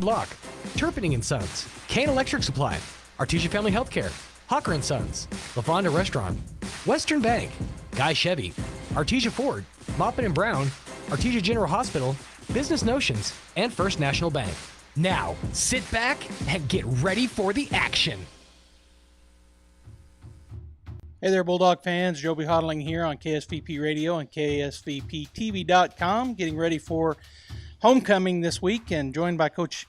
Lock, Turpinning and Sons, Kane Electric Supply, Artesia Family Healthcare, Hawker and Sons, LaFonda Restaurant, Western Bank, Guy Chevy, Artesia Ford, Maupin and Brown, Artesia General Hospital, Business Notions, and First National Bank. Now, sit back and get ready for the action. Hey there, Bulldog fans. Joby Hodling here on KSVP Radio and KSVPTV.com, getting ready for homecoming this week and joined by Coach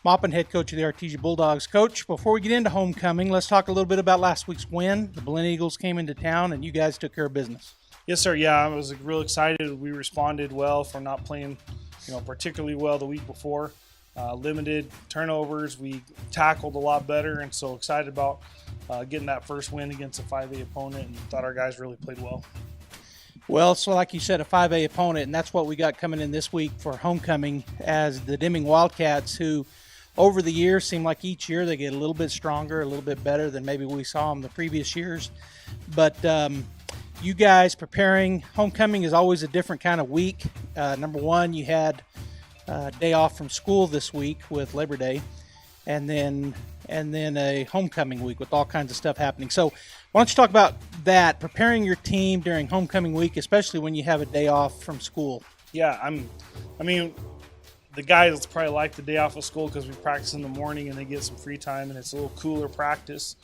Maupin, head coach of the Artesia Bulldogs. Coach, before we get into homecoming, let's talk a little bit about last week's win. The Belen Eagles came into town and you guys took care of business. Yes, sir. Yeah, I was real excited. We responded well for not playing, particularly well the week before. Limited turnovers. We tackled a lot better, and so excited about getting that first win against a 5A opponent, and thought our guys really played well. Well, so like you said, a 5A opponent, and that's what we got coming in this week for homecoming as the Deming Wildcats, who over the years seem like each year they get a little bit stronger, a little bit better than maybe we saw them the previous years. But you guys preparing, homecoming is always a different kind of week. Number one, you had a day off from school this week with Labor Day, and then a homecoming week with all kinds of stuff happening. So why don't you talk about that, preparing your team during homecoming week, especially when you have a day off from school? Yeah, the guys probably like the day off of school because we practice in the morning and they get some free time, and it's a little cooler practice.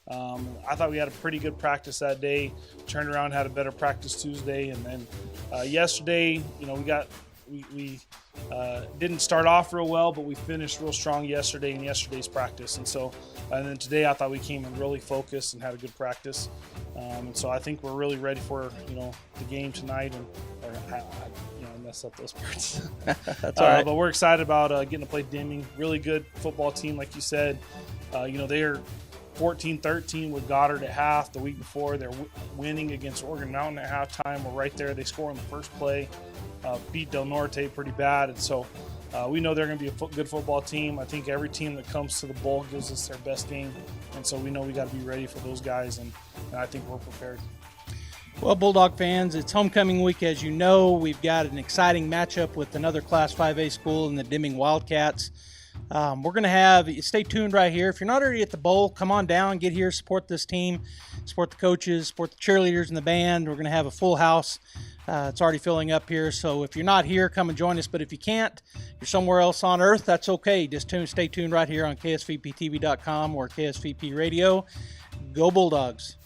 I thought we had a pretty good practice that day. Turned around, had a better practice Tuesday, and then yesterday, we didn't start off real well, but we finished real strong yesterday in yesterday's practice. And then today I thought we came in really focused and had a good practice. And so I think we're really ready for, the game tonight. I messed up those parts. That's all right. But we're excited about getting to play Deming. Really good football team, like you said. They are 14-13 with Goddard at half. The week before, they're winning against Oregon Mountain at halftime. We're right there. They score on the first play. Beat Del Norte pretty bad, and so we know they're going to be a good football team. I think every team that comes to the bowl gives us their best game, and so we know we got to be ready for those guys, and I think we're prepared. Well, Bulldog fans, it's homecoming week. As you know, we've got an exciting matchup with another Class 5A school in the Deming Wildcats. We're going to have, stay tuned right here. If you're not already at the bowl, come on down, get here, support this team, support the coaches, support the cheerleaders and the band. We're going to have a full house. It's already filling up here, so if you're not here, come and join us. But if you can't, you're somewhere else on earth, that's okay. Just stay tuned right here on KSVPTV.com or KSVP Radio. Go Bulldogs.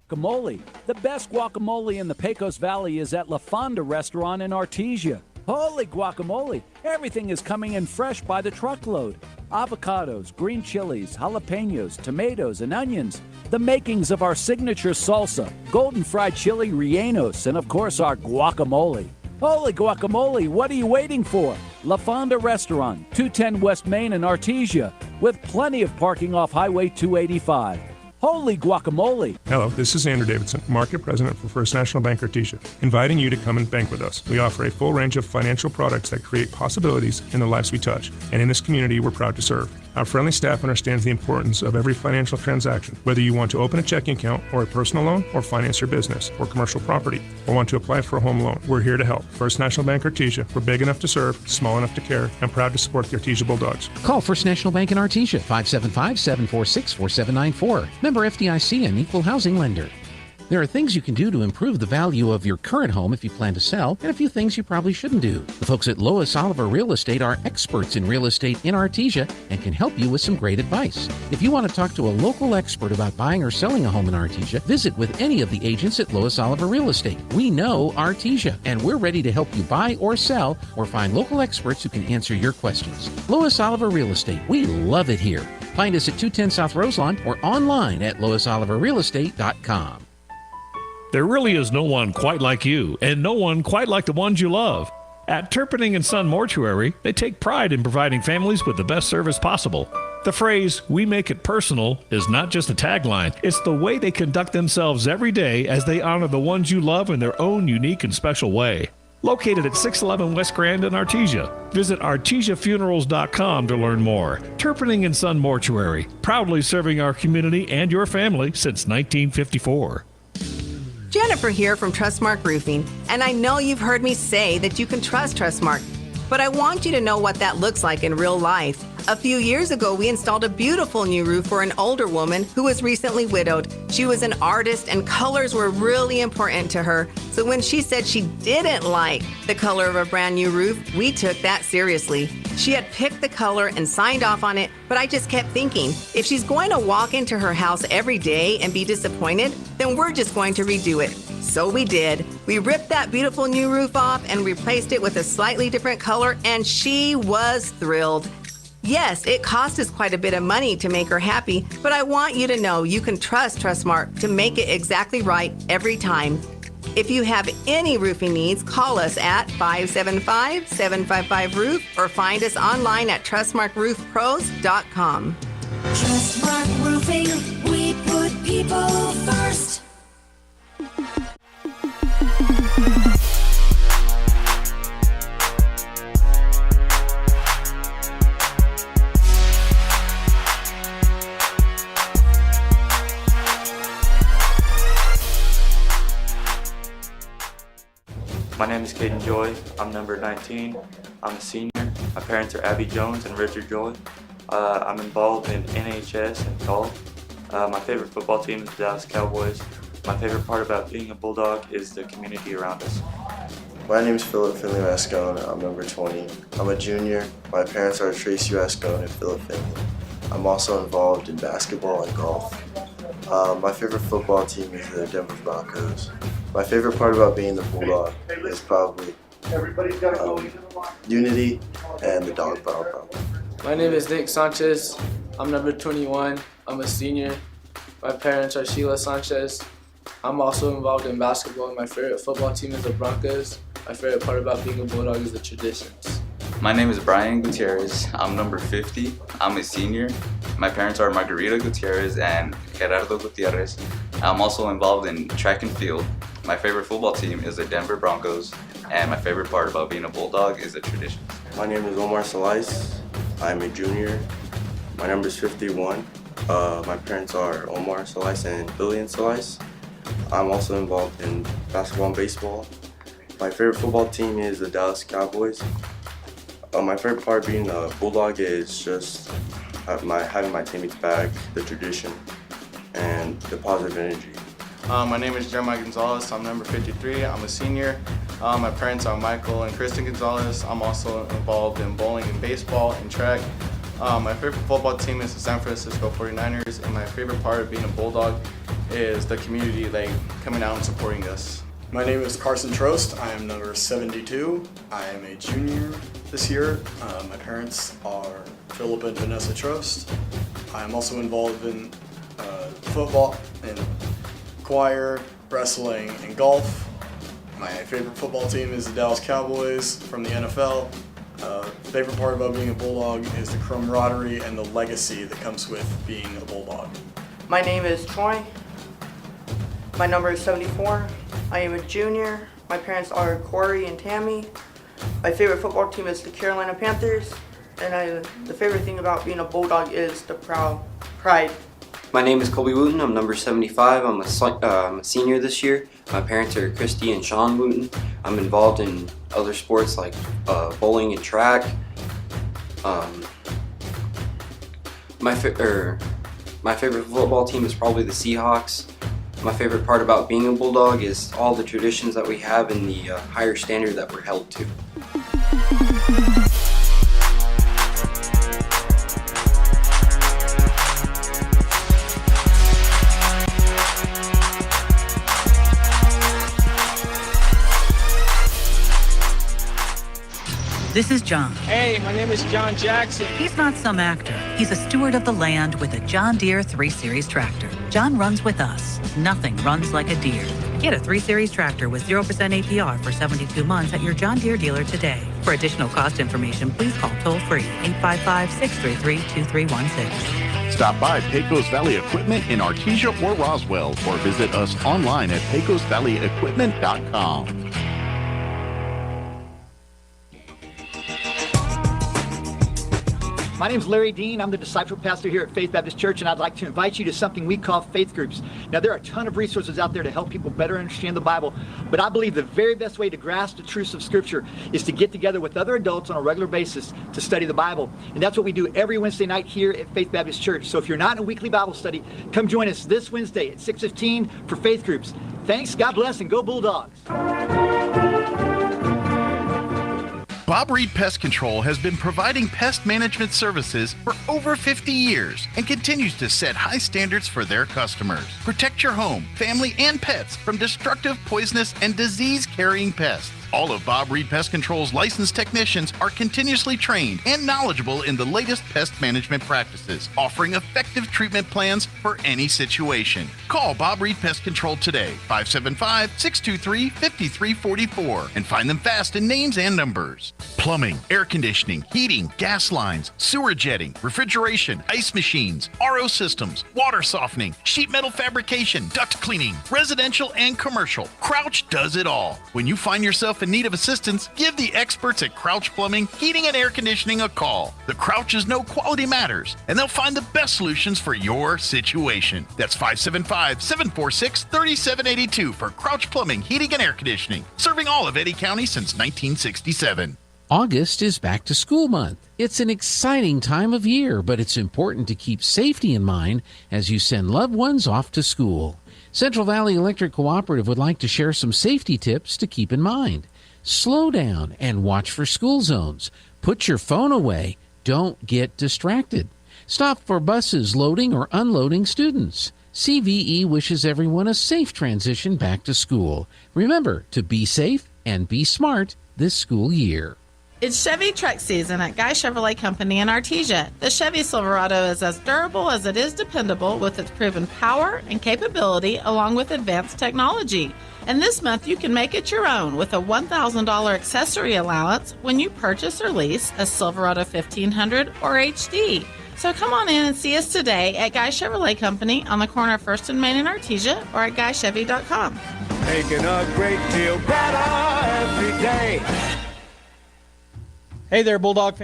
Guacamole. The best guacamole in the Pecos Valley is at LaFonda Restaurant in Artesia. Holy guacamole! Everything is coming in fresh by the truckload. Avocados, green chilies, jalapenos, tomatoes, and onions. The makings of our signature salsa, golden fried chili rellenos, and of course our guacamole. Holy guacamole, what are you waiting for? LaFonda Restaurant, 210 West Main in Artesia, with plenty of parking off Highway 285. Holy guacamole! Hello, this is Andrew Davidson, Market President for First National Bank Artesia, inviting you to come and bank with us. We offer a full range of financial products that create possibilities in the lives we touch, and in this community we're proud to serve. Our friendly staff understands the importance of every financial transaction, whether you want to open a checking account or a personal loan or finance your business or commercial property or want to apply for a home loan. We're here to help. First National Bank Artesia. We're big enough to serve, small enough to care, and proud to support the Artesia Bulldogs. Call First National Bank in Artesia, 575-746-4794. Member FDIC and equal housing lender. There are things you can do to improve the value of your current home if you plan to sell, and a few things you probably shouldn't do. The folks at Lois Oliver Real Estate are experts in real estate in Artesia and can help you with some great advice. If you want to talk to a local expert about buying or selling a home in Artesia, visit with any of the agents at Lois Oliver Real Estate. We know Artesia, and we're ready to help you buy or sell or find local experts who can answer your questions. Lois Oliver Real Estate. We love it here. Find us at 210 South Roselawn or online at loisoliverrealestate.com. There really is no one quite like you, and no one quite like the ones you love. At Turpinning and Son Mortuary, they take pride in providing families with the best service possible. The phrase, "we make it personal," is not just a tagline. It's the way they conduct themselves every day as they honor the ones you love in their own unique and special way. Located at 611 West Grand in Artesia. Visit artesiafunerals.com to learn more. Turpinning and Son Mortuary, proudly serving our community and your family since 1954. Jennifer here from Trustmark Roofing, and I know you've heard me say that you can trust Trustmark. but I want you to know what that looks like in real life. A few years ago, we installed a beautiful new roof for an older woman who was recently widowed. She was an artist and colors were really important to her. So when she said she didn't like the color of a brand new roof, we took that seriously. She had picked the color and signed off on it, but I just kept thinking, if she's going to walk into her house every day and be disappointed, then we're just going to redo it. So we did. We ripped that beautiful new roof off and replaced it with a slightly different color, and she was thrilled. Yes, it cost us quite a bit of money to make her happy, but I want you to know you can trust Trustmark to make it exactly right every time. If you have any roofing needs, call us at 575-755-ROOF or find us online at trustmarkroofpros.com. Trustmark Roofing, we put people first. My name is Caden Joy. I'm number 19. I'm a senior. My parents are Abby Jones and Richard Joy. I'm involved in AHS and golf. My favorite football team is the Dallas Cowboys. My favorite part about being a Bulldog is the community around us. My name is Philip Finley Rascone. I'm number 20. I'm a junior. My parents are Tracy Rascone and Philip Finley. I'm also involved in basketball and golf. My favorite football team is the Denver Broncos. My favorite part about being the Bulldog is probably unity and the dog pound problem. My name is Nick Sanchez. I'm number 21. I'm a senior. My parents are Sheila Sanchez. I'm also involved in basketball. My favorite football team is the Broncos. My favorite part about being a Bulldog is the traditions. My name is Brian Gutierrez. I'm number 50. I'm a senior. My parents are Margarita Gutierrez and Gerardo Gutierrez. I'm also involved in track and field. My favorite football team is the Denver Broncos, and my favorite part about being a Bulldog is the traditions. My name is Omar Salais. I'm a junior. My number is 51. My parents are Omar Salais and Billion Salais. I'm also involved in basketball and baseball. My favorite football team is the Dallas Cowboys. My favorite part of being a Bulldog is just having my teammates back, the tradition, and the positive energy. My name is Jeremiah Gonzalez. I'm number 53. I'm a senior. My parents are Michael and Kristen Gonzalez. I'm also involved in bowling and baseball and track. My favorite football team is the San Francisco 49ers, and my favorite part of being a Bulldog is the community coming out and supporting us. My name is Carson Trost. I am number 72. I am a junior this year. My parents are Philip and Vanessa Trost. I am also involved in football and choir, wrestling, and golf. My favorite football team is the Dallas Cowboys from the NFL. Favorite part about being a Bulldog is the camaraderie and the legacy that comes with being a Bulldog. My name is Troy. My number is 74. I am a junior. My parents are Corey and Tammy. My favorite football team is the Carolina Panthers. And the favorite thing about being a Bulldog is the pride. My name is Colby Wooten. I'm number 75. I'm a senior this year. My parents are Christy and Sean Wooten. I'm involved in other sports like bowling and track. My favorite football team is probably the Seahawks. My favorite part about being a Bulldog is all the traditions that we have and the higher standard that we're held to. This is John. Hey, my name is John Jackson. He's not some actor. He's a steward of the land with a John Deere 3 Series tractor. John runs with us. Nothing runs like a Deere. Get a 3 Series tractor with 0% APR for 72 months at your John Deere dealer today. For additional cost information, please call toll-free 855-633-2316. Stop by Pecos Valley Equipment in Artesia or Roswell, or visit us online at pecosvalleyequipment.com. My name is Larry Dean. I'm the disciple pastor here at Faith Baptist Church, and I'd like to invite you to something we call faith groups. Now, there are a ton of resources out there to help people better understand the Bible, but I believe the very best way to grasp the truths of Scripture is to get together with other adults on a regular basis to study the Bible. And that's what we do every Wednesday night here at Faith Baptist Church. So if you're not in a weekly Bible study, come join us this Wednesday at 6:15 for faith groups. Thanks, God bless, and go Bulldogs. Bob Reed Pest Control has been providing pest management services for over 50 years and continues to set high standards for their customers. Protect your home, family, and pets from destructive, poisonous, and disease-carrying pests. All of Bob Reed Pest Control's licensed technicians are continuously trained and knowledgeable in the latest pest management practices, offering effective treatment plans for any situation. Call Bob Reed Pest Control today, 575-623-5344, and find them fast in names and numbers. Plumbing, air conditioning, heating, gas lines, sewer jetting, refrigeration, ice machines, RO systems, water softening, sheet metal fabrication, duct cleaning, residential and commercial. Crouch does it all. When you find yourself in need of assistance, give the experts at Crouch Plumbing, Heating and Air Conditioning a call. The Crouches know quality matters, and they'll find the best solutions for your situation. That's 575-746-3782 for Crouch Plumbing, Heating and Air Conditioning, serving all of Eddy County since 1967. August is back to school month. It's an exciting time of year, but it's important to keep safety in mind as you send loved ones off to school. Central Valley Electric Cooperative would like to share some safety tips to keep in mind. Slow down and watch for school zones. Put your phone away. Don't get distracted. Stop for buses loading or unloading students. CVE wishes everyone a safe transition back to school. Remember to be safe and be smart this school year. It's Chevy truck season at Guy Chevrolet Company in Artesia. The Chevy Silverado is as durable as it is dependable with its proven power and capability along with advanced technology. And this month you can make it your own with a $1,000 accessory allowance when you purchase or lease a Silverado 1500 or HD. So come on in and see us today at Guy Chevrolet Company on the corner of 1st and Main in Artesia or at guychevy.com. Making a great deal better every day. Hey there, Bulldog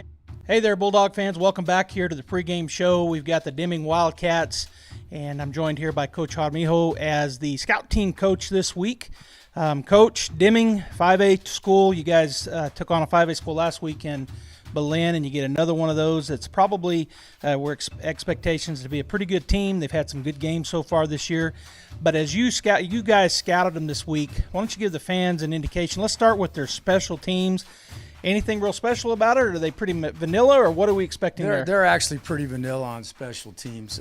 fans. Welcome back here to the pregame show. We've got the Deming Wildcats, and I'm joined here by Coach Jaramillo as the scout team coach this week. Coach, Deming, 5A school. You guys took on a 5A school last week in Belen, and you get another one of those. It's probably expectations to be a pretty good team. They've had some good games so far this year. But as you guys scouted them this week, why don't you give the fans an indication? Let's start with their special teams. Anything real special about it, or are they pretty vanilla, or what are we expecting there? They're actually pretty vanilla on special teams.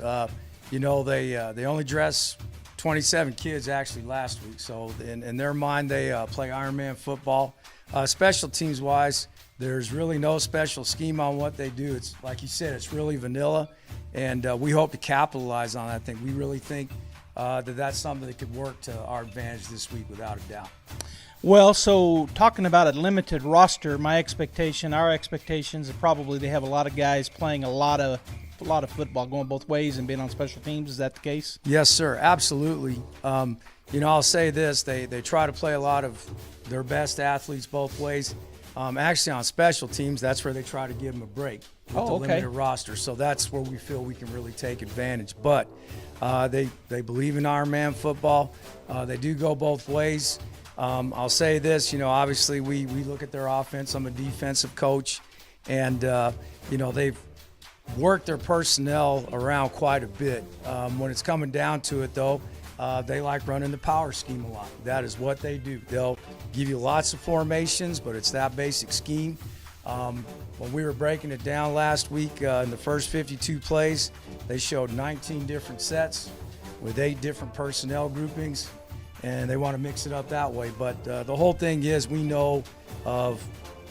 They only dress 27 kids actually last week, so in their mind they play Ironman football. Special teams wise, there's really no special scheme on what they do. It's like you said, it's really vanilla, and we hope to capitalize on that. I think we really think that's something that could work to our advantage this week without a doubt. Well, so talking about a limited roster, our expectations are probably they have a lot of guys playing a lot of football, going both ways and being on special teams. Is that the case? Yes, sir. Absolutely. I'll say this: they try to play a lot of their best athletes both ways. Actually, on special teams, that's where they try to give them a break with the limited roster. So that's where we feel we can really take advantage. But they believe in Ironman football. They do go both ways. I'll say this, obviously we look at their offense. I'm a defensive coach, and, they've worked their personnel around quite a bit. When it's coming down to it, though, they like running the power scheme a lot. That is what they do. They'll give you lots of formations, but it's that basic scheme. When we were breaking it down last week in the first 52 plays, they showed 19 different sets with 8 different personnel groupings. And they want to mix it up that way. But the whole thing is we know of,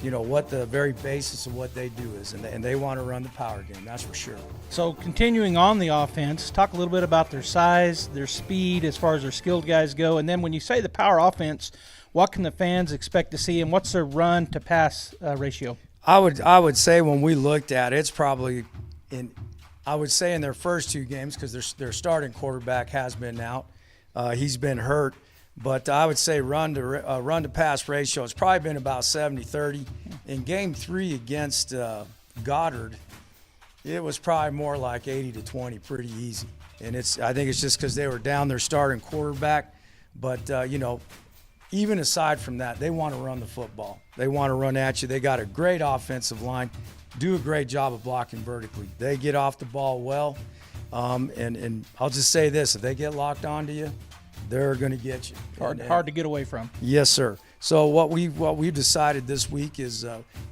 what the very basis of what they do is. And they want to run the power game, that's for sure. So continuing on the offense, talk a little bit about their size, their speed as far as their skilled guys go. And then when you say the power offense, what can the fans expect to see, and what's their run to pass ratio? I would say when we looked at it, it's probably in their first 2 games, because their starting quarterback has been out. He's been hurt, but I would say run to pass ratio has probably been about 70-30. In game 3 against Goddard, It was probably more like 80-20, pretty easy. And I think it's just because they were down their starting quarterback. But, even aside from that, they want to run the football. They want to run at you. They got a great offensive line, do a great job of blocking vertically. They get off the ball well. And I'll just say this, if they get locked onto you, they're going to get you. Hard to get away from. Yes, sir. So what we've decided this week is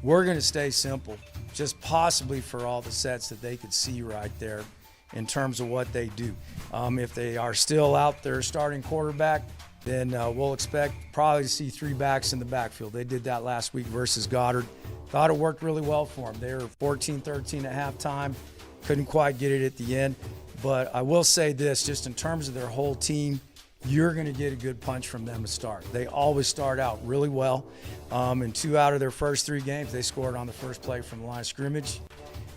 we're going to stay simple, just possibly for all the sets that they could see right there in terms of what they do. If they are still out there starting quarterback, then we'll expect probably to see 3 backs in the backfield. They did that last week versus Goddard. Thought it worked really well for them. They were 14-13 at halftime. Couldn't quite get it at the end. But I will say this, just in terms of their whole team, you're going to get a good punch from them to start. They always start out really well. In 2 out of their first 3 games, they scored on the first play from the line of scrimmage.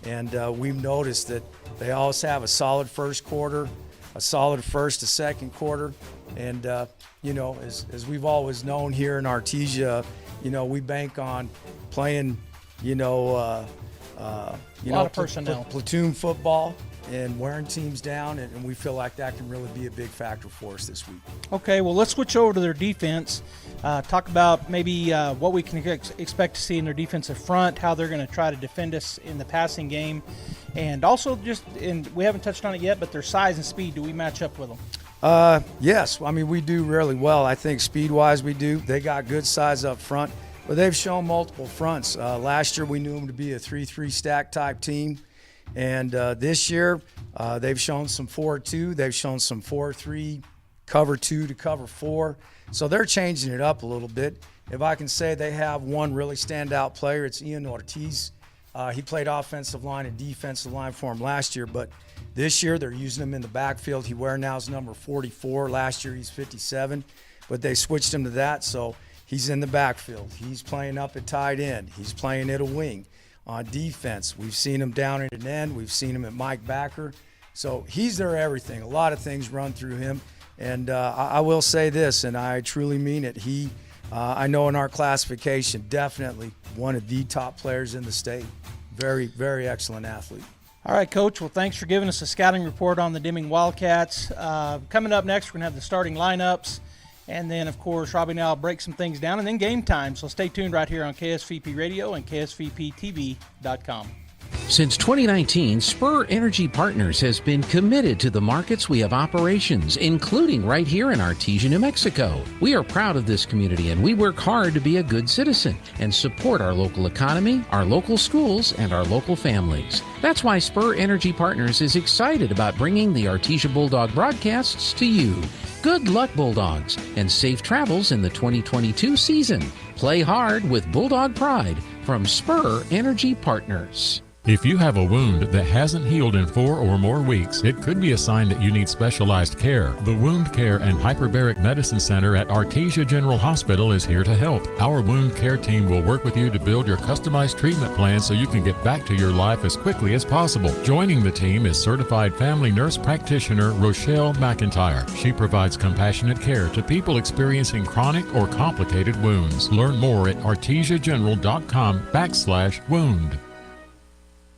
And we've noticed that they always have a solid first quarter, a solid first to second quarter. And, as we've always known here in Artesia, we bank on playing, a lot of personnel. Platoon football and wearing teams down, and we feel like that can really be a big factor for us this week. Okay, well, let's switch over to their defense. Talk about maybe what we can expect to see in their defensive front, how they're going to try to defend us in the passing game, and also we haven't touched on it yet, but their size and speed, do we match up with them? Yes, we do really well. I think speed-wise we do. They got good size up front, but they've shown multiple fronts. Last year we knew them to be a 3-3 stack type team. And this year, they've shown some 4-2. They've shown some 4-3, cover 2 to cover 4. So they're changing it up a little bit. If I can say they have one really standout player, it's Ian Ortiz. He played offensive line and defensive line for him last year, but this year they're using him in the backfield. He wears now his number 44. Last year he's 57, but they switched him to that, so he's in the backfield. He's playing up at tight end. He's playing at a wing. On defense, we've seen him down at an end. We've seen him at Mike Backer. So he's their everything. A lot of things run through him. And I will say this, and I truly mean it. I know in our classification, definitely one of the top players in the state. Very, very excellent athlete. All right, Coach. Well, thanks for giving us a scouting report on the Deming Wildcats. Coming up next, we're going to have the starting lineups. And then, of course, Robbie and I will break some things down, and then game time. So stay tuned right here on KSVP Radio and KSVPTV.com. Since 2019, Spur Energy Partners has been committed to the markets we have operations, including right here in Artesia, New Mexico. We are proud of this community, and we work hard to be a good citizen and support our local economy, our local schools, and our local families. That's why Spur Energy Partners is excited about bringing the Artesia Bulldog broadcasts to you. Good luck, Bulldogs, and safe travels in the 2022 season. Play hard with Bulldog Pride from Spur Energy Partners. If you have a wound that hasn't healed in 4 or more weeks, it could be a sign that you need specialized care. The Wound Care and Hyperbaric Medicine Center at Artesia General Hospital is here to help. Our wound care team will work with you to build your customized treatment plan so you can get back to your life as quickly as possible. Joining the team is certified family nurse practitioner Rochelle McIntyre. She provides compassionate care to people experiencing chronic or complicated wounds. Learn more at artesiageneral.com/wound.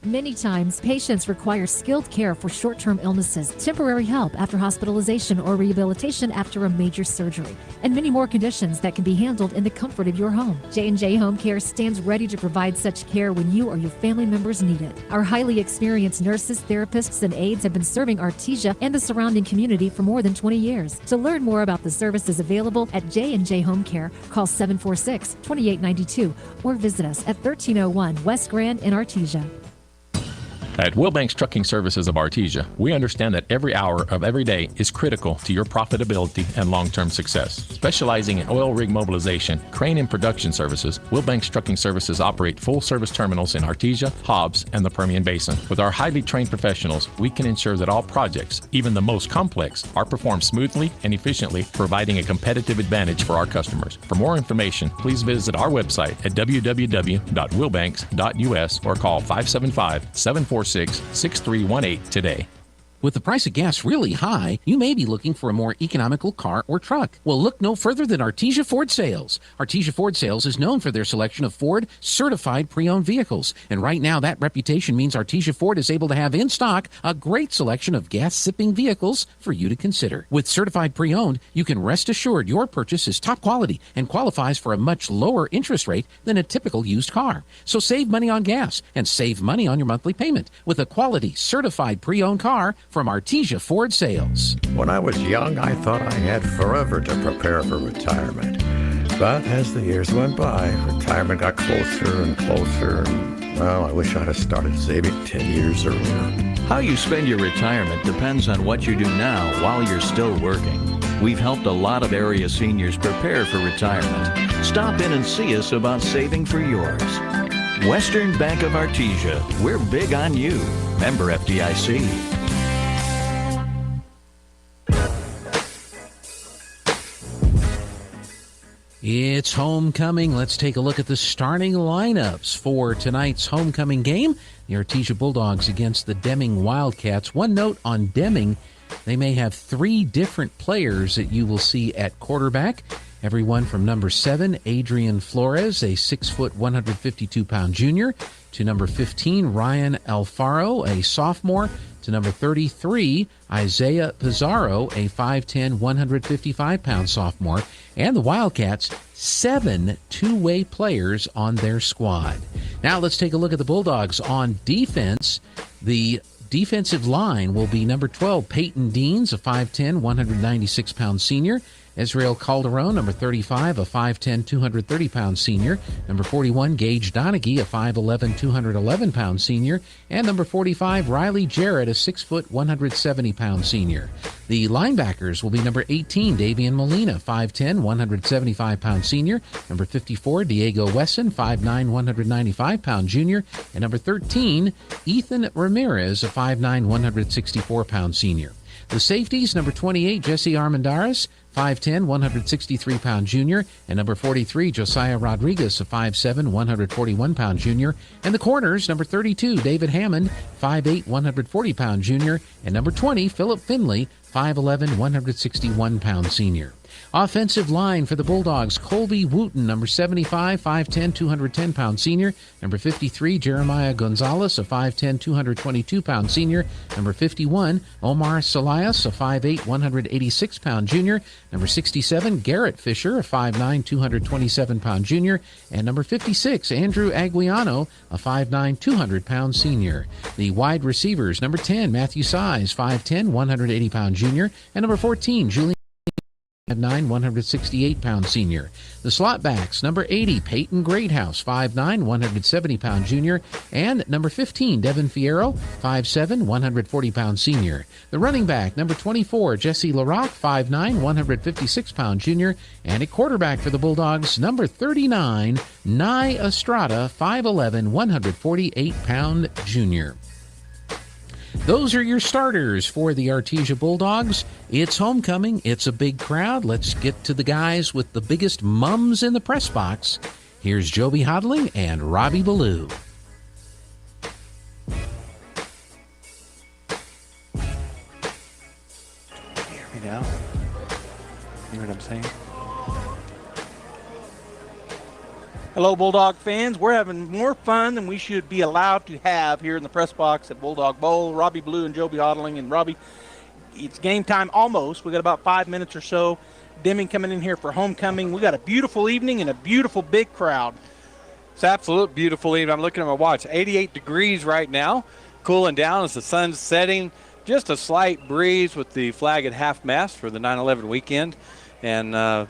Many times, patients require skilled care for short-term illnesses, temporary help after hospitalization or rehabilitation after a major surgery, and many more conditions that can be handled in the comfort of your home. J&J Home Care stands ready to provide such care when you or your family members need it. Our highly experienced nurses, therapists, and aides have been serving Artesia and the surrounding community for more than 20 years. To learn more about the services available at J&J Home Care, call 746-2892 or visit us at 1301 West Grand in Artesia. At Wilbanks Trucking Services of Artesia, we understand that every hour of every day is critical to your profitability and long-term success. Specializing in oil rig mobilization, crane and production services, Wilbanks Trucking Services operate full-service terminals in Artesia, Hobbs, and the Permian Basin. With our highly trained professionals, we can ensure that all projects, even the most complex, are performed smoothly and efficiently, providing a competitive advantage for our customers. For more information, please visit our website at www.wilbanks.us or call 575-746-6318 today. With the price of gas really high, you may be looking for a more economical car or truck. Well, look no further than Artesia Ford Sales. Artesia Ford Sales is known for their selection of Ford certified pre-owned vehicles. And right now, that reputation means Artesia Ford is able to have in stock a great selection of gas-sipping vehicles for you to consider. With certified pre-owned, you can rest assured your purchase is top quality and qualifies for a much lower interest rate than a typical used car. So save money on gas and save money on your monthly payment with a quality certified pre-owned car from Artesia Ford Sales. When I was young, I thought I had forever to prepare for retirement. But as the years went by, retirement got closer and closer. And, well, I wish I'd have started saving 10 years earlier. How you spend your retirement depends on what you do now while you're still working. We've helped a lot of area seniors prepare for retirement. Stop in and see us about saving for yours. Western Bank of Artesia. We're big on you. Member FDIC. It's homecoming. Let's take a look at the starting lineups for tonight's homecoming game. The Artesia Bulldogs against the Deming Wildcats. One note on Deming, they may have 3 different players that you will see at quarterback. Everyone from number 7, Adrian Flores, a 6', 152-pound junior, to number 15, Ryan Alfaro, a sophomore, to number 33, Isaiah Pizarro, a 5'10", 155-pound sophomore, and the Wildcats, 7 two-way players on their squad. Now let's take a look at the Bulldogs on defense. The defensive line will be number 12, Peyton Deans, a 5'10", 196-pound senior. Israel Calderon, number 35, a 5'10", 230-pound senior. Number 41, Gage Donaghy, a 5'11", 211-pound senior. And number 45, Riley Jarrett, a 6', 170-pound senior. The linebackers will be number 18, Davian Molina, 5'10", 175-pound senior. Number 54, Diego Wesson, 5'9", 195-pound junior. And number 13, Ethan Ramirez, a 5'9", 164-pound senior. The safeties, number 28, Jesse Armendariz, 5'10", 163-pound junior, and number 43, Josiah Rodriguez, a 5'7", 141-pound junior, and the corners, number 32, David Hammond, 5'8", 140-pound junior, and number 20, Philip Finley, 5'11", 161-pound senior. Offensive line for the Bulldogs, Colby Wooten, number 75, 5'10", 210-pound senior. Number 53, Jeremiah Gonzalez, a 5'10", 222-pound senior. Number 51, Omar Salias, a 5'8", 186-pound junior. Number 67, Garrett Fisher, a 5'9", 227-pound junior. And number 56, Andrew Aguiano, a 5'9", 200-pound senior. The wide receivers, number 10, Matthew Size, 5'10", 180-pound junior. And number 14, Julian 5'9", 168-pound senior. The slot backs, number 80, Peyton Greathouse, 5'9", 170-pound junior, and number 15, Devin Fierro, 5'7", 140-pound senior. The running back, number 24, Jesse LaRock, 5'9", 156-pound junior, and a quarterback for the Bulldogs, number 39, Nye Estrada, 5'11", 148-pound junior. Those are your starters for the Artesia Bulldogs. It's homecoming. It's a big crowd. Let's get to the guys with the biggest mums in the press box. Here's Joby Hodling and Robbie Ballou. Hear me now? You know what I'm saying? Hello, Bulldog fans. We're having more fun than we should be allowed to have here in the press box at Bulldog Bowl. Robbie Ballou and Joby Hodling. And Robbie, it's game time almost. We got about 5 minutes or so. Deming coming in here for homecoming. We got a beautiful evening and a beautiful big crowd. It's absolute beautiful evening. I'm looking at my watch. 88 degrees right now. Cooling down as the sun's setting. Just a slight breeze with the flag at half mast for the 9/11 weekend. And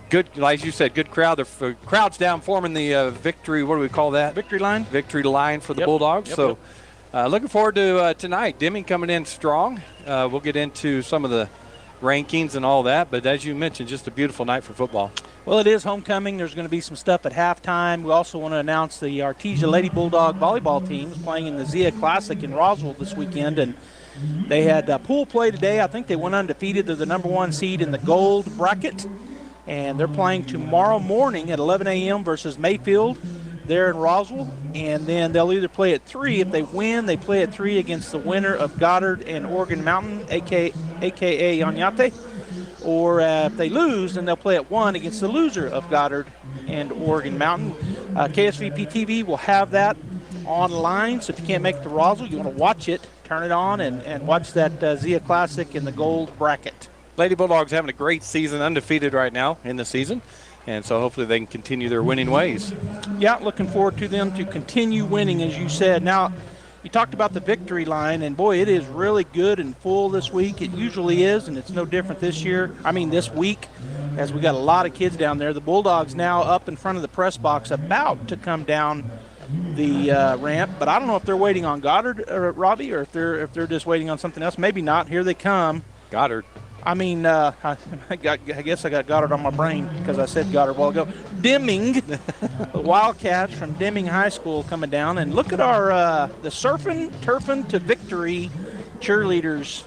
good, like you said, good crowd. The crowd's down forming the victory, what do we call that? Victory line? Victory line for the Bulldogs. So looking forward to tonight. Deming coming in strong. We'll get into some of the rankings and all that. But as you mentioned, just a beautiful night for football. Well, it is homecoming. There's going to be some stuff at halftime. We also want to announce the Artesia Lady Bulldog volleyball team is playing in the Zia Classic in Roswell this weekend. And they had pool play today. I think they went undefeated. They're the #1 seed in the gold bracket. And they're playing tomorrow morning at 11 a.m. versus Mayfield. there in Roswell, and then they'll either play at 3. If they win, they play at 3 against the winner of Goddard and Oregon Mountain, aka Oñate. Or if they lose, then they'll play at 1 against the loser of Goddard and Oregon Mountain. KSVP TV will have that online, so if you can't make it to Roswell, you want to watch it, turn it on and watch that Zia Classic in the gold bracket. Lady Bulldogs having a great season, undefeated right now in the season, and so hopefully they can continue their winning ways. Yeah, looking forward to them to continue winning, as you said. Now, you talked about the victory line, and boy, it is really good and full this week. It usually is, and it's no different this week, as we got a lot of kids down there. The Bulldogs now up in front of the press box, about to come down the ramp, but I don't know if they're waiting on Goddard or Robbie, or if they're just waiting on something else. Maybe not. Here they come. Goddard. I mean, I guess I got Goddard on my brain because I said Goddard a while ago. Deming, the Wildcats from Deming High School coming down. And look at our the Surfing Turfing to Victory cheerleaders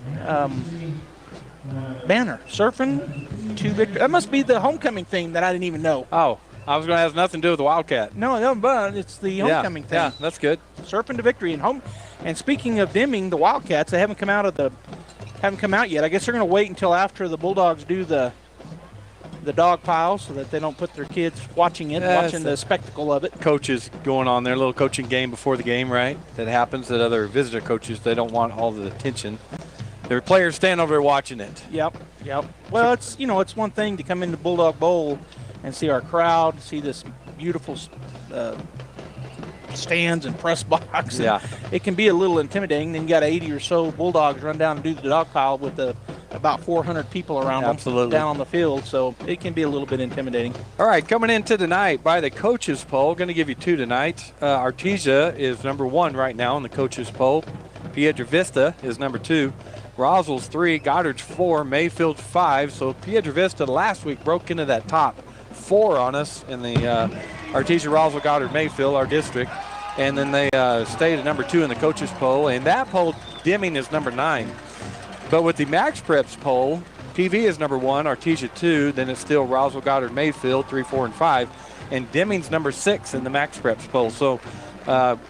banner. Surfing to Victory. That must be the homecoming thing that I didn't even know. Oh, I was going to have nothing to do with the Wildcat. No, but it's the homecoming thing. Yeah, that's good. Surfing to Victory and home. And speaking of Deming, the Wildcats, they haven't come out yet. I guess they're going to wait until after the Bulldogs do the dog pile so that they don't put their kids watching the spectacle of it. Coaches going on their little coaching game before the game, right? That happens that other visitor coaches, they don't want all the attention. Their players stand over there watching it. Yep. Well, it's one thing to come into Bulldog Bowl and see our crowd, see this beautiful stands and press box. Yeah. It can be a little intimidating. Then you got 80 or so Bulldogs run down and do the dog pile with about 400 people around them down on the field. So it can be a little bit intimidating. All right, coming into tonight by the coaches poll, going to give you 2 tonight. Artesia is number 1 right now in the coaches poll. Piedra Vista is number 2. Roswell's 3, Goddard's 4, Mayfield 5. So Piedra Vista last week broke into that top 4 on us in the Artesia, Roswell, Goddard, Mayfield, our district. And then they stayed at number 2 in the coaches poll. And that poll, Deming is number 9. But with the Max Preps poll, PV is number 1, Artesia 2. Then it's still Roswell, Goddard, Mayfield, 3, 4, and 5. And Deming's number 6 in the Max Preps poll. So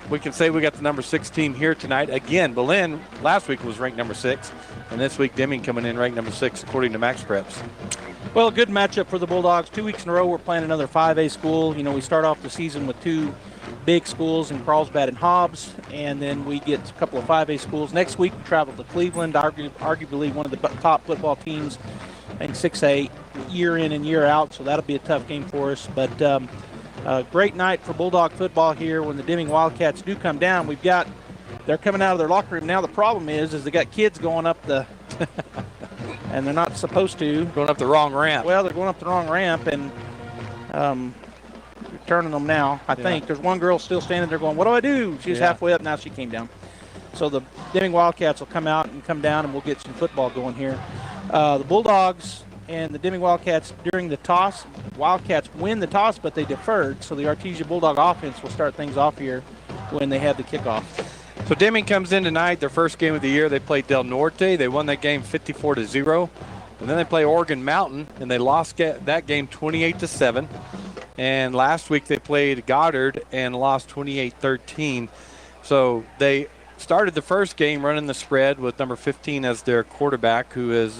we can say we got the number 6 team here tonight. Again, Belen last week was ranked number 6. And this week, Deming coming in ranked number 6 according to Max Preps. Well, a good matchup for the Bulldogs. 2 weeks in a row, we're playing another 5A school. We start off the season with 2 big schools in Carlsbad and Hobbs, and then we get a couple of 5A schools. Next week, we travel to Cleveland, arguably one of the top football teams in 6A year in and year out, so that'll be a tough game for us. But a great night for Bulldog football here when the Deming Wildcats do come down. They're coming out of their locker room now. The problem is they got kids going up the and they're not supposed to. Going up the wrong ramp. Well, they're going up the wrong ramp, and turning them now. I think there's one girl still standing there going, what do I do? She's halfway up now. She came down. So the Deming Wildcats will come out and come down, and we'll get some football going here. The Bulldogs and the Deming Wildcats during the toss. Wildcats win the toss, but they deferred. So the Artesia Bulldog offense will start things off here when they have the kickoff. So Deming comes in tonight, their first game of the year. They played Del Norte. They won that game 54-0. And then they play Oregon Mountain, and they lost that game 28-7. And last week they played Goddard and lost 28-13. So they started the first game running the spread with number 15 as their quarterback, who is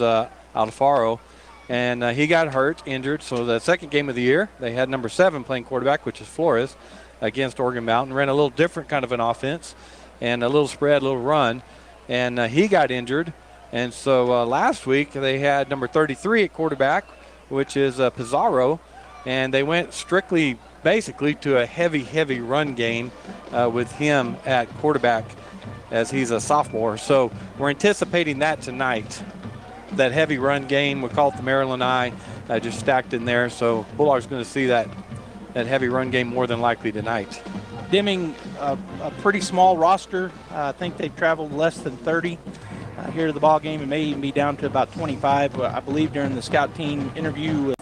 Alfaro. And he got hurt, injured. So the second game of the year, they had number 7 playing quarterback, which is Flores, against Oregon Mountain. Ran a little different kind of an offense and a little spread, a little run. And he got injured. And so last week they had number 33 at quarterback, which is Pizarro. And they went strictly, basically, to a heavy run game with him at quarterback as he's a sophomore. So we're anticipating that tonight. That heavy run game, we call it the Maryland Eye, just stacked in there. So Bulldog's going to see that heavy run game more than likely tonight. Deming, a pretty small roster. I think they've traveled less than 30 here to the ball game. It may even be down to about 25. I believe during the scout team interview with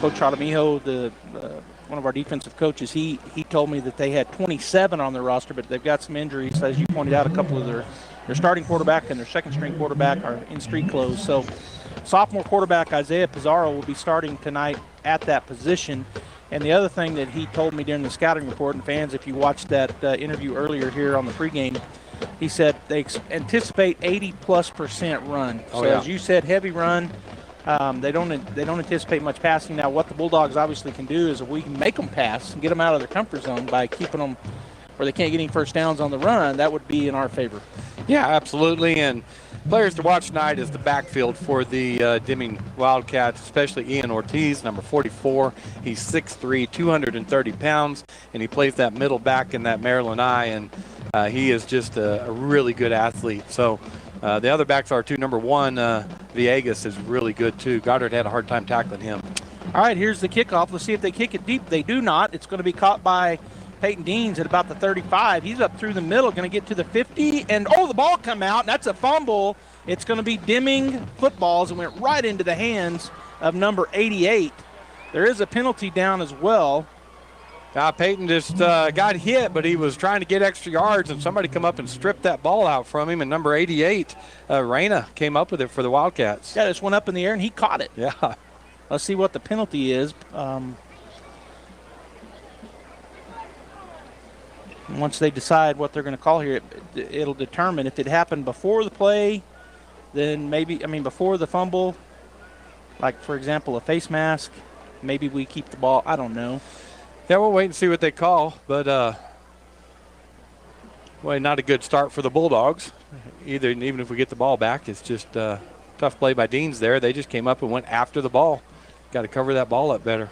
Coach Artemijo, one of our defensive coaches, he told me that they had 27 on their roster, but they've got some injuries. As you pointed out, a couple of their starting quarterback and their second-string quarterback are in street clothes. So sophomore quarterback Isaiah Pizarro will be starting tonight at that position. And the other thing that he told me during the scouting report, and fans, if you watched that interview earlier here on the pregame, he said they anticipate 80+% run. So as you said, heavy run. They don't anticipate much passing. Now, what the Bulldogs obviously can do is if we can make them pass and get them out of their comfort zone by keeping them where they can't get any first downs on the run, that would be in our favor. Yeah, absolutely. And players to watch tonight is the backfield for the Deming Wildcats, especially Ian Ortiz, number 44. He's 6'3", 230 pounds, and he plays that middle back in that Maryland I, and he is just a really good athlete. So the other backs are, too. Number 1, Villegas is really good, too. Goddard had a hard time tackling him. All right, here's the kickoff. Let's see if they kick it deep. They do not. It's going to be caught by Peyton Deans at about the 35. He's up through the middle, going to get to the 50, and the ball come out, and that's a fumble. It's going to be Deming footballs and went right into the hands of number 88. There is a penalty down as well. Peyton just got hit, but he was trying to get extra yards, and somebody come up and stripped that ball out from him, and number 88, Reyna, came up with it for the Wildcats. Yeah, this went up in the air, and he caught it. Yeah. Let's see what the penalty is. Once they decide what they're going to call here, it'll determine. If it happened before the play, then before the fumble, like, for example, a face mask, maybe we keep the ball. I don't know. Yeah, we'll wait and see what they call. But, not a good start for the Bulldogs. Even if we get the ball back, it's just a tough play by Deans there. They just came up and went after the ball. Got to cover that ball up better.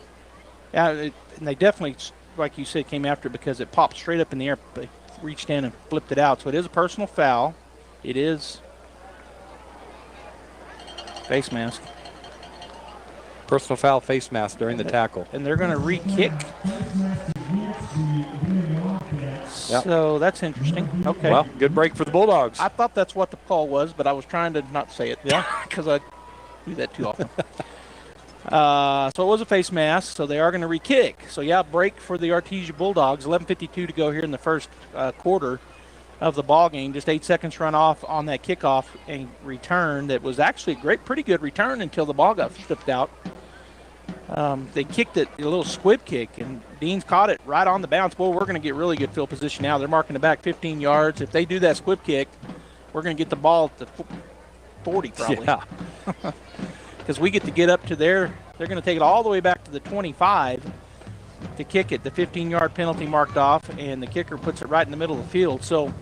Yeah, and they definitely, like you said, came after it because it popped straight up in the air. They reached in and flipped it out. So it is a personal foul. It is face mask. Personal foul, face mask during the tackle. And they're going to re-kick. Yep. So that's interesting. Okay. Well, good break for the Bulldogs. I thought that's what the call was, but I was trying to not say it. Yeah. Because I do that too often. So it was a face mask, so they are going to re-kick. So, break for the Artesia Bulldogs. 11:52 to go here in the first quarter of the ball game. Just 8 seconds run off on that kickoff and return that was actually a pretty good return until the ball got stripped out. They kicked it, a little squib kick, and Deans caught it right on the bounce. Boy, we're going to get really good field position now. They're marking the back 15 yards. If they do that squib kick, we're going to get the ball to 40 probably. Yeah. Because we get to get up to they're going to take it all the way back to the 25 to kick it. The 15-yard penalty marked off, and the kicker puts it right in the middle of the field. So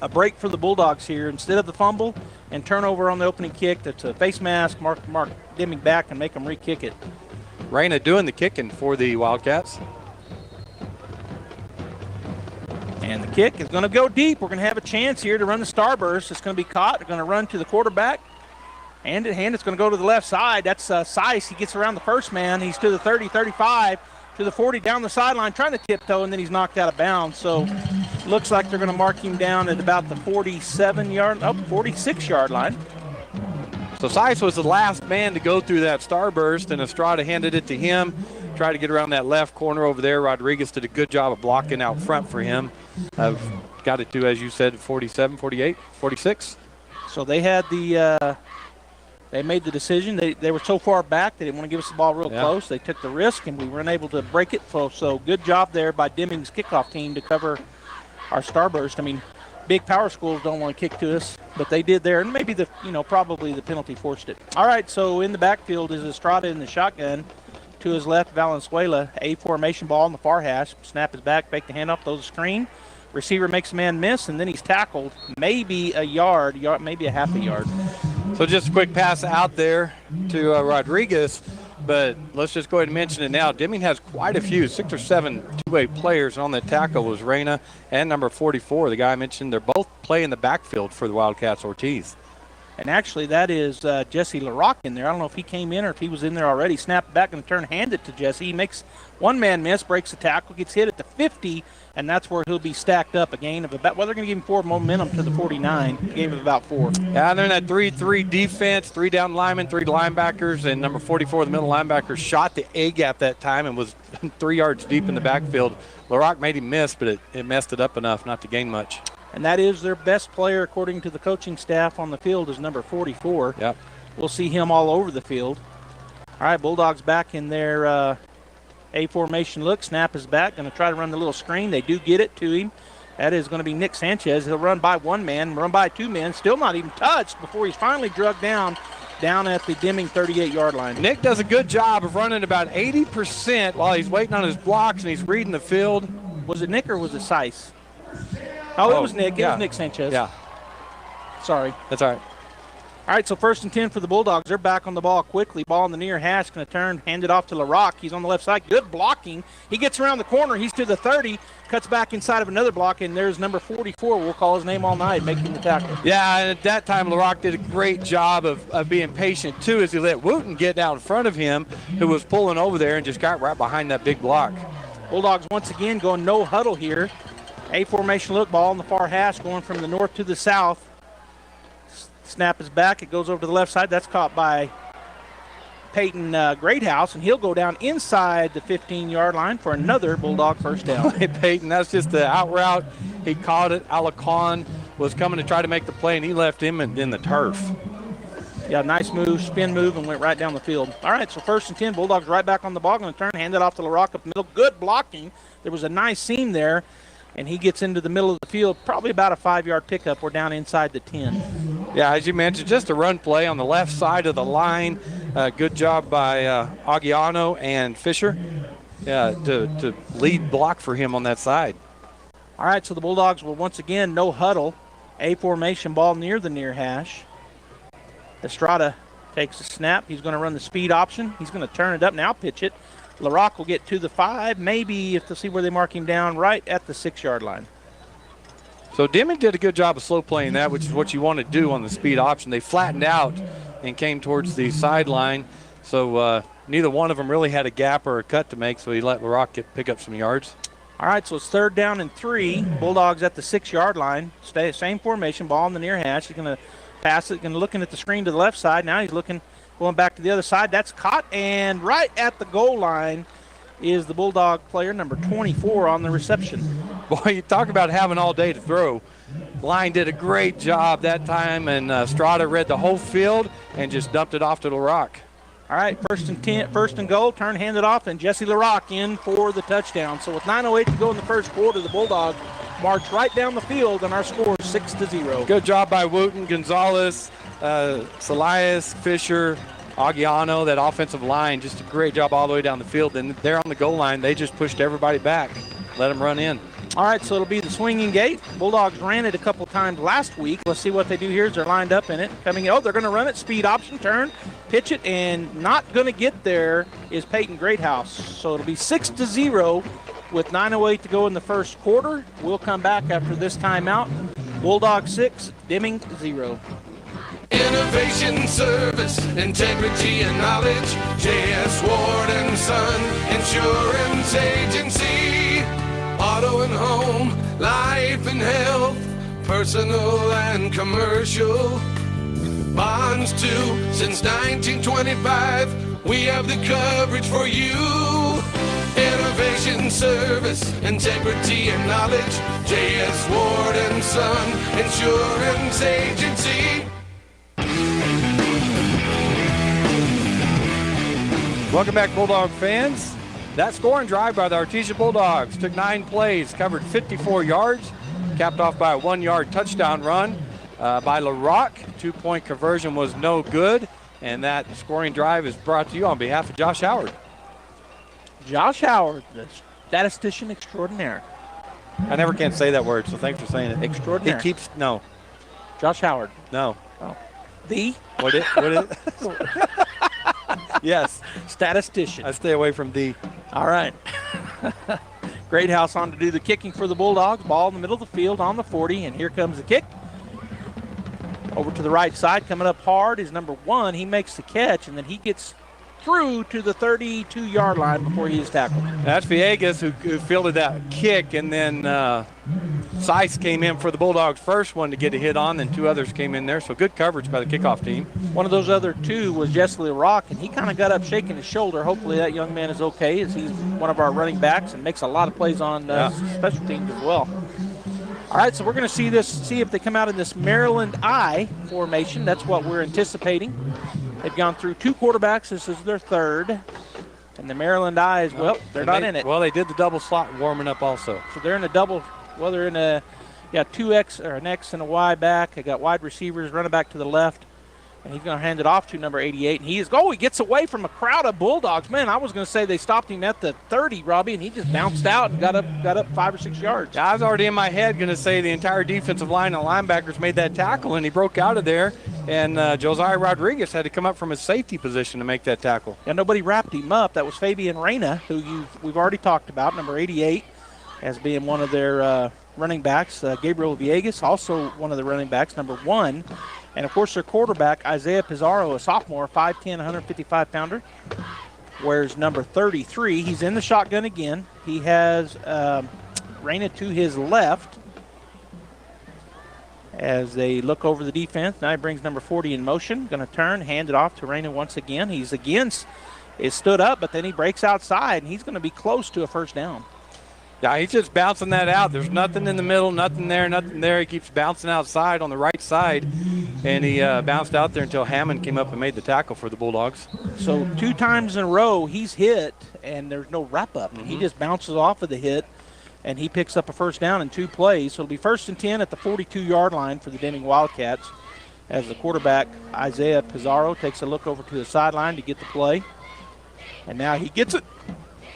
a break for the Bulldogs here. Instead of the fumble and turnover on the opening kick, that's a face mask, mark Deming back, and make them re-kick it. Reyna doing the kicking for the Wildcats. And the kick is going to go deep. We're going to have a chance here to run the starburst. It's going to be caught. They're going to run to the quarterback. Hand in hand, it's going to go to the left side. That's Seiss. He gets around the first man. He's to the 30, 35, to the 40, down the sideline, trying to tiptoe, and then he's knocked out of bounds. So looks like they're going to mark him down at about the 46-yard line. So Seiss was the last man to go through that starburst, and Estrada handed it to him. Tried to get around that left corner over there. Rodriguez did a good job of blocking out front for him. Got it to, as you said, 47, 48, 46. So they had they made the decision. They were so far back they didn't want to give us the ball real close. They took the risk, and we weren't able to break it. So good job there by Deming's kickoff team to cover our starburst. I mean, big power schools don't want to kick to us, but they did there, and maybe probably the penalty forced it. All right, so in the backfield is Estrada in the shotgun. To his left, Valenzuela, a formation ball on the far hash. Snap is back, fake the handoff, throws a screen. Receiver makes a man miss, and then he's tackled maybe a yard, maybe a half a yard. So just a quick pass out there to Rodriguez, but let's just go ahead and mention it now. Deming has quite a few, 6 or 7 two-way players on the tackle was Reyna and number 44, the guy I mentioned. They're both playing the backfield for the Wildcats, Ortiz. And actually, that is Jesse LaRock in there. I don't know if he came in or if he was in there already. Snapped back and turn, hand it to Jesse. He makes one man miss, breaks the tackle, gets hit at the 50, and that's where he'll be stacked up a gain of about, they're going to give him 4 momentum to the 49. Gave him about 4. Yeah, they're in that 3-3 defense, 3 down linemen, 3 linebackers, and number 44, the middle linebacker, shot the A-gap that time and was 3 yards deep in the backfield. LaRock made him miss, but it messed it up enough not to gain much. And that is their best player, according to the coaching staff on the field, is number 44. Yep. We'll see him all over the field. All right, Bulldogs back in their A formation look, snap is back, going to try to run the little screen. They do get it to him. That is going to be Nick Sanchez. He'll run by one man, run by two men, still not even touched before he's finally drugged down at the Deming 38-yard line. Nick does a good job of running about 80% while he's waiting on his blocks and he's reading the field. Was it Nick or was it Sice? Oh, it was Nick. It was Nick Sanchez. Yeah. Sorry. That's all right. All right, so 1st and 10 for the Bulldogs. They're back on the ball quickly. Ball in the near hash, going to turn, hand it off to LaRock. He's on the left side. Good blocking. He gets around the corner. He's to the 30, cuts back inside of another block, and there's number 44. We'll call his name all night, making the tackle. Yeah, and at that time, LaRock did a great job of being patient, too, as he let Wooten get out in front of him, who was pulling over there and just got right behind that big block. Bulldogs once again going no huddle here. A formation look, ball on the far hash, going from the north to the south. Snap is back. It goes over to the left side. That's caught by Peyton Greathouse, and he'll go down inside the 15-yard line for another Bulldog first down. Hey, Peyton, that's just the out route. He caught it. Alacon was coming to try to make the play, and he left him in the turf. Yeah, nice move, spin move, and went right down the field. All right, so 1st and 10. Bulldogs right back on the ball. Going to turn, hand it off to LaRock up the middle. Good blocking. There was a nice seam there, and he gets into the middle of the field, probably about a 5-yard pickup. We're down inside the 10. Yeah, as you mentioned, just a run play on the left side of the line. Good job by Aguiano and Fisher to lead block for him on that side. All right, so the Bulldogs will once again no huddle. A formation, ball near the near hash. Estrada takes a snap. He's going to run the speed option. He's going to turn it up, now pitch it. LaRock will get to the 5, maybe if they'll see where they mark him down, right at the 6-yard line. So Deming did a good job of slow playing that, which is what you want to do on the speed option. They flattened out and came towards the sideline, so neither one of them really had a gap or a cut to make, so he let LaRock pick up some yards. All right, so it's 3rd down and 3. Bulldogs at the 6-yard line. Same formation, ball in the near hash. He's going to pass it, looking at the screen to the left side. Now he's looking, going back to the other side. That's caught, and right at the goal line is the Bulldog player, number 24, on the reception. Boy, you talk about having all day to throw. Line did a great job that time, and Strada read the whole field and just dumped it off to LaRock. All right, 1st and 10, 1st and goal, turn, hand it off, and Jesse LaRock in for the touchdown. So with 9:08 to go in the first quarter, the Bulldogs march right down the field, and our score is 6-0. Good job by Wooten, Gonzalez, Salias, Fisher, Aguiano, that offensive line, just a great job all the way down the field. And there on the goal line, they just pushed everybody back, let them run in. All right, so it'll be the swinging gate. Bulldogs ran it a couple times last week. Let's see what they do here as they're lined up in it. Coming in, they're going to run it, speed option, turn, pitch it, and not going to get there is Peyton Greathouse. So it'll be 6-0 with 9:08 to go in the first quarter. We'll come back after this timeout. Bulldogs 6, Deming 0. Innovation, service, integrity, and knowledge. J.S. Ward & Son Insurance Agency. Auto and home, life and health, personal and commercial. Bonds too, since 1925. We have the coverage for you. Innovation, service, integrity, and knowledge. J.S. Ward & Son Insurance Agency. Welcome back, Bulldog fans. That scoring drive by the Artesia Bulldogs took 9 plays, covered 54 yards, capped off by a 1-yard touchdown run by LaRock. 2-point conversion was no good, and that scoring drive is brought to you on behalf of Josh Howard. Josh Howard, the statistician extraordinaire. I never can say that word, so thanks for saying it. Extraordinaire. He keeps, no. Josh Howard. No. Oh. The? What is it? Yes. Statistician. I stay away from the. All right. Greathouse on to do the kicking for the Bulldogs. Ball in the middle of the field on the 40, and here comes the kick. Over to the right side, coming up hard is number 1. He makes the catch, and then he gets through to the 32-yard line before he is tackled. That's Villegas who fielded that kick, and then Sice came in for the Bulldogs' first one to get a hit on, and 2 others came in there, so good coverage by the kickoff team. One of those other 2 was Jesse LaRock, and he kind of got up shaking his shoulder. Hopefully that young man is okay, as he's one of our running backs and makes a lot of plays on special teams as well. All right, so we're going to see if they come out in this Maryland I formation. That's what we're anticipating. They've gone through 2 quarterbacks. This is their 3rd. And the Maryland Eyes, well, they're not in it. Well, they did the double slot warming up also. So they're in a double, well, they're in a, 2X or an X and a Y back. They got wide receivers running back to the left. And he's going to hand it off to number 88. And he gets away from a crowd of Bulldogs. Man, I was going to say they stopped him at the 30, Robbie, and he just bounced out and got up 5 or 6 yards. I was already in my head going to say the entire defensive line and linebackers made that tackle, and he broke out of there. And Josiah Rodriguez had to come up from his safety position to make that tackle. And nobody wrapped him up. That was Fabian Reyna, who we've already talked about, number 88, as being one of their running backs. Gabriel Villegas, also one of the running backs, number 1. And, of course, their quarterback, Isaiah Pizarro, a sophomore, 5'10", 155-pounder, wears number 33. He's in the shotgun again. He has Reyna to his left as they look over the defense. Now he brings number 40 in motion. Going to turn, hand it off to Reyna once again. He's stood up, but then he breaks outside, and he's going to be close to a first down. Yeah, he's just bouncing that out. There's nothing in the middle, nothing there, nothing there. He keeps bouncing outside on the right side, and he bounced out there until Hammond came up and made the tackle for the Bulldogs. So 2 times in a row he's hit, and there's no wrap-up. He just bounces off of the hit, and he picks up a first down in 2 plays. So it'll be 1st and 10 at the 42-yard line for the Deming Wildcats as the quarterback, Isaiah Pizarro, takes a look over to the sideline to get the play. And now he gets it.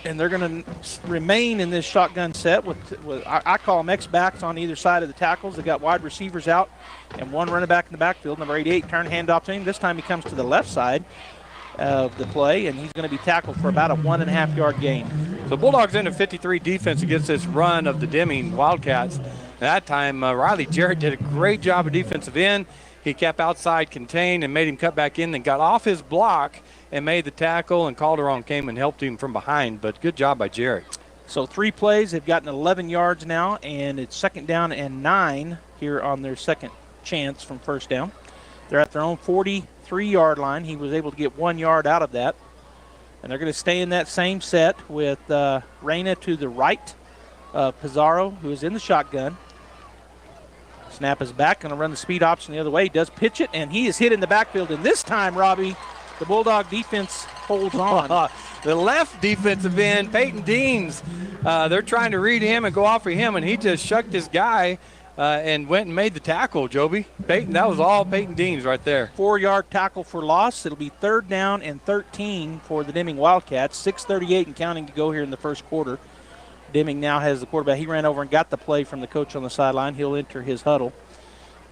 And they're going to remain in this shotgun set with I call them X-backs on either side of the tackles. They got wide receivers out and 1 running back in the backfield. Number 88, turn handoff to him. This time he comes to the left side of the play, and he's going to be tackled for about a 1.5-yard gain. So Bulldogs in a 53 defense against this run of the Deming Wildcats. That time, Riley Jarrett did a great job of defensive end. He kept outside contained and made him cut back in, then got off his block and made the tackle, and Calderon came and helped him from behind. But good job by Jarrett. So 3 plays. They've gotten 11 yards now, and it's 2nd down and 9 here on their second chance from first down. They're at their own 43-yard line. He was able to get 1 yard out of that. And they're going to stay in that same set with Reyna to the right of Pizarro, who is in the shotgun. Snap is back, going to run the speed option the other way. He does pitch it, and he is hit in the backfield. And this time, Robbie, the Bulldog defense holds on. The left defensive end, Peyton Deans, they're trying to read him and go off of him, and he just shucked his guy and went and made the tackle, Joby. Peyton, that was all Peyton Deans right there. 4-yard tackle for loss. It'll be 3rd down and 13 for the Deming Wildcats. 6:38 and counting to go here in the first quarter. Deming now has the quarterback. He ran over and got the play from the coach on the sideline. He'll enter his huddle.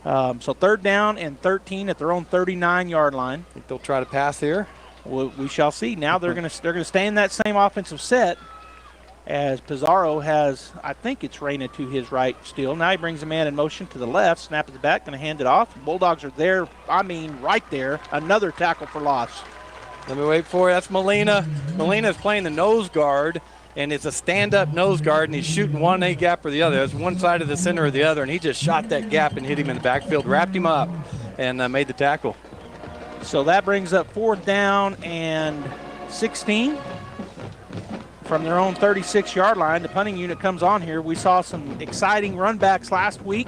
So 3rd down and 13 at their own 39-yard line. Think they'll try to pass here. We shall see. Now they're going to stay in that same offensive set as Pizarro has, I think it's Reyna to his right still. Now he brings a man in motion to the left. Snap at the back, going to hand it off. Bulldogs are there. Right there. Another tackle for loss. Let me wait for it. That's Molina. Molina's playing the nose guard, and it's a stand-up nose guard, and he's shooting one A gap or the other. It's one side of the center or the other, and he just shot that gap and hit him in the backfield, wrapped him up, and made the tackle. So that brings up 4th down and 16 from their own 36-yard line. The punting unit comes on here. We saw some exciting run backs last week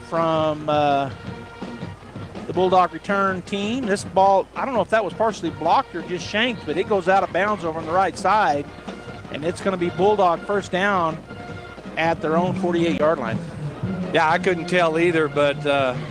from the Bulldog return team. This ball, I don't know if that was partially blocked or just shanked, but it goes out of bounds over on the right side. And it's going to be Bulldog first down at their own 48-yard line. Yeah, I couldn't tell either, but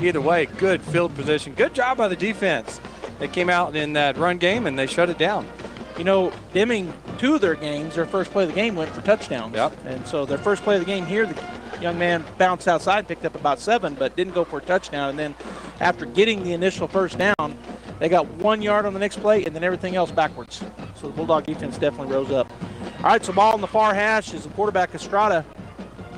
either way, good field position. Good job by the defense. They came out in that run game, and they shut it down. You know, Deming, 2 of their games, their first play of the game went for touchdowns. Yep. And so their first play of the game here, the young man bounced outside, picked up about 7, but didn't go for a touchdown. And then after getting the initial first down, they got 1 yard on the next play and then everything else backwards. So the Bulldog defense definitely rose up. All right, so ball on the far hash is the quarterback Estrada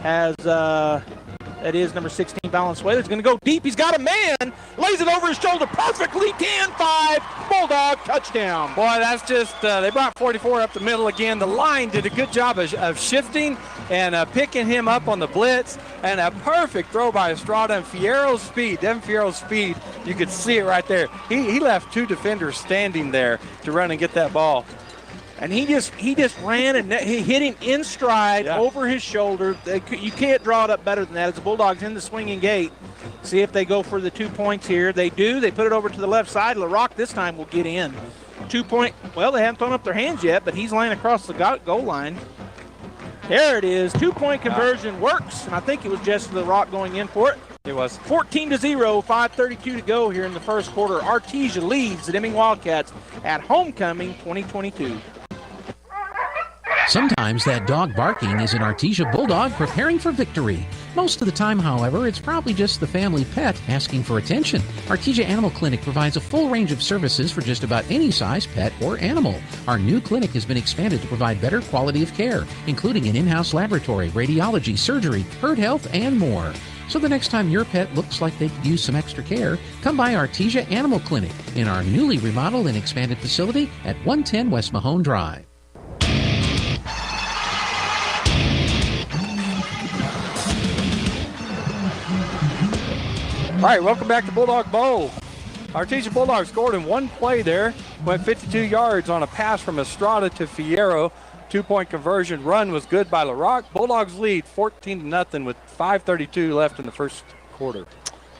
has, that is number 16, Valenzuela. He's going to go deep. He's got a man. Lays it over his shoulder perfectly. 10-5, Bulldog touchdown. Boy, that's just, they brought 44 up the middle again. The line did a good job of shifting and picking him up on the blitz. And a perfect throw by Estrada and Fierro's speed. Devin Fierro's speed, you could see it right there. He left 2 defenders standing there to run and get that ball. And he just ran and he hit him in stride over his shoulder. You can't draw it up better than that. As the Bulldogs in the swinging gate, see if they go for the 2 points here. They do. They put it over to the left side. LaRock this time will get in. 2-point. Well, they haven't thrown up their hands yet, but he's laying across the goal line. There it is. 2-point conversion works, and I think it was just the Rock going in for it. It was. 14-0, 5:32 to go here in the first quarter. Artesia leads the Deming Wildcats at homecoming 2022. Sometimes that dog barking is an Artesia Bulldog preparing for victory. Most of the time, however, it's probably just the family pet asking for attention. Artesia Animal Clinic provides a full range of services for just about any size pet or animal. Our new clinic has been expanded to provide better quality of care, including an in-house laboratory, radiology, surgery, herd health, and more. So the next time your pet looks like they could use some extra care, come by Artesia Animal Clinic in our newly remodeled and expanded facility at 110 West Mahone Drive. All right, welcome back to Bulldog Bowl. Artesia Bulldogs scored in one play there, went 52 yards on a pass from Estrada to Fierro. 2-point conversion run was good by LaRock. Bulldogs lead 14-0 with 5:32 left in the first quarter.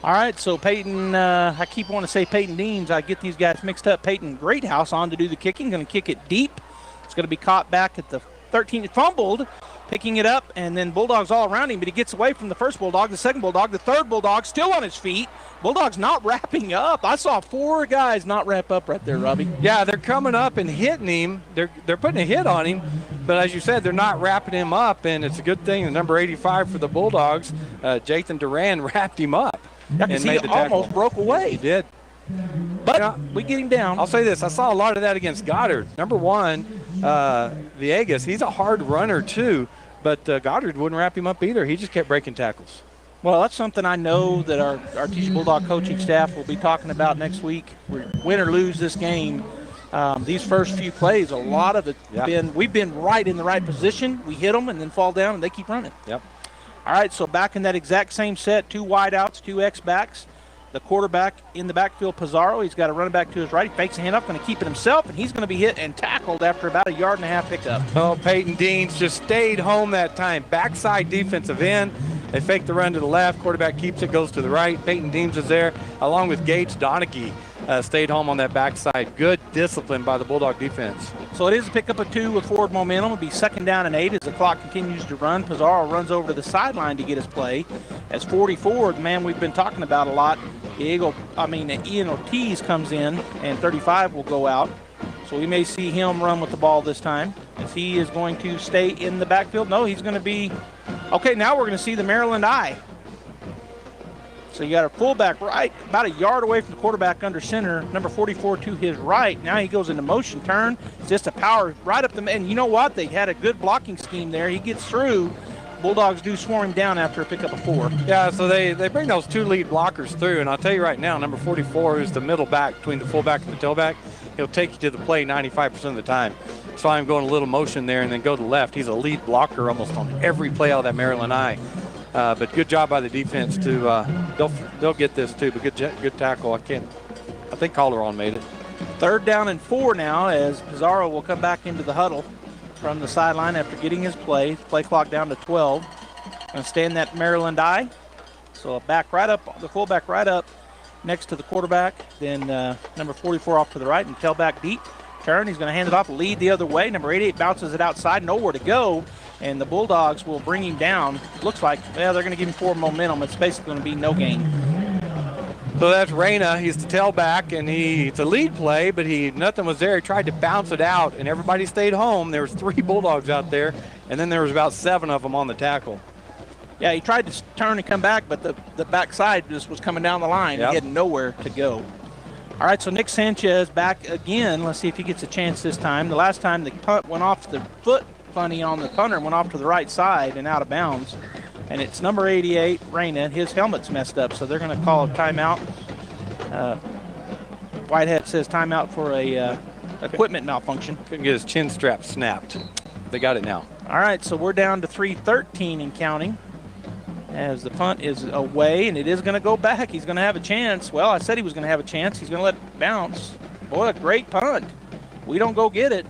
All right, so Peyton, I keep wanting to say Peyton Deems. I get these guys mixed up. Peyton Greathouse on to do the kicking, going to kick it deep. It's going to be caught back at the 13, fumbled, picking it up, and then Bulldogs all around him, but he gets away from the first Bulldog, the second Bulldog, the third Bulldog, still on his feet. Bulldogs not wrapping up. I saw 4 guys not wrap up right there, Robbie. Yeah, they're coming up and hitting him. They're putting a hit on him, but as you said, they're not wrapping him up, and it's a good thing. The number 85 for the Bulldogs, Jathan Duran, wrapped him up. Yeah, because he almost broke away. He did. But we get him down. I'll say this. I saw a lot of that against Goddard. Number 1, Villegas, he's a hard runner too, but Goddard wouldn't wrap him up either. He just kept breaking tackles. Well, that's something I know that our Artesia Bulldog coaching staff will be talking about next week. Win or lose this game, these first few plays, a lot of it we've been right in the right position. We hit them and then fall down, and they keep running. Yep. All right, so back in that exact same set, 2 wideouts, 2 X-backs. The quarterback in the backfield, Pizarro, he's got a running back to his right. He fakes a hand up, going to keep it himself, and he's going to be hit and tackled after about a 1.5 yard pickup. Oh, Peyton Deans just stayed home that time. Backside defensive end. They fake the run to the left. Quarterback keeps it, goes to the right. Peyton Deans is there, along with Gage Donaghy. Stayed home on that backside. Good discipline by the Bulldog defense. So it is a pickup of 2 with forward momentum. It'll be 2nd down and 8 as the clock continues to run. Pizarro runs over to the sideline to get his play. As 44, the man we've been talking about a lot, Ian Ortiz comes in, and 35 will go out. So we may see him run with the ball this time. If he is going to stay in the backfield, no, he's going to be. Okay, now we're going to see the Maryland eye. So you got a fullback right, about a yard away from the quarterback under center, number 44 to his right. Now he goes into motion turn. It's just a power right up the, and you know what? They had a good blocking scheme there. He gets through. Bulldogs do swarm him down after a pickup of 4. Yeah, so they bring those 2 lead blockers through, and I'll tell you right now, number 44, who's the middle back between the fullback and the tailback, he'll take you to the play 95% of the time. So I'm going a little motion there and then go to the left. He's a lead blocker almost on every play out of that Maryland eye. But good job by the defense to they'll get this too. But good tackle. I think Calderon made it. 3rd down and 4 now as Pizarro will come back into the huddle from the sideline after getting his play. Play clock down to 12. Going to stay in that Maryland eye. So a back right up, the fullback right up next to the quarterback. Then number 44 off to the right and tailback deep. Turn. He's going to hand it off, lead the other way. Number 88 bounces it outside, nowhere to go. And the Bulldogs will bring him down. Looks like, they're going to give him 4 momentum. It's basically going to be no gain. So that's Reyna. He's the tailback, and it's a lead play, but nothing was there. He tried to bounce it out, and everybody stayed home. There was 3 Bulldogs out there, and then there was about 7 of them on the tackle. Yeah, he tried to turn and come back, but the backside just was coming down the line. Yep. He had nowhere to go. All right, so Nick Sanchez back again. Let's see if he gets a chance this time. The last time the punt went off the foot funny on the punter, went off to the right side and out of bounds. And it's number 88, Reyna. His helmet's messed up, so they're going to call a timeout. Whitehead says timeout for a equipment malfunction. Couldn't get his chin strap snapped. They got it now. All right, so we're down to 3:13 and counting as the punt is away, and it is going to go back. He's going to have a chance. Well, I said he was going to have a chance. He's going to let it bounce. Boy, a great punt. We don't go get it.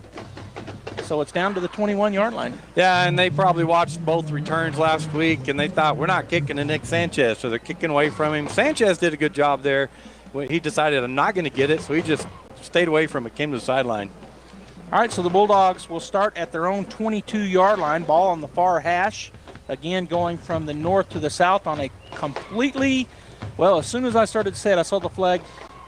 So it's down to the 21-yard line. Yeah, and they probably watched both returns last week, and they thought, we're not kicking to Nick Sanchez, so they're kicking away from him. Sanchez did a good job there. He decided, I'm not going to get it, so he just stayed away from it, came to the sideline. All right, so the Bulldogs will start at their own 22-yard line. Ball on the far hash. Again, going from the north to the south on a completely, well, as soon as I started to say it, I saw the flag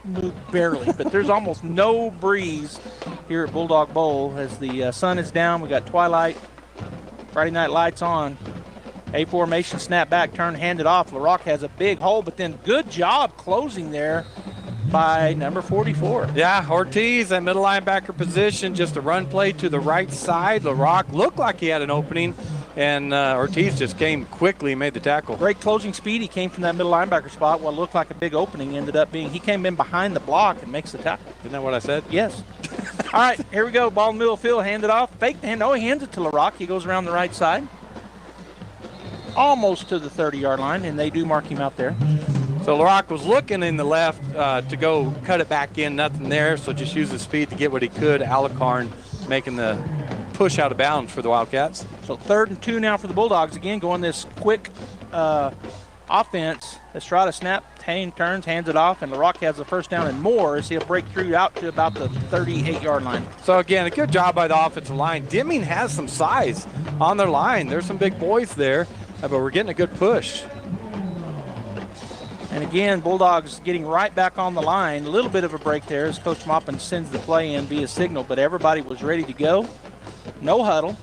move barely, but there's almost no breeze here at Bulldog Bowl as the sun is down. We got twilight, Friday night lights on. A formation, snap back, turn, handed off. LaRock has a big hole, but then good job closing there by number 44. Yeah, Ortiz, that middle linebacker position, just a run play to the right side. LaRock looked like he had an opening, and Ortiz just came quickly and made the tackle. Great closing speed. He came from that middle linebacker spot. What looked like a big opening ended up being, he came in behind the block and makes the tackle. Isn't that what I said? Yes. All right, here we go. Ball in the middle of the field, hand it off. Fake the hand. No, he hands it to LaRock. He goes around the right side. Almost to the 30-yard line, and they do mark him out there. So LaRock was looking in the left to go cut it back in, nothing there, so just use his speed to get what he could. Alicorn making the push out of bounds for the Wildcats. So 3rd and 2 now for the Bulldogs. Again, going this quick offense. Estrada snap, turns, hands it off, and LaRock has the first down and more as he'll break through out to about the 38-yard line. So again, a good job by the offensive line. Deming has some size on their line. There's some big boys there, but we're getting a good push. And again, Bulldogs getting right back on the line. A little bit of a break there as Coach Maupin sends the play in via signal, but everybody was ready to go. No huddle.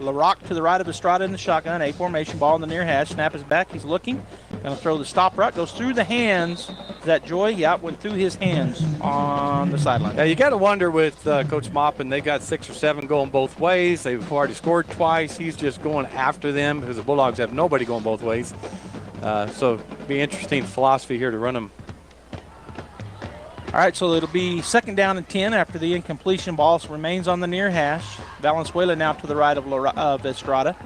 LaRock to the right of Estrada in the shotgun. A formation, ball in the near hash. Snap is back. He's looking. Going to throw the stop route. Goes through the hands. Is that Joy? Yeah, it went through his hands on the sideline. Yeah, you got to wonder with Coach Maupin, they got 6 or 7 going both ways. They've already scored twice. He's just going after them because the Bulldogs have nobody going both ways. So it'll be interesting philosophy here to run them. All right, so it'll be 2nd down and 10 after the incompletion. Ball remains on the near hash. Valenzuela now to the right of Estrada.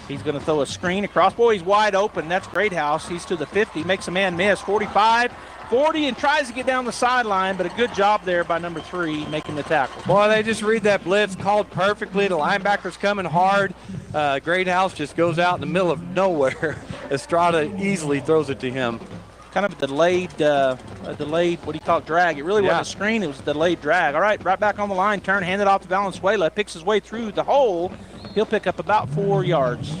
He's going to throw a screen across. Boy, he's wide open. That's Greathouse. He's to the 50. Makes a man miss. 45, 40, and tries to get down the sideline, but a good job there by number 3 making the tackle. Boy, they just read that blitz called perfectly. The linebacker's coming hard. Greathouse just goes out in the middle of nowhere. Estrada easily throws it to him. Kind of a delayed, what do you call it, drag. It really wasn't a screen. It was a delayed drag. All right, right back on the line. Turn, hand it off to Valenzuela. Picks his way through the hole. He'll pick up about 4 yards.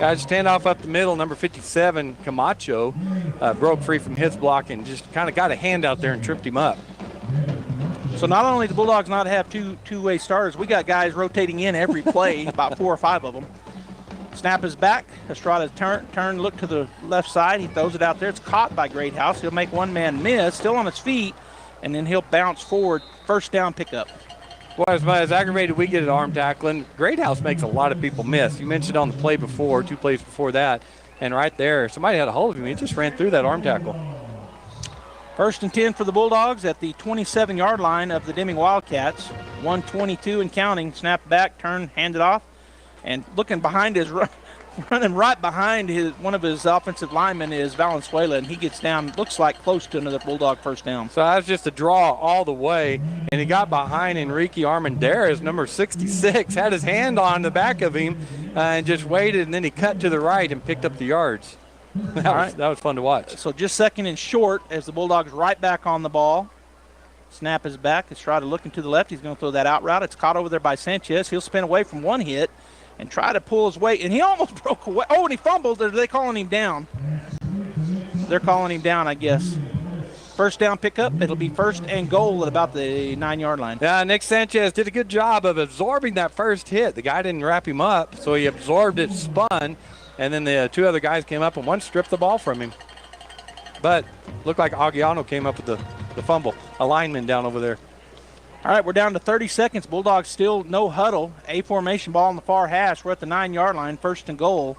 Guys, standoff up the middle. Number 57, Camacho, broke free from his block and just kind of got a hand out there and tripped him up. So not only do the Bulldogs not have two-way starters, we got guys rotating in every play, about 4 or 5 of them. Snap is back. Estrada turn, look to the left side. He throws it out there. It's caught by Greathouse. He'll make one man miss, still on his feet, and then he'll bounce forward. 1st down pickup. Well, as aggravated we get at arm tackling, Greathouse makes a lot of people miss. You mentioned on the play before, 2 plays before that, and right there, somebody had a hold of him. He just ran through that arm tackle. 1st and 10 for the Bulldogs at the 27-yard line of the Deming Wildcats. 1:22 and counting. Snap back, turn, hand it off. And looking behind his, running right behind one of his offensive linemen is Valenzuela, and he gets down, looks like close to another Bulldog 1st down. So that was just a draw all the way, and he got behind Enrique Armendariz, number 66, had his hand on the back of him and just waited, and then he cut to the right and picked up the yards. That was fun to watch. So just 2nd and short as the Bulldogs right back on the ball. Snap is back. Estrada looking to the left. He's going to throw that out route. It's caught over there by Sanchez. He'll spin away from one hit and try to pull his weight, and he almost broke away. Oh, and he fumbled. Are they calling him down? They're calling him down, I guess. 1st down pickup. It'll be 1st and goal at about the 9-yard line. Yeah, Nick Sanchez did a good job of absorbing that first hit. The guy didn't wrap him up, so he absorbed it, spun, and then the 2 other guys came up and one stripped the ball from him. But looked like Aguiano came up with the fumble. A lineman down over there. All right, we're down to 30 seconds. Bulldogs still no huddle. A formation, ball on the far hash. We're at the 9-yard line, 1st and goal.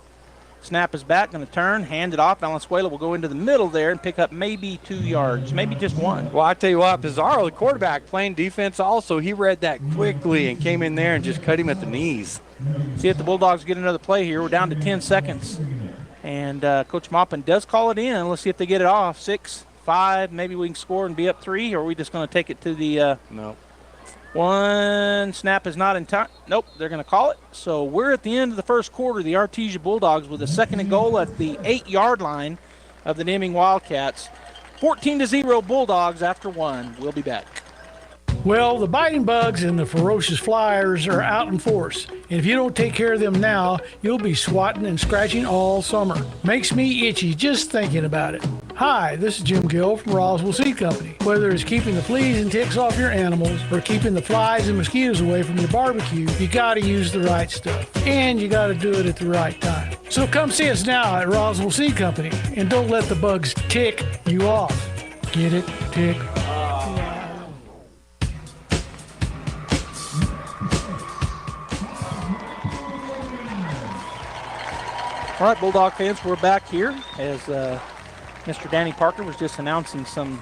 Snap is back, going to turn, hand it off. Valenzuela will go into the middle there and pick up maybe 2 yards, maybe just 1. Well, I tell you what, Pizarro, the quarterback, playing defense also, he read that quickly and came in there and just cut him at the knees. See if the Bulldogs get another play here. We're down to 10 seconds. And Coach Maupin does call it in. Let's see if they get it off. 6, 5, maybe we can score and be up 3, or are we just going to take it to the no. One snap is not in time. Nope, they're going to call it. So we're at the end of the 1st quarter. The Artesia Bulldogs with a 2nd and goal at the 8-yard line of the Deming Wildcats. 14-0 Bulldogs after 1. We'll be back. Well, the biting bugs and the ferocious flyers are out in force, and if you don't take care of them now, you'll be swatting and scratching all summer. Makes me itchy just thinking about it. Hi, this is Jim Gill from Roswell Seed Company. Whether it's keeping the fleas and ticks off your animals or keeping the flies and mosquitoes away from your barbecue, you gotta use the right stuff, and you gotta do it at the right time. So come see us now at Roswell Seed Company, and don't let the bugs tick you off. Get it? Tick. All right, Bulldog fans, we're back here as Mr. Danny Parker was just announcing some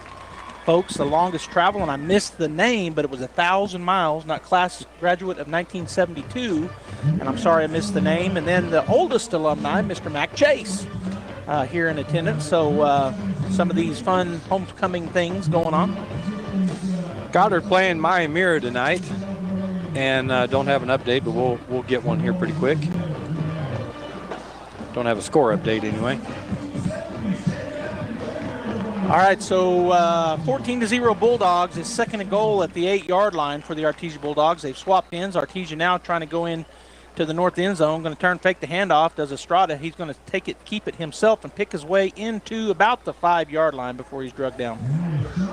folks, the longest travel, and I missed the name, but it was 1,000 miles, not class graduate of 1972, and I'm sorry I missed the name. And then the oldest alumni, Mr. Mac Chase, here in attendance. So some of these fun homecoming things going on. Goddard playing Maya Mira tonight, and don't have an update, but we'll get one here pretty quick. Don't have a score update anyway. All right, so 14-0 Bulldogs is second and goal at the 8-yard line for the Artesia Bulldogs. They've swapped ends. Artesia now trying to go in to the north end zone. Going to turn, fake the handoff. Does Estrada. He's going to take it, keep it himself, and pick his way into about the 5-yard line before he's drugged down.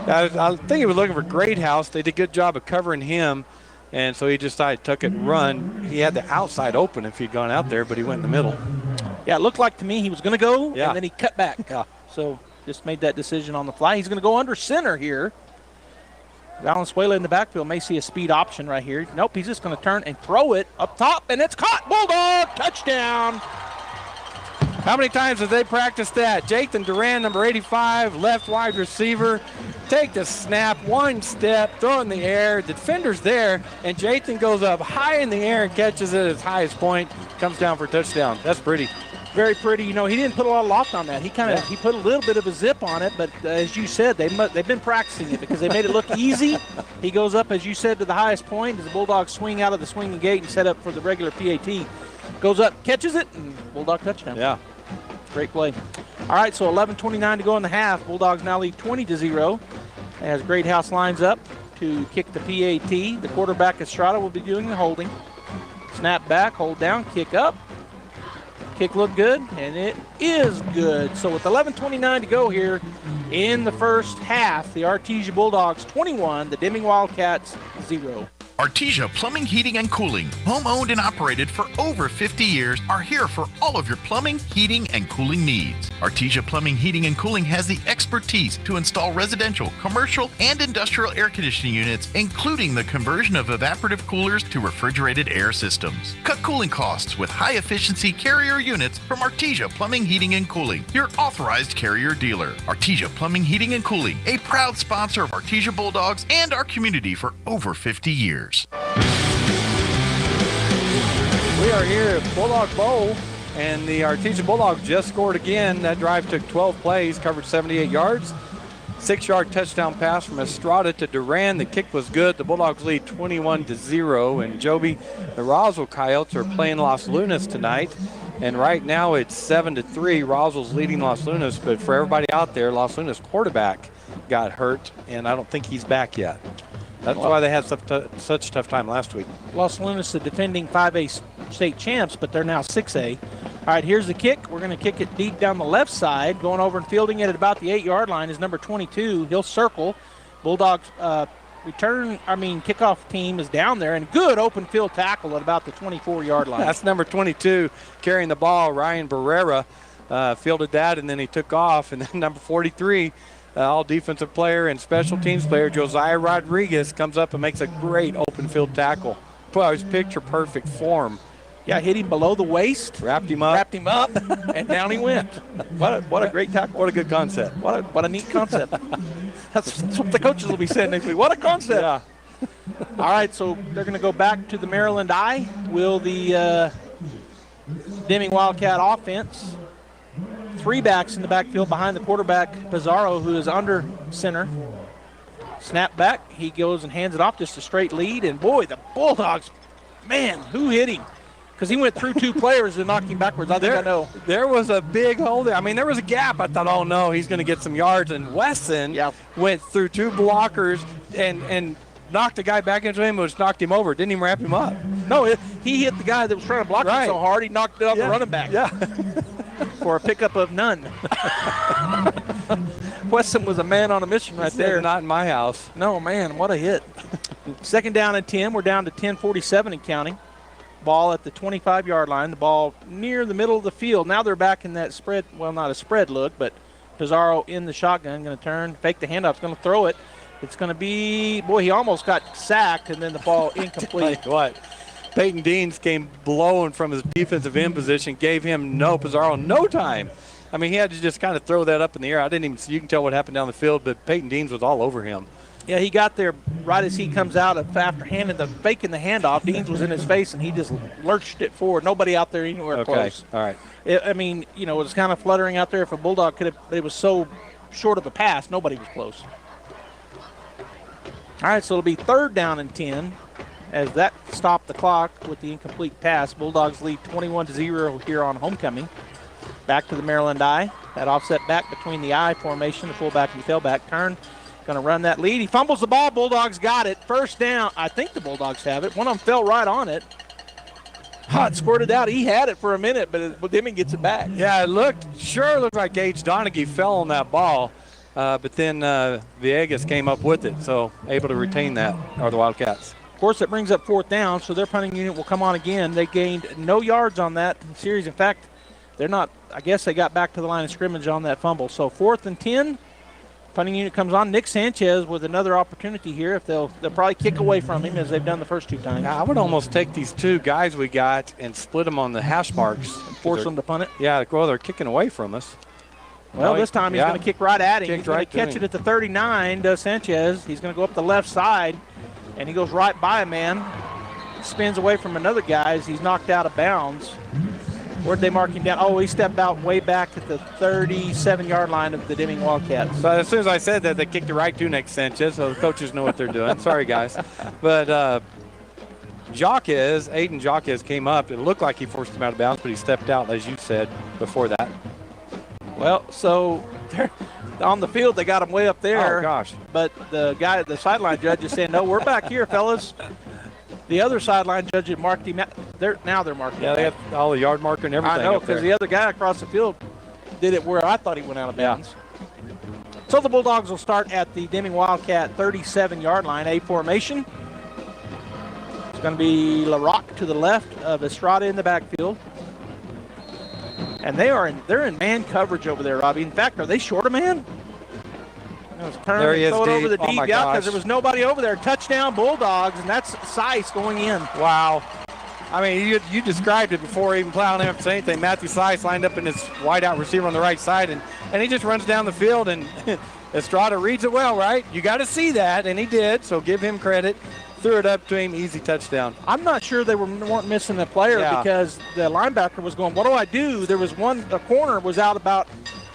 I think he was looking for Greathouse. They did a good job of covering him, and so he decided to tuck it and run. He had the outside open if he'd gone out there, but he went in the middle. Yeah, it looked like to me he was going to go, yeah, and then he cut back. Yeah. So just made that decision on the fly. He's going to go under center here. Valenzuela in the backfield may see a speed option right here. Nope, he's just going to turn and throw it up top, and it's caught. Bulldog, touchdown. How many times have they practiced that? Jathan Duran, number 85, left wide receiver. Take the snap, one step, throw in the air. The defender's there, and Jathan goes up high in the air and catches it at his highest point. Comes down for a touchdown. That's pretty. Very pretty. You know, he didn't put a lot of loft on that. He kind of he put a little bit of a zip on it, but as you said, they've been practicing it because they made it look easy. He goes up, as you said, to the highest point as the Bulldogs swing out of the swinging gate and set up for the regular PAT. Goes up, catches it, and Bulldog touchdown. Yeah. Great play. All right, so 11:29 to go in the half. Bulldogs now lead 20-0 as Greathouse lines up to kick the PAT. The quarterback, Estrada, will be doing the holding. Snap back, hold down, kick up. Kick looked good, and it is good. So with 11:29 to go here in the first half, the Artesia Bulldogs 21, the Deming Wildcats 0. Artesia Plumbing, Heating, and Cooling, home-owned and operated for over 50 years, are here for all of your plumbing, heating, and cooling needs. Artesia Plumbing, Heating, and Cooling has the expertise to install residential, commercial, and industrial air conditioning units, including the conversion of evaporative coolers to refrigerated air systems. Cut cooling costs with high-efficiency Carrier units from Artesia Plumbing, Heating, and Cooling, your authorized Carrier dealer. Artesia Plumbing, Heating, and Cooling, a proud sponsor of Artesia Bulldogs and our community for over 50 years. We are here at Bulldog Bowl, and the Artesia Bulldogs just scored again. That drive took 12 plays, covered 78 yards. 6-yard touchdown pass from Estrada to Duran. The kick was good. The Bulldogs lead 21-0. And Joby, the Roswell Coyotes are playing Los Lunas tonight. And right now it's 7-3. Roswell's leading Los Lunas, but for everybody out there, Los Lunas quarterback got hurt, and I don't think he's back yet. That's why they had such a tough time last week. Los Lunas, the defending 5A state champs, but they're now 6A. All right, here's the kick. We're going to kick it deep down the left side. Going over and fielding it at about the 8-yard line is number 22. He'll circle. Bulldogs kickoff team is down there, and good open field tackle at about the 24-yard line. That's number 22 carrying the ball. Ryan Barrera fielded that, and then he took off. And then number 43, all defensive player and special teams player, Josiah Rodriguez, comes up and makes a great open field tackle. Well, his picture perfect form. Yeah, hit him below the waist. Wrapped him up, and down he went. What a great tackle. What a good concept. What a neat concept. That's what the coaches will be saying next week. What a concept. Yeah. All right, so they're going to go back to the Maryland I. Will the Deming Wildcat offense. 3 backs in the backfield behind the quarterback, Pizarro, who is under center. Snap back. He goes and hands it off, just a straight lead. And, boy, the Bulldogs, man, who hit him? Because he went through 2 players and knocked him backwards. I know. There was a big hole there. I mean, there was a gap. I thought, oh, no, he's going to get some yards. And Wesson went through 2 blockers and knocked the guy back into him, which knocked him over. Didn't even wrap him up. No, he hit the guy that was trying to block him so hard he knocked it off the running back. Yeah. For a pickup of none. Weston was a man on a mission right there. Not in my house. No, man, what a hit. Second down and 10. We're down to 10:47 and counting. Ball at the 25-yard line. The ball near the middle of the field. Now they're back in that spread. Well, not a spread look, but Pizarro in the shotgun. Going to turn, fake the handoff. Going to throw it. It's going to be, boy, he almost got sacked, and then the ball incomplete. Tell you what, Peyton Deans came blowing from his defensive end position, gave him Pizarro no time. I mean, he had to just kind of throw that up in the air. I didn't even see, you can tell what happened down the field, but Peyton Deans was all over him. Yeah, he got there right as he comes out after faking the handoff. Deans was in his face, and he just lurched it forward. Nobody out there anywhere close. All right. It was kind of fluttering out there. If a Bulldog could have, it was so short of a pass, nobody was close. All right, so it'll be third down and 10 as that stopped the clock with the incomplete pass. Bulldogs lead 21-0 here on homecoming. Back to the Maryland I. That offset back between the I formation, the fullback and the tailback. Turn, going to run that lead. He fumbles the ball. Bulldogs got it. First down. I think the Bulldogs have it. One of them fell right on it. Hot squirted out. He had it for a minute, but Deming gets it back. Yeah, it looked like Gage Donaghy fell on that ball. But then Villegas came up with it, so able to retain that are the Wildcats. Of course, it brings up fourth down, so their punting unit will come on again. They gained no yards on that series. In fact, they're not. I guess they got back to the line of scrimmage on that fumble. So 4th and 10, punting unit comes on. Nick Sanchez with another opportunity here. If they'll probably kick away from him as they've done the first two times. I would almost take these two guys we got and split them on the hash marks. And force them to punt it? Yeah, well, they're kicking away from us. Well, this time he's going to kick right at him. He's going to catch it at the 39, does Sanchez. He's going to go up the left side, and he goes right by a man. Spins away from another guy as he's knocked out of bounds. Where'd they mark him down? Oh, he stepped out way back at the 37-yard line of the Deming Wildcats. So as soon as I said that, they kicked it right to Nick Sanchez, so the coaches know what they're doing. Sorry, guys. But Aiden Jaquez came up. It looked like he forced him out of bounds, but he stepped out, as you said before that. Well, so on the field, they got him way up there. Oh, gosh. But the sideline judge is saying, no, we're back here, fellas. The other sideline judge had marked him out. Now they're marking him. Yeah, they have all the yard marker and everything. I know, because the other guy across the field did it where I thought he went out of bounds. Yeah. So the Bulldogs will start at the Deming Wildcat 37-yard line, A formation. It's going to be LaRock to the left of Estrada in the backfield. And they're in man coverage over there, Robbie. In fact, are they short a man? There he is, throw it over the deep. deep, because there was nobody over there. Touchdown Bulldogs, and that's Seiss going in. Wow. I mean, you described it before even plowing him to say anything. Matthew Seiss lined up in his wideout receiver on the right side, and he just runs down the field, and Estrada reads it well, right? You got to see that, and he did, so give him credit. Threw it up to him, easy touchdown. I'm not sure they weren't missing a player because the linebacker was going, what do I do? There was a corner was out about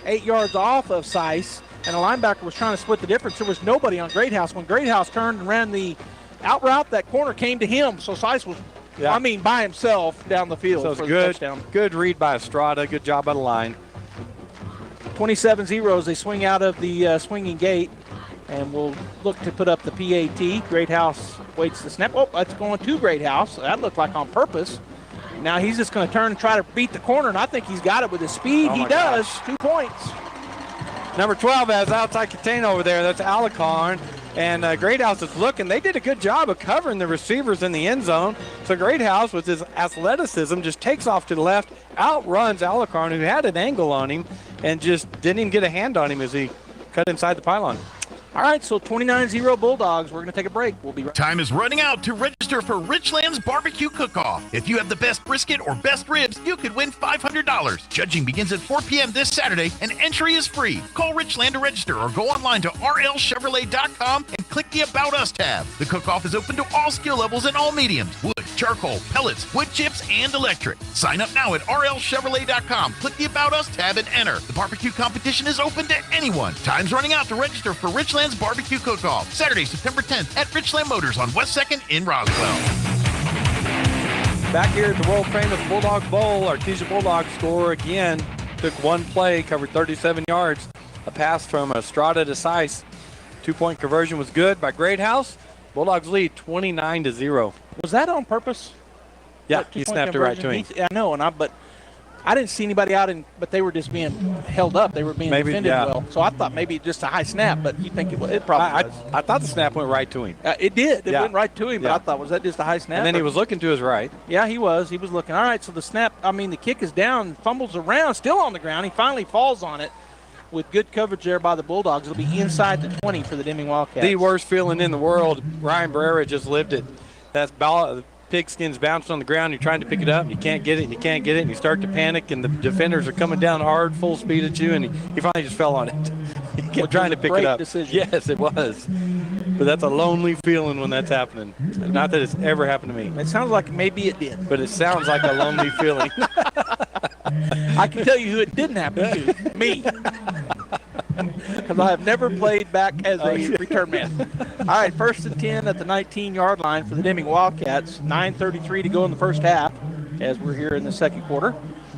8 yards off of Seiss, and the linebacker was trying to split the difference. There was nobody on Greathouse. When Greathouse turned and ran the out route, that corner came to him, so Seiss was, by himself down the field so for good, the touchdown. Good read by Estrada. Good job by the line. 27-0 as they swing out of the swinging gate. And we'll look to put up the PAT. Greathouse waits the snap. Oh, that's going to Greathouse. That looked like on purpose. Now he's just going to turn and try to beat the corner, and I think he's got it with his speed. He does. Gosh. 2 points. Number 12 has outside contain over there. That's Alicorn. And Greathouse is looking. They did a good job of covering the receivers in the end zone. So Greathouse, with his athleticism, just takes off to the left, outruns Alicorn, who had an angle on him, and just didn't even get a hand on him as he cut inside the pylon. All right, so 29-0 Bulldogs. We're going to take a break. We'll be right back. Time is running out to register for Richland's Barbecue Cook-Off. If you have the best brisket or best ribs, you could win $500. Judging begins at 4 p.m. this Saturday, and entry is free. Call Richland to register or go online to rlchevrolet.com and click the About Us tab. The cook-off is open to all skill levels and all mediums: wood, charcoal, pellets, wood chips, and electric. Sign up now at rlchevrolet.com. Click the About Us tab and enter. The barbecue competition is open to anyone. Time's running out to register for Richland's Barbecue Cook-Off, Saturday, September 10th at Richland Motors on West 2nd in Roswell. Back here at the world-famous Bulldog Bowl, Artesia Bulldogs score again. Took one play, covered 37 yards. A pass from Estrada to Seiss. 2-point conversion was good by Greathouse. Bulldogs lead 29-0. Was that on purpose? Yeah, he snapped it right to him. I know, but I didn't see anybody out, but they were just being held up. They were being defended well. So I thought maybe just a high snap, but you think it probably was. I thought the snap went right to him. It did. It went right to him, but I thought, was that just a high snap? And then he was looking to his right. Yeah, he was. He was looking. All right, so the kick is down, fumbles around, still on the ground. He finally falls on it with good coverage there by the Bulldogs. It'll be inside the 20 for the Deming Wildcats. The worst feeling in the world. Ryan Barrera just lived it. That's ball. Pigskin's bounced on the ground. You're trying to pick it up, and you can't get it, and you can't get it, and you start to panic, and the defenders are coming down hard, full speed at you, and he finally just fell on it. He kept trying to pick it up. Decision. Yes, it was. But that's a lonely feeling when that's happening. Not that it's ever happened to me. It sounds like maybe it did. But it sounds like a lonely feeling. I can tell you who it didn't happen to. Me. Because I have never played back as a return man. All right, 1st and 10 at the 19-yard line for the Deming Wildcats. 9:33 to go in the first half as we're here in the second quarter.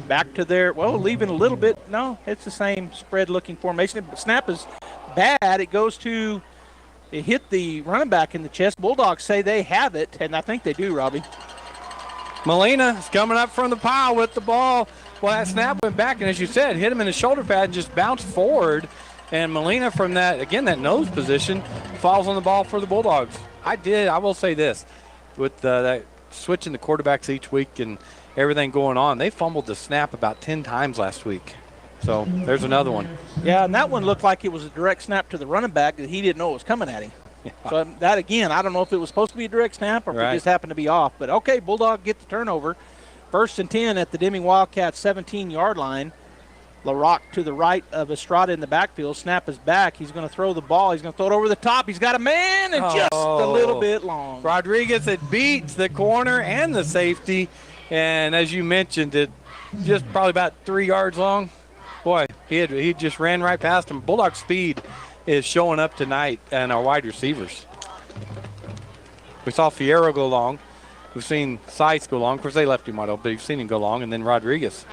Back to leaving a little bit. No, it's the same spread-looking formation. Snap is bad. It hit the running back in the chest. Bulldogs say they have it, and I think they do, Robbie. Molina is coming up from the pile with the ball. Well, that snap went back, and as you said, hit him in the shoulder pad and just bounced forward. And Molina from that nose position, falls on the ball for the Bulldogs. I will say this, with that switching the quarterbacks each week and everything going on, they fumbled the snap about 10 times last week. So there's another one. Yeah, and that one looked like it was a direct snap to the running back that he didn't know it was coming at him. Yeah. So that, again, I don't know if it was supposed to be a direct snap or if it just happened to be off. But, okay, Bulldog get the turnover. 1st and 10 at the Deming Wildcats 17-yard line. LaRock to the right of Estrada in the backfield. Snap is back. He's going to throw the ball. He's going to throw it over the top. He's got a man and just a little bit long. Rodriguez, it beats the corner and the safety. And as you mentioned, it just probably about 3 yards long. Boy, he just ran right past him. Bulldog speed is showing up tonight and our wide receivers. We saw Fierro go long. We've seen Sykes go long. Of course, they left him wide open, but you've seen him go long, and then Rodriguez.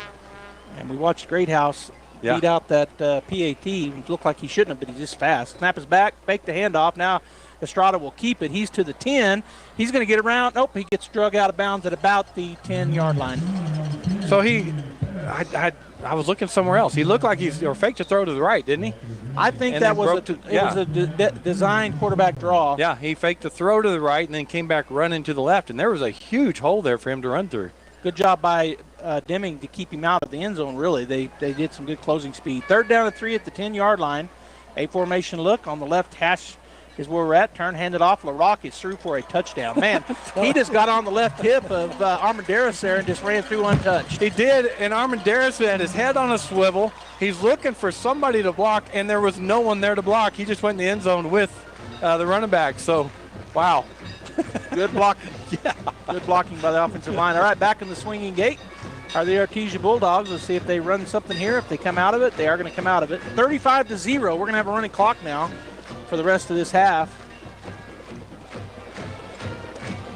And we watched Greathouse beat out that PAT. It looked like he shouldn't have, but he's just fast. Snap is back, fake the handoff. Now Estrada will keep it. He's to the 10. He's going to get around. Nope, he gets drug out of bounds at about the 10-yard line. So I was looking somewhere else. He looked like or faked a throw to the right, didn't he? I think that was a designed quarterback draw. Yeah, he faked a throw to the right and then came back running to the left, and there was a huge hole there for him to run through. Good job by Deming to keep him out of the end zone, really. They did some good closing speed. 3rd down and 3 at the 10-yard line. A formation look on the left hash is where we're at. Turn, handed off. LaRock is through for a touchdown. Man, he just got on the left hip of Armendariz there and just ran through untouched. He did, and Armendariz had his head on a swivel. He's looking for somebody to block, and there was no one there to block. He just went in the end zone with the running back. So, wow. Good blocking. Yeah. Good blocking by the offensive line. All right, back in the swinging gate are the Artesia Bulldogs. Let's see if they run something here. If they come out of it, they are going to come out of it. 35-0. We're going to have a running clock now for the rest of this half.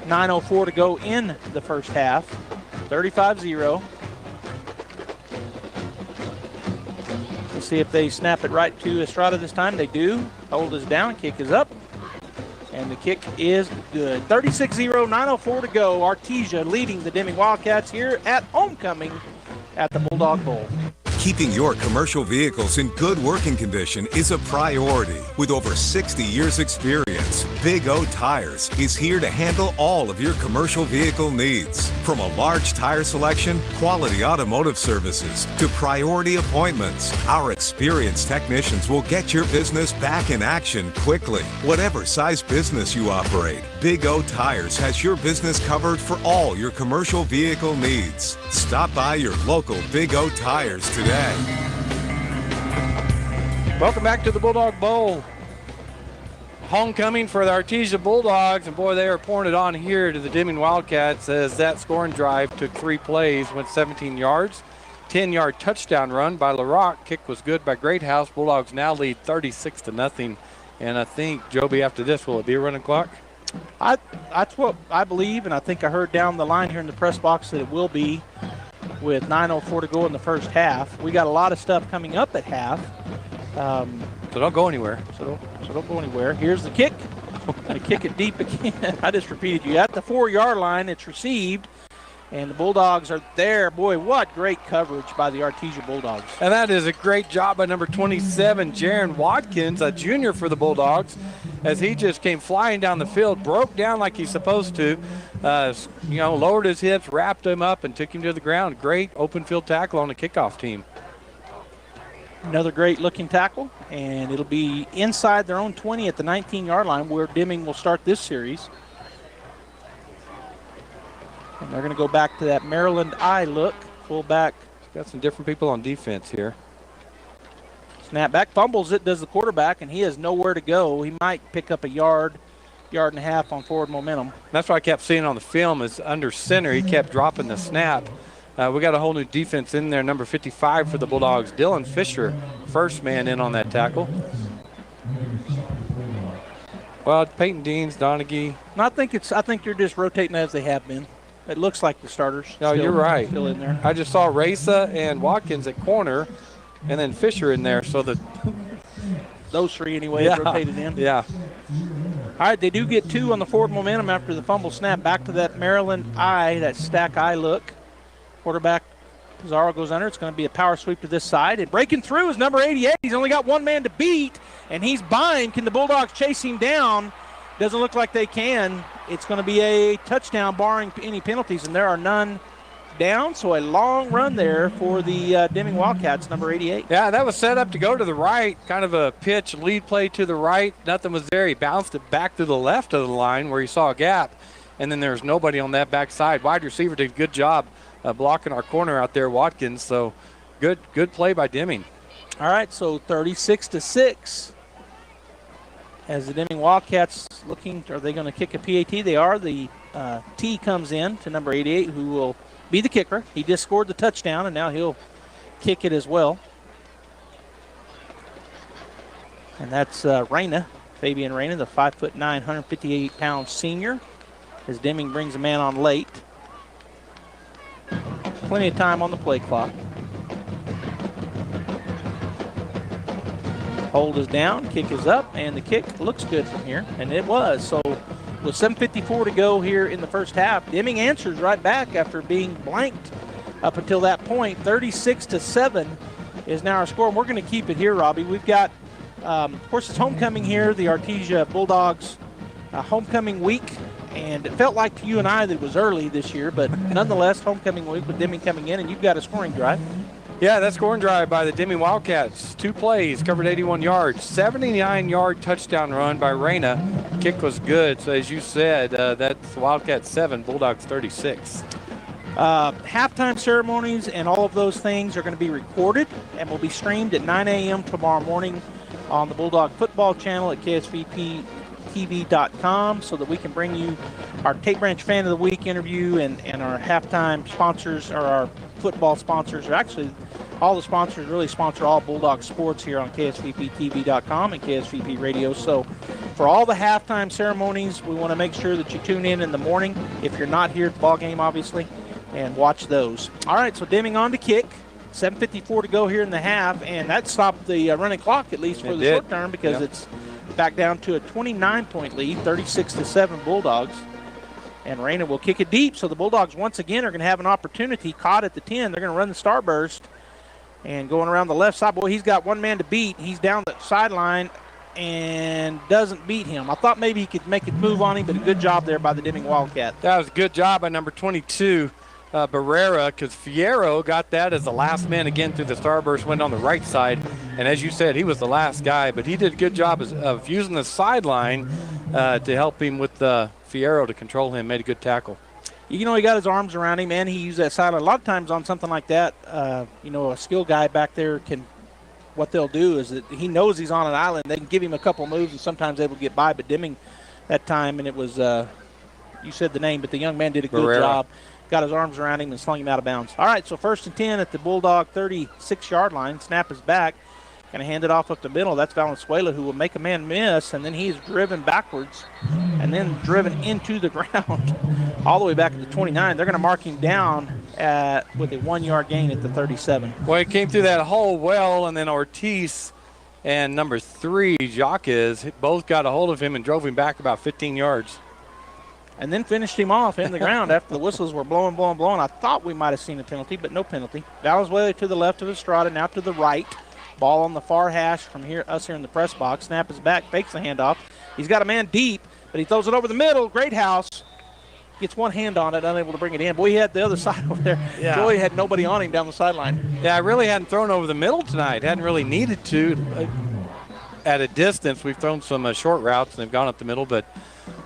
9:04 to go in the first half. 35-0. Let's see if they snap it right to Estrada this time. They do. Hold is down. Kick is up. And the kick is good. 36-0, 9:04 to go. Artesia leading the Deming Wildcats here at homecoming at the Bulldog Bowl. Keeping your commercial vehicles in good working condition is a priority. With over 60 years experience, Big O Tires is here to handle all of your commercial vehicle needs. From a large tire selection, quality automotive services, to priority appointments, our experienced technicians will get your business back in action quickly. Whatever size business you operate, Big O Tires has your business covered for all your commercial vehicle needs. Stop by your local Big O Tires today. Welcome back to the Bulldog Bowl. Homecoming for the Artesia Bulldogs, and boy, they are pouring it on here to the Deming Wildcats as that scoring drive took 3 plays, went 17 yards. 10-yard touchdown run by LaRock. Kick was good by Greathouse. Bulldogs now lead 36-0. And I think, Joby, after this, will it be a running clock? That's what I believe, and I think I heard down the line here in the press box that it will be with 9:04 to go in the first half. We got a lot of stuff coming up at half. So don't go anywhere. So don't go anywhere. Here's the kick. Gonna kick it deep again. I just repeated you. At the 4-yard line, it's received. And the Bulldogs are there. Boy, what great coverage by the Artesia Bulldogs. And that is a great job by number 27, Jaron Watkins, a junior for the Bulldogs, as he just came flying down the field, broke down like he's supposed to, lowered his hips, wrapped him up, and took him to the ground. Great open field tackle on the kickoff team. Another great looking tackle, and it'll be inside their own 20 at the 19-yard line where Deming will start this series. And they're going to go back to that Maryland eye look. Fullback. Got some different people on defense here. Snap back, fumbles it, does the quarterback, and he has nowhere to go. He might pick up a yard and a half on forward momentum. That's what I kept seeing on the film is under center. He kept dropping the snap. We got a whole new defense in there, number 55 for the Bulldogs. Dylan Fisher, first man in on that tackle. Well, Peyton Deans, Donaghy. I think they're just rotating as they have been. It looks like the starters. No, you're right. Still in there. I just saw Reza and Watkins at corner, and then Fisher in there. So those three anyway rotated in. Yeah. All right, they do get 2 on the forward momentum after the fumble snap. Back to that Maryland eye, that stack eye look. Quarterback Pizarro goes under. It's going to be a power sweep to this side. And breaking through is number 88. He's only got one man to beat, and he's behind. Can the Bulldogs chase him down? Doesn't look like they can. It's going to be a touchdown barring any penalties, and there are none down. So a long run there for the Deming Wildcats, number 88. Yeah, that was set up to go to the right, kind of a pitch lead play to the right. Nothing was there. He bounced it back to the left of the line where he saw a gap, and then there's nobody on that backside. Wide receiver did a good job blocking our corner out there, Watkins. So good play by Deming. All right, so 36-6. As the Deming Wildcats are they going to kick a PAT? They are. The T comes in to number 88, who will be the kicker. He just scored the touchdown, and now he'll kick it as well. And that's Fabian Reyna, the 5'9", 158-pound senior, as Deming brings a man on late. Plenty of time on the play clock. Hold is down, kick is up, and the kick looks good from here, and it was. So with 7:54 to go here in the first half, Deming answers right back after being blanked up until that point. 36-7 is now our score, and we're going to keep it here, Robbie. We've got, of course, it's homecoming here, the Artesia Bulldogs homecoming week, and it felt like to you and I that it was early this year, but nonetheless, homecoming week with Deming coming in, and you've got a scoring drive. Yeah, that scoring drive by the Deming Wildcats. 2 plays, covered 81 yards. 79-yard touchdown run by Reyna. Kick was good. So as you said, that's Wildcats 7, Bulldogs 36. Halftime ceremonies and all of those things are going to be recorded and will be streamed at 9 a.m. tomorrow morning on the Bulldog football channel at ksvptv.com so that we can bring you our Tape Branch Fan of the Week interview and our halftime sponsors, or our football sponsors, or actually all the sponsors really sponsor all Bulldog sports here on ksvptv.com and KSVP Radio. So for all the halftime ceremonies, we want to make sure that you tune in the morning if you're not here at the ball game, obviously, and watch those. All right, so Deming on to kick. 7:54 to go here in the half, and that stopped the running clock, at least for the short term, because it's back down to a 29-point lead, 36-7 Bulldogs. And Reyna will kick it deep, so the Bulldogs once again are going to have an opportunity. Caught at the 10, they're going to run the starburst. And going around the left side, boy, he's got one man to beat. He's down the sideline and doesn't beat him. I thought maybe he could make it move on him, but a good job there by the Deming Wildcat. That was a good job by number 22, Barrera, because Fierro got that as the last man again through the starburst, went on the right side. And as you said, he was the last guy, but he did a good job of using the sideline to help him with Fierro to control him, made a good tackle. You know, he got his arms around him, and he used that sideline. A lot of times on something like that, a skill guy back there what they'll do is that he knows he's on an island. They can give him a couple moves, and sometimes they will get by. But Deming that time, and it was, you said the name, but the young man did a good job. Got his arms around him and slung him out of bounds. All right, so 1st and 10 at the Bulldog 36-yard line. Snap is back. Going to hand it off up the middle. That's Valenzuela, who will make a man miss, and then he is driven backwards and then driven into the ground all the way back at the 29. They're going to mark him down with a 1-yard gain at the 37. Well, he came through that hole well, and then Ortiz and number 3, Jacques, both got a hold of him and drove him back about 15 yards. And then finished him off in the ground after the whistles were blowing. I thought we might have seen a penalty, but no penalty. Valenzuela to the left of Estrada, now to the right. Ball on the far hash from us here in the press box. Snap is back, fakes the handoff. He's got a man deep, but he throws it over the middle. Greathouse gets one hand on it, unable to bring it in. Boy, he had the other side over there. Yeah. Joey had nobody on him down the sideline. Yeah, I really hadn't thrown over the middle tonight. Hadn't really needed to. At a distance, we've thrown some short routes, and they've gone up the middle, but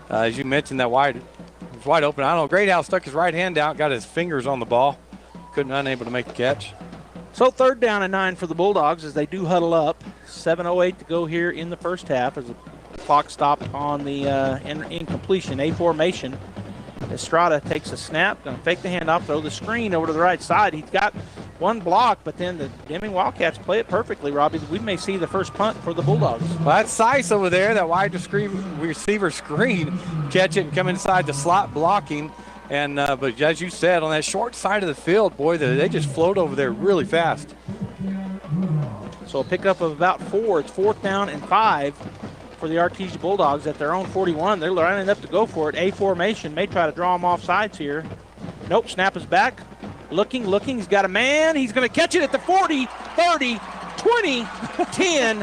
as you mentioned, that wide, it was wide open. I don't know, Greathouse stuck his right hand out, got his fingers on the ball. Unable to make the catch. So 3rd down and 9 for the Bulldogs as they do huddle up. 7:08 to go here in the first half as the clock stopped on the incompletion, A formation. Estrada takes a snap, going to fake the handoff, throw the screen over to the right side. He's got one block, but then the Deming Wildcats play it perfectly, Robbie. We may see the first punt for the Bulldogs. Well, that's Sice over there, that wide receiver screen. Catch it and come inside the slot blocking. And but as you said, on that short side of the field, boy, they just float over there really fast. So a pickup of about 4. It's 4th down and 5 for the Artesia Bulldogs at their own 41. They're lining up to go for it. A formation, may try to draw them off sides here. Nope, snap is back. Looking, he's got a man. He's going to catch it at the 40, 30, 20, 10.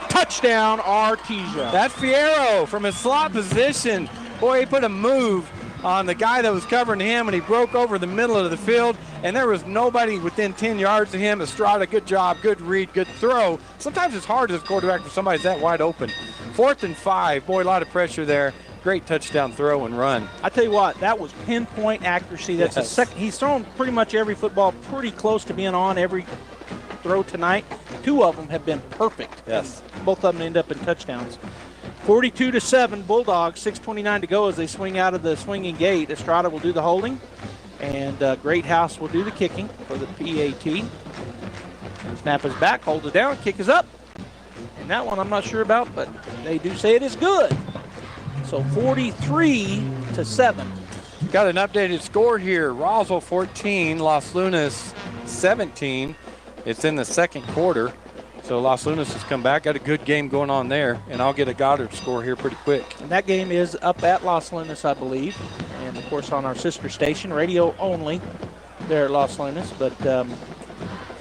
Touchdown, Artesia. That's Fierro from his slot position. Boy, he put a move on the guy that was covering him, and he broke over the middle of the field, and there was nobody within 10 yards of him. Estrada, good job, good read, good throw. Sometimes it's hard as a quarterback when somebody's that wide open. 4th and 5. Boy, a lot of pressure there. Great touchdown throw and run. I tell you what, that was pinpoint accuracy. That's yes. a second. He's thrown pretty much every football pretty close to being on every throw tonight. 2 of them have been perfect. Yes. Both of them end up in touchdowns. 42-7, Bulldogs, 6:29 to go as they swing out of the swinging gate. Estrada will do the holding, and Greathouse will do the kicking for the PAT. Snap is back, holds it down, kick is up. And that one I'm not sure about, but they do say it is good. So 43-7. Got an updated score here. Roswell 14, Los Lunas 17. It's in the second quarter. So Los Lunas has come back, got a good game going on there, and I'll get a Goddard score here pretty quick. And that game is up at Los Lunas, I believe, and of course on our sister station, radio only there at Los Lunas, but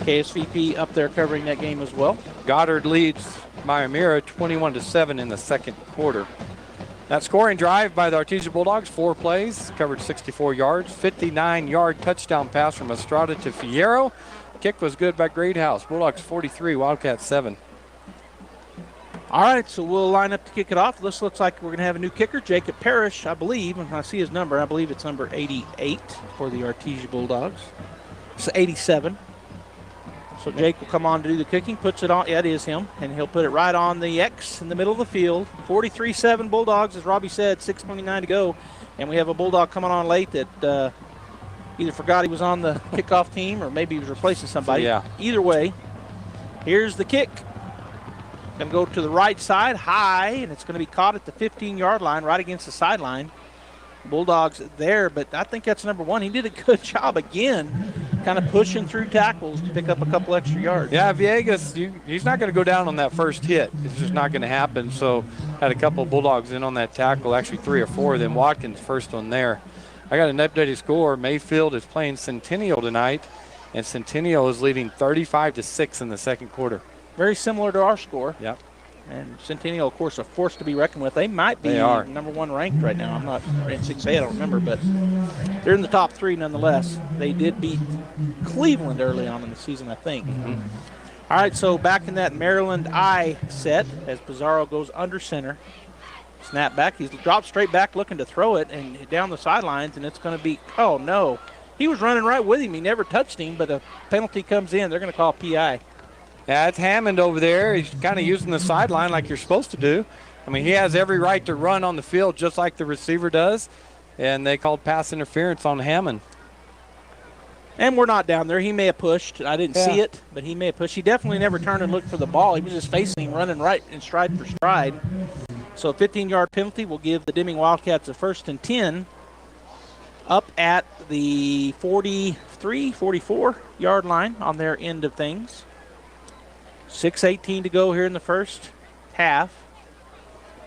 KSVP up there covering that game as well. Goddard leads Miramira 21-7 in the second quarter. That scoring drive by the Artesia Bulldogs, 4 plays, covered 64 yards, 59-yard touchdown pass from Estrada to Fierro. Kick was good by Greathouse. Bulldogs 43, Wildcats 7. All right, so we'll line up to kick it off. This looks like we're going to have a new kicker, Jacob Parrish, I believe. And I see his number. I believe it's number 88 for the Artesia Bulldogs. It's 87. So Jake will come on to do the kicking, puts it on. Yeah, it is him. And he'll put it right on the X in the middle of the field. 43-7 Bulldogs, as Robbie said, 6:29 to go. And we have a Bulldog coming on late that either forgot he was on the kickoff team or maybe he was replacing somebody. Yeah. Either way, here's the kick. Going to go to the right side, high, and it's going to be caught at the 15-yard line, right against the sideline. Bulldogs there, but I think that's number 1. He did a good job again, kind of pushing through tackles to pick up a couple extra yards. Yeah, Villegas, he's not going to go down on that first hit. It's just not going to happen. So had a couple of Bulldogs in on that tackle, actually 3 or 4. Then Watkins first one there. I got an updated score. Mayfield is playing Centennial tonight, and Centennial is leading 35-6 in the second quarter. Very similar to our score. Yep. And Centennial, of course, a force to be reckoned with. They might be number 1 ranked right now. I'm not in 6A, I don't remember, but they're in the top 3 nonetheless. They did beat Cleveland early on in the season, I think. Mm-hmm. All right, so back in that Maryland I set as Pizarro goes under center. Snap back. He's dropped straight back looking to throw it and down the sidelines, and it's going to be, oh, no. He was running right with him. He never touched him, but a penalty comes in. They're going to call PI. Yeah, it's Hammond over there. He's kind of using the sideline like you're supposed to do. I mean, he has every right to run on the field just like the receiver does, and they called pass interference on Hammond. And we're not down there. He may have pushed. I didn't see it, but he may have pushed. He definitely never turned and looked for the ball. He was just facing him, running right in stride for stride. So a 15-yard penalty will give the Deming Wildcats a 1st and 10 up at the 43, 44-yard line on their end of things. 6:18 to go here in the first half.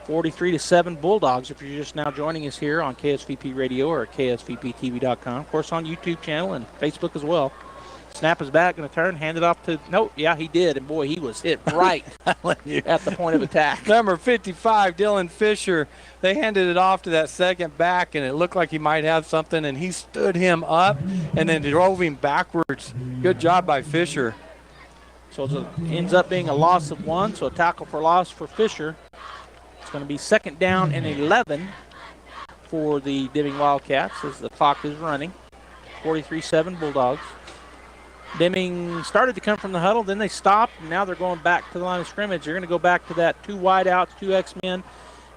43-7 Bulldogs if you're just now joining us here on KSVP Radio or KSVPTV.com. Of course, on YouTube channel and Facebook as well. Snap is back, going to turn, hand it off to, no, yeah, he did. And, boy, he was hit right at the point of attack. Number 55, Dylan Fisher. They handed it off to that second back, and it looked like he might have something, and he stood him up and then drove him backwards. Good job by Fisher. So it ends up being a loss of 1, so a tackle for loss for Fisher. It's going to be 2nd down and 11 for the Deming Wildcats as the clock is running. 43-7 Bulldogs. Deming started to come from the huddle, then they stopped, and now they're going back to the line of scrimmage. They're going to go back to that 2 wideouts, 2 X-men,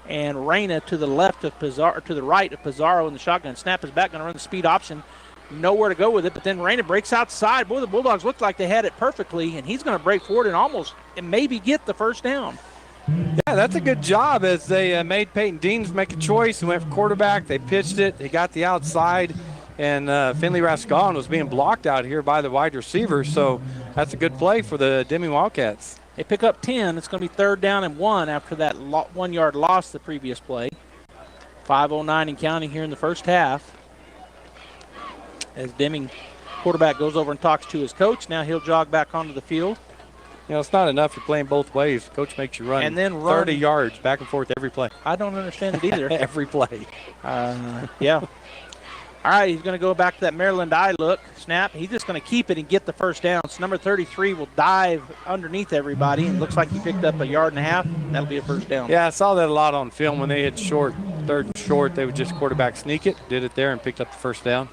and Reyna to the left of Pizarro, to the right of Pizarro in the shotgun. Snap is back, going to run the speed option. Nowhere to go with it, but then Reyna breaks outside. Boy, the Bulldogs looked like they had it perfectly, and he's going to break forward and maybe get the first down. Yeah, that's a good job as they made Peyton Deans make a choice and went for quarterback. They pitched it. They got the outside. And Finley Rascon was being blocked out here by the wide receiver, so that's a good play for the Deming Wildcats. They pick up 10. It's going to be 3rd down and 1 after that 1-yard loss the previous play. 5:09 and counting here in the first half. As Deming quarterback goes over and talks to his coach. Now he'll jog back onto the field. You know, it's not enough. You're playing both ways. Coach makes you run, and then 30 yards back and forth every play. I don't understand it either. Every play. Yeah. All right, he's going to go back to that Maryland eye look. Snap. He's just going to keep it and get the first down. So number 33 will dive underneath everybody. And looks like he picked up a 1.5 yards. That'll be a first down. Yeah, I saw that a lot on film when they hit short, 3rd and short. They would just quarterback sneak it, did it there, and picked up the first down.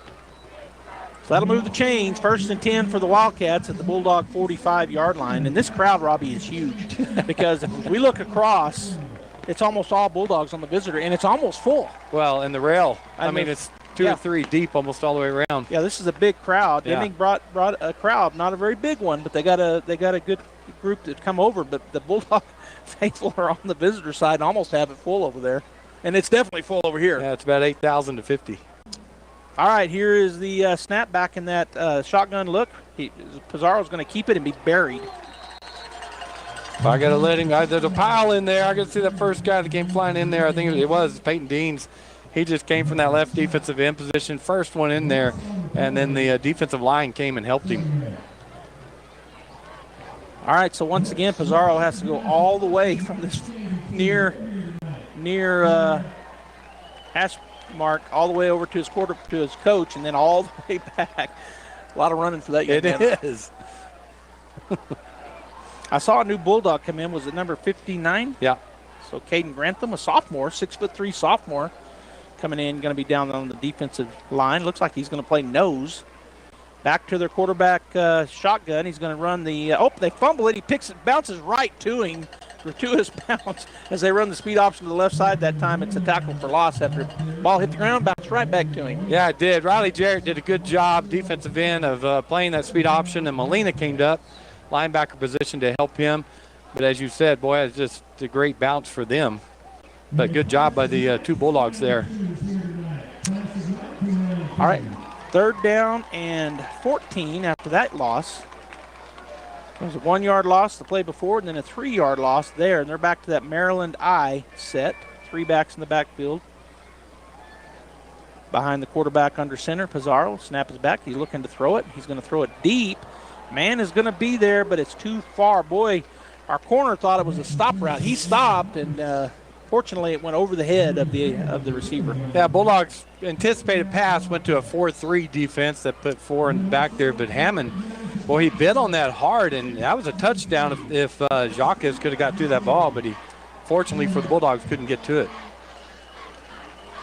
So that'll move the chains. 1st and 10 for the Wildcats at the Bulldog 45-yard line. And this crowd, Robbie, is huge because if we look across, it's almost all Bulldogs on the visitor, and it's almost full. Well, and the rail, I mean it's 2 or 3 deep almost all the way around. Yeah, this is a big crowd. Yeah. Deming brought a crowd, not a very big one, but they got a good group to come over. But the Bulldog faithful are on the visitor side and almost have it full over there. And it's definitely full over here. Yeah, it's about 8,000 to 50. All right, here is the snap back in that shotgun look. Pizarro's going to keep it and be buried. I got to let him. There's a pile in there. I got to see the first guy that came flying in there. I think it was Peyton Deans. He just came from that left defensive end position, first one in there, and then the defensive line came and helped him. All right, so once again, Pizarro has to go all the way from this near hash mark all the way over to his coach, and then all the way back. A lot of running for that young man. It is. I saw a new Bulldog come in. Was it number 59? Yeah. So Caden Grantham, a sophomore, 6'3" sophomore, coming in, going to be down on the defensive line. Looks like he's going to play nose. Back to their quarterback shotgun. He's going to run the they fumble it. He picks it, bounces right to him. Gratuitous bounce as they run the speed option to the left side. That time it's a tackle for loss after the ball hit the ground, bounced right back to him. Yeah, it did. Riley Jarrett did a good job, defensive end, of playing that speed option, and Molina came up, linebacker position to help him. But as you said, boy, it's just a great bounce for them. But good job by the 2 Bulldogs there. All right, 3rd down and 14 after that loss. It was a 1-yard loss the play before, and then a 3-yard loss there. And they're back to that Maryland I set. 3 backs in the backfield. Behind the quarterback under center, Pizarro. Snap is back. He's looking to throw it. He's going to throw it deep. Man is going to be there, but it's too far. Boy, our corner thought it was a stop route. He stopped, and fortunately it went over the head of the receiver. Yeah, Bulldogs anticipated pass, went to a 4-3 defense that put 4 in the back there, but Hammond, boy, he bit on that hard, and that was a touchdown if Jacques could have got through that ball, but he, fortunately for the Bulldogs, couldn't get to it.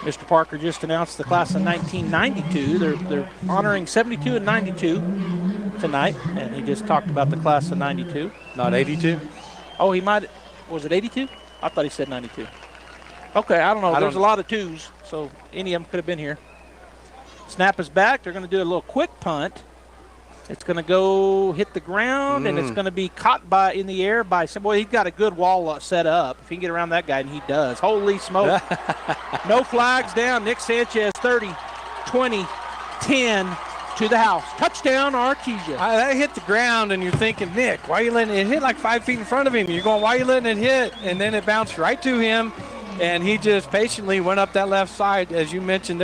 Mr. Parker just announced the class of 1992. They're honoring 72 and 92 tonight, and he just talked about the class of 92. Not 82? Oh, he might. Was it 82? I thought he said 92. Okay, I don't know. There's a lot of 2s, so any of them could have been here. Snap is back. They're going to do a little quick punt. It's going to go hit the ground, and it's going to be caught in the air by some boy. He's got a good wall set up. If he can get around that guy, and he does. Holy smoke. No flags down. Nick Sanchez, 30, 20, 10, to the house. Touchdown, Artesia. That hit the ground, and you're thinking, Nick, why are you letting it hit like 5 feet in front of him? You're going, why are you letting it hit? And then it bounced right to him, and he just patiently went up that left side. As you mentioned,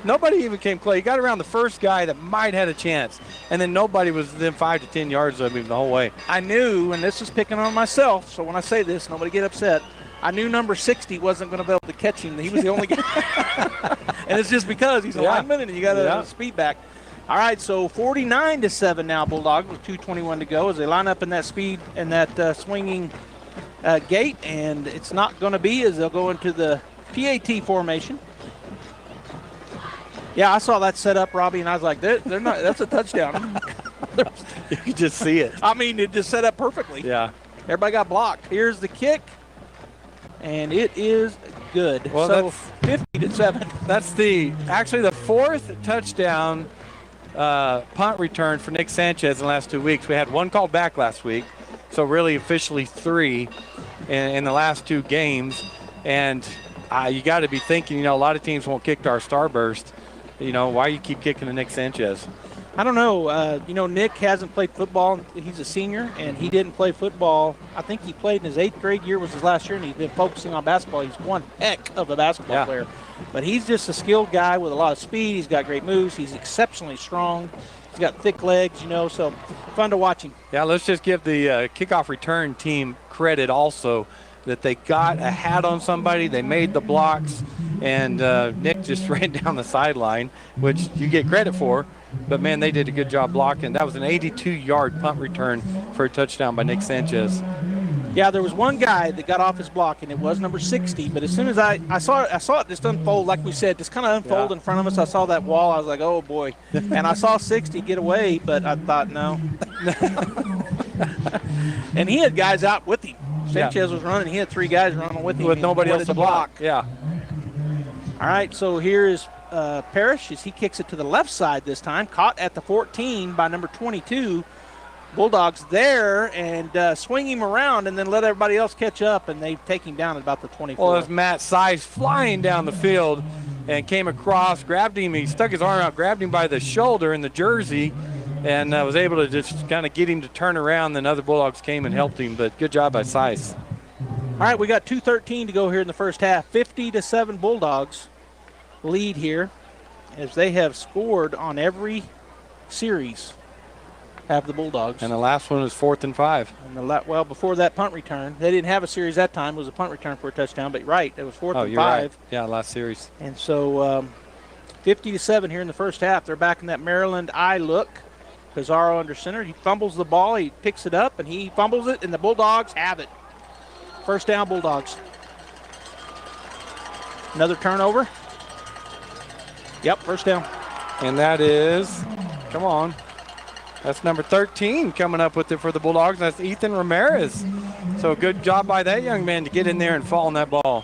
nobody even came close. He got around the first guy that might have had a chance, and then nobody was within 5 to 10 yards of him the whole way. I knew, and this is picking on myself, so when I say this, nobody get upset. I knew number 60 wasn't going to be able to catch him. He was the only guy. And it's just because he's a lineman and you got a speed back. All right, so 49-7 now, Bulldog, with 2:21 to go as they line up in that speed and that swinging gate. And it's not going to be as they'll go into the PAT formation. Yeah, I saw that set up, Robbie, and I was like, they're not. That's a touchdown. You could just see it. I mean, it just set up perfectly. Yeah. Everybody got blocked. Here's the kick. And it is good. Well, so 50-7. That's actually the 4th touchdown punt return for Nick Sanchez in the last 2 weeks. We had 1 called back last week, so really officially 3 in the last 2 games. And you got to be thinking, a lot of teams won't kick to our starburst. Why you keep kicking to Nick Sanchez? I don't know. Nick hasn't played football. He's a senior, and he didn't play football. I think he played in his 8th grade year was his last year, and he's been focusing on basketball. He's one heck of a basketball player. But he's just a skilled guy with a lot of speed. He's got great moves. He's exceptionally strong. He's got thick legs, so fun to watch him. Yeah, let's just give the kickoff return team credit also that they got a hat on somebody. They made the blocks, and Nick just ran down the sideline, which you get credit for. But, man, they did a good job blocking. That was an 82-yard punt return for a touchdown by Nick Sanchez. Yeah, there was one guy that got off his block, and it was number 60. But as soon as I saw it just unfold, like we said, just kind of unfold in front of us. I saw that wall. I was like, oh, boy. And I saw 60 get away, but I thought, no. And he had guys out with him. Sanchez was running. He had 3 guys running with him. With nobody else to block. Yeah. All right, so here is Parrish as he kicks it to the left side this time. Caught at the 14 by number 22. Bulldogs there and swing him around and then let everybody else catch up, and they take him down at about the 24. Well, it's Matt Size flying down the field and came across, grabbed him. He stuck his arm out, grabbed him by the shoulder in the jersey, and was able to just kind of get him to turn around. Then other Bulldogs came and helped him, but good job by Size. All right, we got 2:13 to go here in the first half. 50-7 Bulldogs lead here as they have scored on every series, have the Bulldogs. And the last one was 4th and 5. And before that punt return, they didn't have a series that time. It was a punt return for a touchdown, but it was 4th and 5. Right. Yeah, last series. And so 50-7 here in the first half. They're back in that Maryland eye look. Pizarro under center. He fumbles the ball. He picks it up, and he fumbles it, and the Bulldogs have it. First down, Bulldogs. Another turnover. Yep, first down. And that is, come on, that's number 13 coming up with it for the Bulldogs. That's Ethan Ramirez. So good job by that young man to get in there and fall on that ball.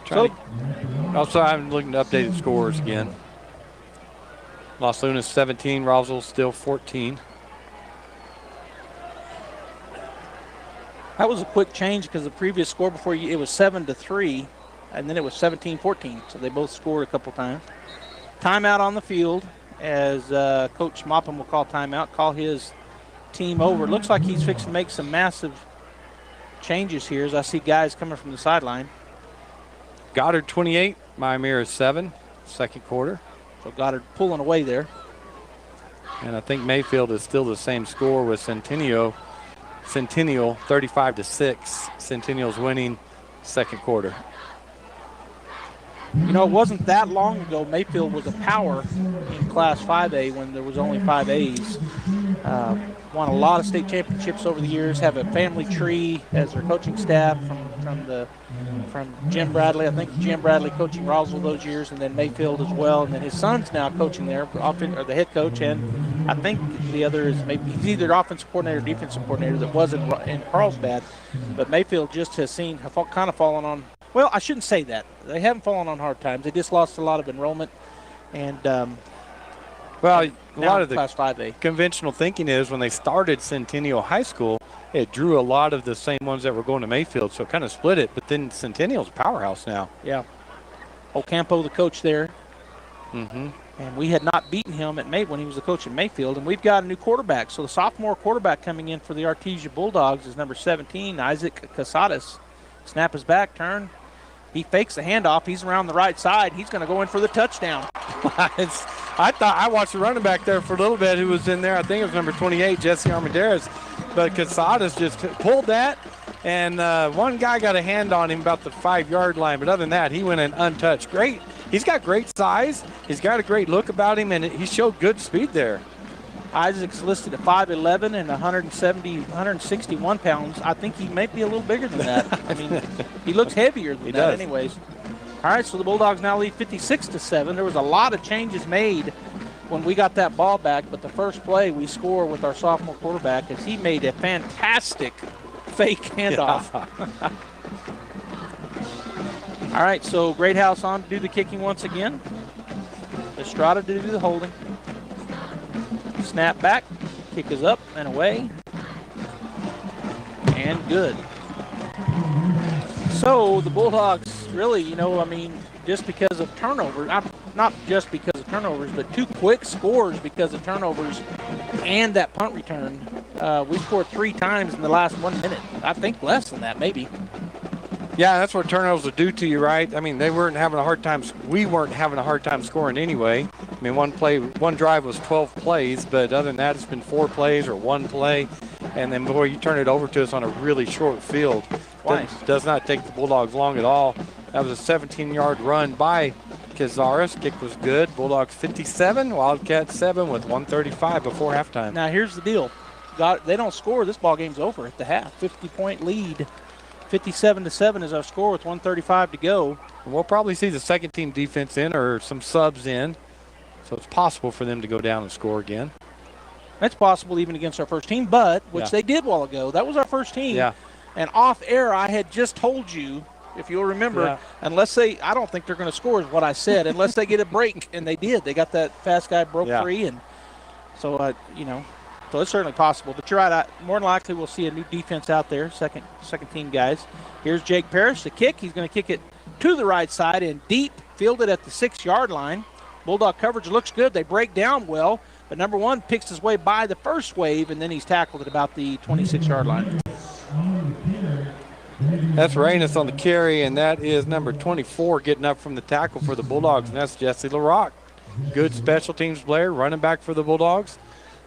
Also, I'm looking to updated scores again. Los Lunas 17, Roswell still 14. That was a quick change because the previous score before it was 7-3, and then it was 17-14. So they both scored a couple times. Timeout on the field as Coach Maupin will call timeout, call his team over. It looks like he's fixing to make some massive changes here as I see guys coming from the sideline. Goddard 28, Miami 7, second quarter. So Goddard pulling away there. And I think Mayfield is still the same score with Centennial 35-6. Centennial's winning second quarter. It wasn't that long ago Mayfield was a power in Class 5A when there was only 5As. Won a lot of state championships over the years, have a family tree as their coaching staff from Jim Bradley. I think Jim Bradley coaching Roswell those years, and then Mayfield as well. And then his son's now coaching there, or the head coach, and I think the other is maybe he's either offensive coordinator or defensive coordinator that wasn't in Carlsbad. But Mayfield just has kind of fallen on. Well, I shouldn't say that. They haven't fallen on hard times. They just lost a lot of enrollment, and a lot of the Class 5A. Conventional thinking is when they started Centennial High School, it drew a lot of the same ones that were going to Mayfield, so it kind of split it. But then Centennial's a powerhouse now. Yeah. Ocampo, the coach there. Mm-hmm. And we had not beaten him at May when he was the coach at Mayfield. And we've got a new quarterback. So the sophomore quarterback coming in for the Artesia Bulldogs is number 17, Isaac Casadas. Snap is back, turn. He fakes the handoff. He's around the right side. He's going to go in for the touchdown. I watched the running back there for a little bit who was in there. I think it was number 28, Jesse Armendariz. But Casadas just pulled that, and one guy got a hand on him about the 5-yard line. But other than that, he went in untouched. Great. He's got great size. He's got a great look about him, and he showed good speed there. Isaac's listed at 5'11" and 161 pounds. I think he may be a little bigger than that. I mean, he looks heavier than that anyways. All right, so the Bulldogs now lead 56-7. There was a lot of changes made when we got that ball back, but the first play we score with our sophomore quarterback is he made a fantastic fake handoff. Yeah. All right, so Greathouse on to do the kicking once again. Estrada to do the holding. Snap back, kick is up and away, and good. So the Bulldogs really, just because of turnovers, not just because of turnovers, but 2 quick scores because of turnovers and that punt return. We scored 3 times in the last 1 minute. I think less than that, maybe. Yeah, that's what turnovers will do to you, right? I mean, we weren't having a hard time scoring anyway. I mean, one drive was 12 plays, but other than that, it's been 4 plays or 1 play. And then, boy, you turn it over to us on a really short field. Twice. Does not take the Bulldogs long at all. That was a 17-yard run by Cazares. Kick was good. Bulldogs 57, Wildcats 7 with 1:35 before halftime. Now, here's the deal. They don't score, this ball game's over at the half. 50-point lead. 57-7 is our score with 1:35 to go. And we'll probably see the second-team defense in or some subs in. So it's possible for them to go down and score again. That's possible even against our first team, which they did a while ago. That was our first team. Yeah. And off air, I had just told you, if you'll remember, unless I don't think they're going to score is what I said, unless they get a break. And they did. They got that fast guy broke free. And so, so it's certainly possible. But you're right. More than likely, we'll see a new defense out there, second team guys. Here's Jake Parrish, the kick. He's going to kick it to the right side and deep, fielded at the 6-yard line. Bulldog coverage looks good. They break down well. But number 1 picks his way by the first wave, and then he's tackled at about the 26-yard line. That's Reynes on the carry, and that is number 24 getting up from the tackle for the Bulldogs, and that's Jesse LaRock. Good special teams player, running back for the Bulldogs.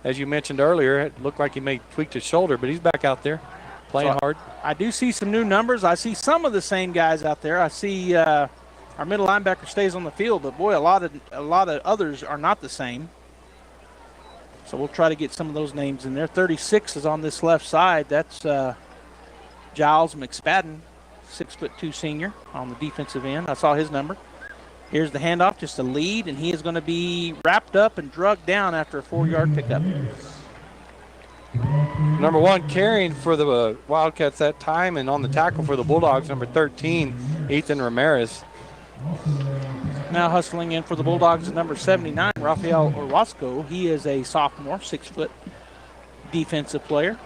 As you mentioned earlier, it looked like he may tweak his shoulder, but he's back out there playing hard. I do see some new numbers. I see some of the same guys out there. I see our middle linebacker stays on the field, but boy, a lot of others are not the same. So we'll try to get some of those names in there. 36 is on this left side. That's Giles McSpadden, 6'2" senior on the defensive end. I saw his number. Here's the handoff, just a lead, and he is going to be wrapped up and drugged down after a 4-yard pickup. Number 1 carrying for the Wildcats that time, and on the tackle for the Bulldogs, number 13, Ethan Ramirez. Now hustling in for the Bulldogs is number 79, Rafael Orozco. He is a sophomore, 6-foot defensive player.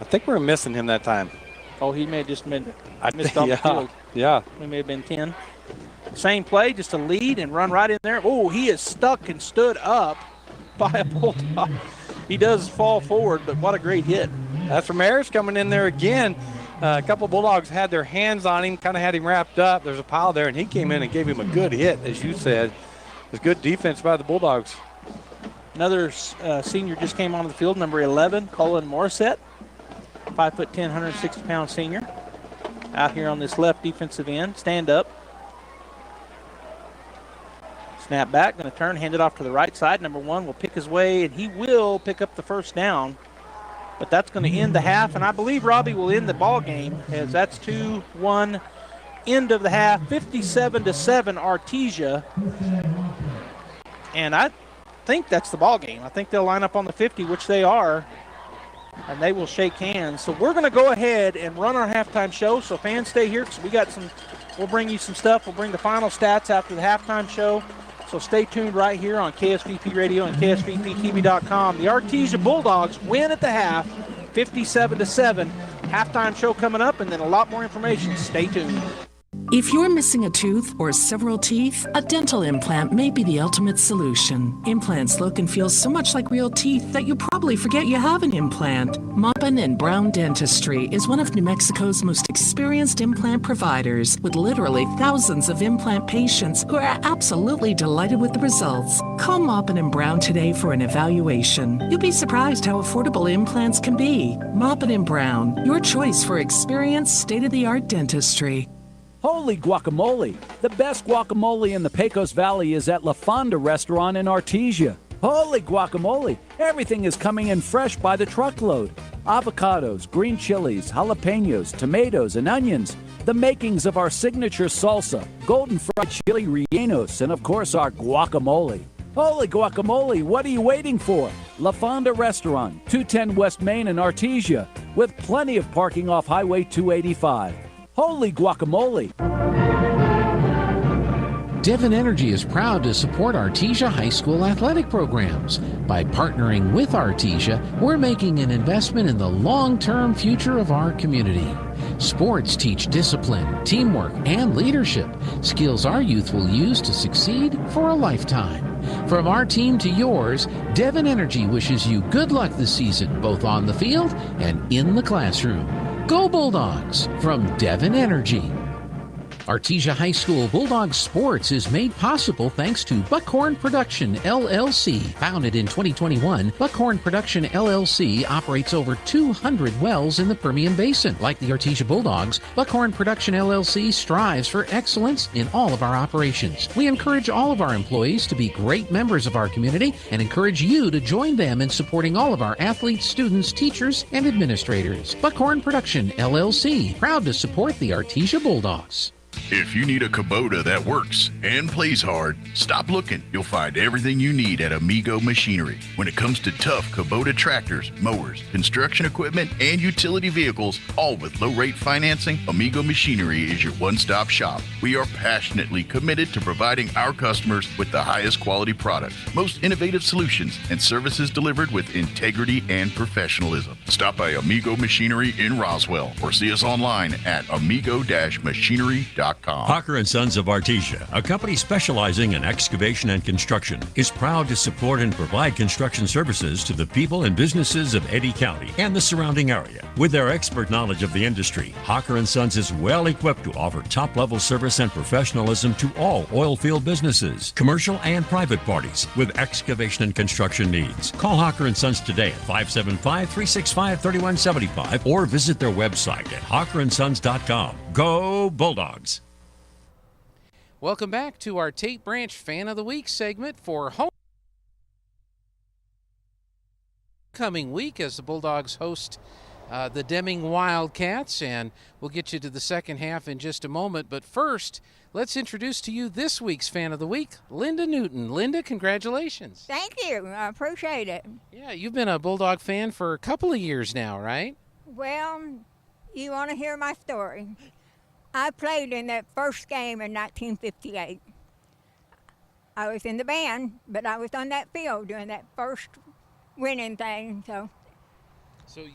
I think we were missing him that time. Oh, he may have just been missed off the field. Yeah. We may have been 10. Same play, just a lead and run right in there. Oh, he is stuck and stood up by a Bulldog. He does fall forward, but what a great hit. That's Ramirez coming in there again. A couple Bulldogs had their hands on him, kind of had him wrapped up. There's a pile there, and he came in and gave him a good hit, as you said. It was good defense by the Bulldogs. Another senior just came onto the field, number 11, Colin Morissette, 5'10", 160-pound senior. Out here on this left defensive end, stand up. Snap back, going to turn, hand it off to the right side. Number 1 will pick his way, and he will pick up the first down. But that's going to end the half, and I believe Robbie will end the ball game as that's 2-1, end of the half, 57-7 Artesia. And I think that's the ball game. I think they'll line up on the 50, which they are, and they will shake hands. So we're going to go ahead and run our halftime show. So fans, stay here because we got some. We'll bring you some stuff. We'll bring the final stats after the halftime show. So stay tuned right here on KSVP Radio and KSVPTV.com. The Artesia Bulldogs win at the half, 57-7. Halftime show coming up, and then a lot more information. Stay tuned. If you're missing a tooth or several teeth, a dental implant may be the ultimate solution. Implants look and feel so much like real teeth that you probably forget you have an implant. Maupin and Brown Dentistry is one of New Mexico's most experienced implant providers, with literally thousands of implant patients who are absolutely delighted with the results. Call Maupin and Brown today for an evaluation. You'll be surprised how affordable implants can be. Maupin and Brown, your choice for experienced, state-of-the-art dentistry. Holy guacamole! The best guacamole in the Pecos Valley is at La Fonda Restaurant in Artesia. Holy guacamole! Everything is coming in fresh by the truckload. Avocados, green chilies, jalapenos, tomatoes, and onions. The makings of our signature salsa, golden fried chili rellenos, and of course our guacamole. Holy guacamole, what are you waiting for? La Fonda Restaurant, 210 West Main in Artesia, with plenty of parking off Highway 285. Holy guacamole! Devon Energy is proud to support Artesia High School athletic programs. By partnering with Artesia, we're making an investment in the long-term future of our community. Sports teach discipline, teamwork, and leadership, skills our youth will use to succeed for a lifetime. From our team to yours, Devon Energy wishes you good luck this season, both on the field and in the classroom. Go Bulldogs from Devon Energy. Artesia High School Bulldog Sports is made possible thanks to Buckhorn Production, LLC. Founded in 2021, Buckhorn Production, LLC operates over 200 wells in the Permian Basin. Like the Artesia Bulldogs, Buckhorn Production, LLC strives for excellence in all of our operations. We encourage all of our employees to be great members of our community and encourage you to join them in supporting all of our athletes, students, teachers, and administrators. Buckhorn Production, LLC, proud to support the Artesia Bulldogs. If you need a Kubota that works and plays hard, stop looking. You'll find everything you need at Amigo Machinery. When it comes to tough Kubota tractors, mowers, construction equipment, and utility vehicles, all with low-rate financing, Amigo Machinery is your one-stop shop. We are passionately committed to providing our customers with the highest quality products, most innovative solutions, and services delivered with integrity and professionalism. Stop by Amigo Machinery in Roswell or see us online at amigo-machinery.com. Hawker & Sons of Artesia, a company specializing in excavation and construction, is proud to support and provide construction services to the people and businesses of Eddy County and the surrounding area. With their expert knowledge of the industry, Hawker & Sons is well equipped to offer top-level service and professionalism to all oil field businesses, commercial and private parties with excavation and construction needs. Call Hawker & Sons today at 575-365-3175 or visit their website at hawkerandsons.com. Go Bulldogs! Welcome back to our Tate Branch Fan of the Week segment for homecoming week as the Bulldogs host the Deming Wildcats, and we'll get you to the second half in just a moment. But first, let's introduce to you this week's Fan of the Week, Linda Newton. Linda, congratulations. Thank you. I appreciate it. Yeah, you've been a Bulldog fan for a couple of years now, right? Well, you want to hear my story? I played in that first game in 1958. I was in the band, but I was on that field doing that first winning thing.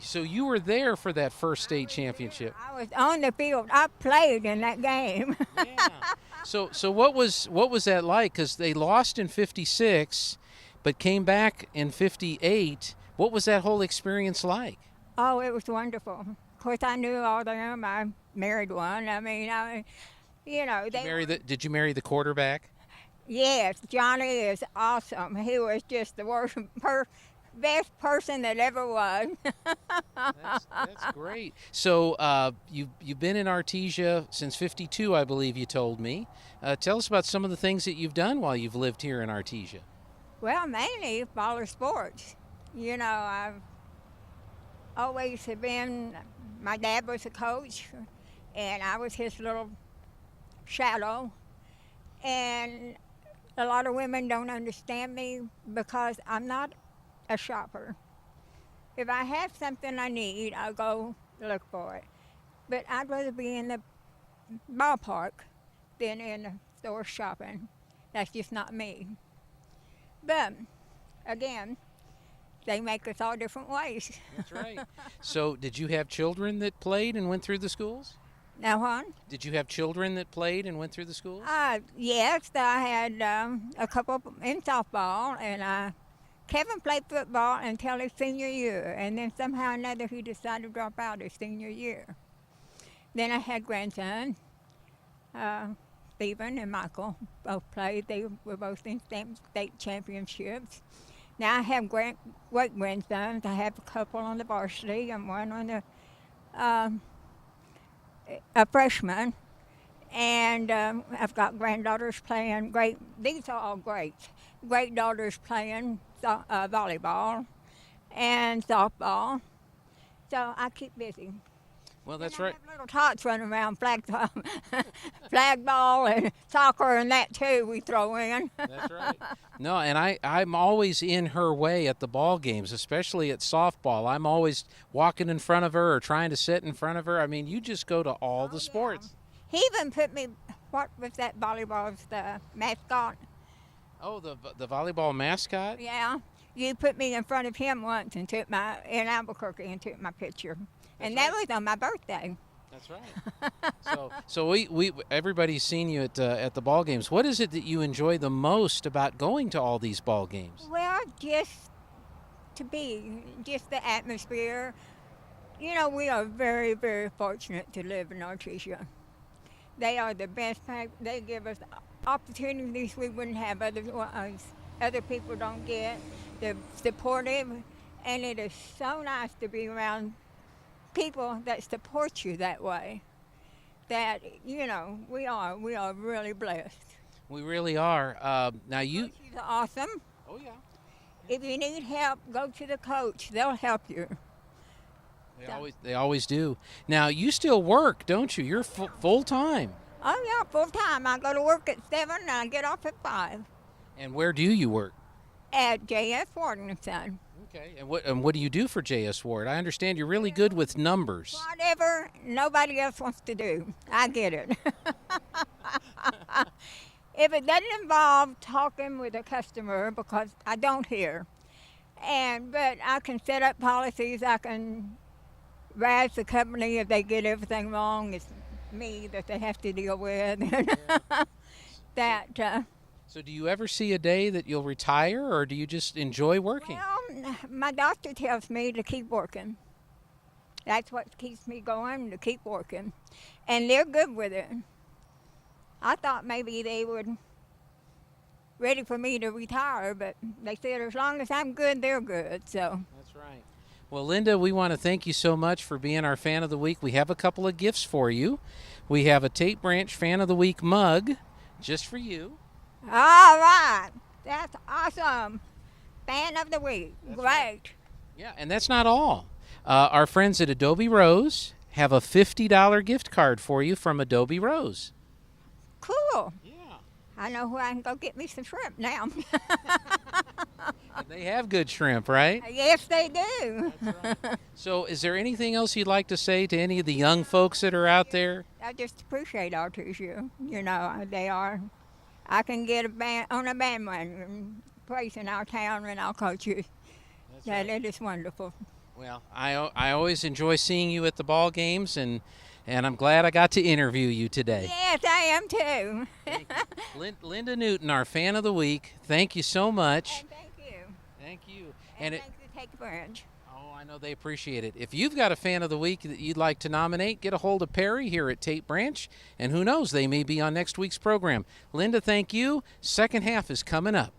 So you were there for that first state championship. I was on the field. I played in that game. Yeah. So what was that like? Because they lost in '56, but came back in '58. What was that whole experience like? Oh, it was wonderful. Of course, I knew all of them. I married one. I mean, Did you marry the quarterback? Yes, Johnny is awesome. He was just the best person that ever was. That's great. So you've been in Artesia since '52, I believe you told me. Tell us about some of the things that you've done while you've lived here in Artesia. Well, mainly follow sports. I've always have been. My dad was a coach, and I was his little shadow. And a lot of women don't understand me because I'm not a shopper. If I have something I need, I'll go look for it. But I'd rather be in the ballpark than in the store shopping. That's just not me. But, again, they make us all different ways. That's right. So did you have children that played and went through the schools? Now what? Did you have children that played and went through the schools? Yes, I had a couple in softball, and Kevin played football until his senior year, and then somehow or another he decided to drop out his senior year. Then I had grandsons, Stephen and Michael, both played. They were both in state championships. Now I have great-grandsons. I have a couple on the varsity and one on the a freshman. And I've got granddaughters playing these are all greats. Great daughters playing volleyball and softball. So I keep busy. Well, that's right. Little tots running around, flag ball and soccer and that too we throw in. That's right. No, and I'm always in her way at the ball games, especially at softball. I'm always walking in front of her or trying to sit in front of her. I mean, you just go to all the sports. He even put me, what was that volleyball's the mascot? Oh, the volleyball mascot? Yeah. You put me in front of him once and in Albuquerque and took my picture. And that was on my birthday. That's right. So we everybody's seen you at the ball games. What is it that you enjoy the most about going to all these ball games? Well, just the atmosphere. You know, we are very, very fortunate to live in Artesia. They are the best. They give us opportunities we wouldn't have other people don't get. They're supportive, and it is so nice to be around people that support you that way. That, you know, we are really blessed. We really are. Now you. Coaches are awesome. Oh yeah. If you need help, go to the coach. They'll help you. They always do. Now you still work, don't you? You're full time. Oh yeah, full time. I go to work at 7 and I get off at 5. And where do you work? At J.S. Ward & Son. Okay. And what do you do for J.S. Ward? I understand you're really good with numbers. Whatever nobody else wants to do, I get it. If it doesn't involve talking with a customer, because I don't hear, but I can set up policies, I can razz the company if they get everything wrong. It's me that they have to deal with. So do you ever see a day that you'll retire, or do you just enjoy working? Well, my doctor tells me to keep working. That's what keeps me going, to keep working. And they're good with it. I thought maybe they would ready for me to retire, but they said as long as I'm good, they're good. So that's right. Well, Linda, we want to thank you so much for being our Fan of the Week. We have a couple of gifts for you. We have a Tate Branch Fan of the Week mug just for you. All right. That's awesome. Fan of the Week. That's great. Right. Yeah, and that's not all. Our friends at Adobe Rose have a $50 gift card for you from Adobe Rose. Cool. Yeah. I know where I can go get me some shrimp now. They have good shrimp, right? Yes, they do. That's right. So is there anything else you'd like to say to any of the young folks that are out there? I just appreciate Artesia. You know, they are. I can get on a bandwagon place in our town and our coaches. That it is wonderful. Well, I always enjoy seeing you at the ball games, and I'm glad I got to interview you today. Yes, I am too. Linda Newton, our Fan of the Week. Thank you so much. And thank you. Thank you. And thank you, Tate Branch. Oh, I know they appreciate it. If you've got a Fan of the Week that you'd like to nominate, get a hold of Perry here at Tate Branch, and who knows, they may be on next week's program. Linda, thank you. Second half is coming up.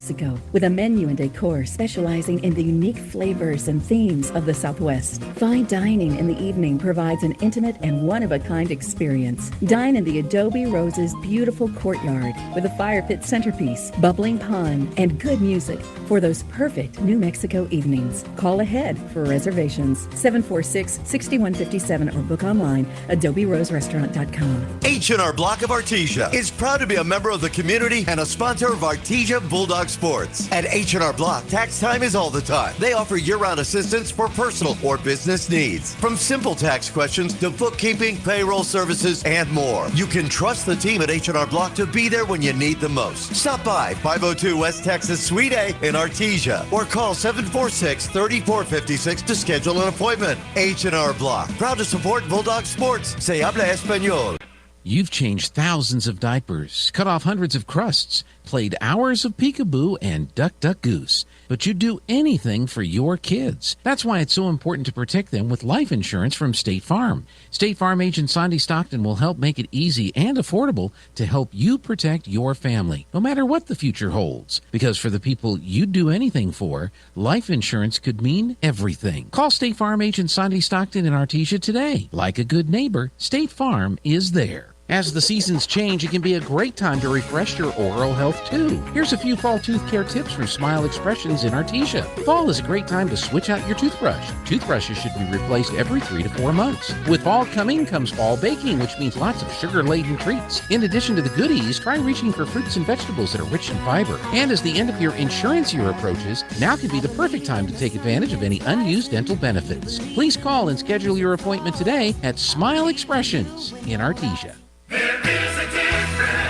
Mexico, with a menu and decor specializing in the unique flavors and themes of the Southwest. Fine dining in the evening provides an intimate and one-of-a-kind experience. Dine in the Adobe Rose's beautiful courtyard with a fire pit centerpiece, bubbling pond, and good music for those perfect New Mexico evenings. Call ahead for reservations, 746-6157, or book online, adoberoserestaurant.com. H&R Block of Artesia is proud to be a member of the community and a sponsor of Artesia Bulldog Bulldog Sports. At H&R Block, tax time is all the time. They offer year-round assistance for personal or business needs. From simple tax questions to bookkeeping, payroll services, and more. You can trust the team at H&R Block to be there when you need the most. Stop by 502 West Texas Suite A in Artesia or call 746-3456 to schedule an appointment. H&R Block, proud to support Bulldog Sports. Se habla español. You've changed thousands of diapers, cut off hundreds of crusts, played hours of peekaboo and duck, duck, goose. But you'd do anything for your kids. That's why it's so important to protect them with life insurance from State Farm. State Farm agent Sandy Stockton will help make it easy and affordable to help you protect your family, no matter what the future holds. Because for the people you'd do anything for, life insurance could mean everything. Call State Farm agent Sandy Stockton in Artesia today. Like a good neighbor, State Farm is there. As the seasons change, it can be a great time to refresh your oral health too. Here's a few fall tooth care tips from Smile Expressions in Artesia. Fall is a great time to switch out your toothbrush. Toothbrushes should be replaced every 3 to 4 months. With fall coming comes fall baking, which means lots of sugar-laden treats. In addition to the goodies, try reaching for fruits and vegetables that are rich in fiber. And as the end of your insurance year approaches, now could be the perfect time to take advantage of any unused dental benefits. Please call and schedule your appointment today at Smile Expressions in Artesia.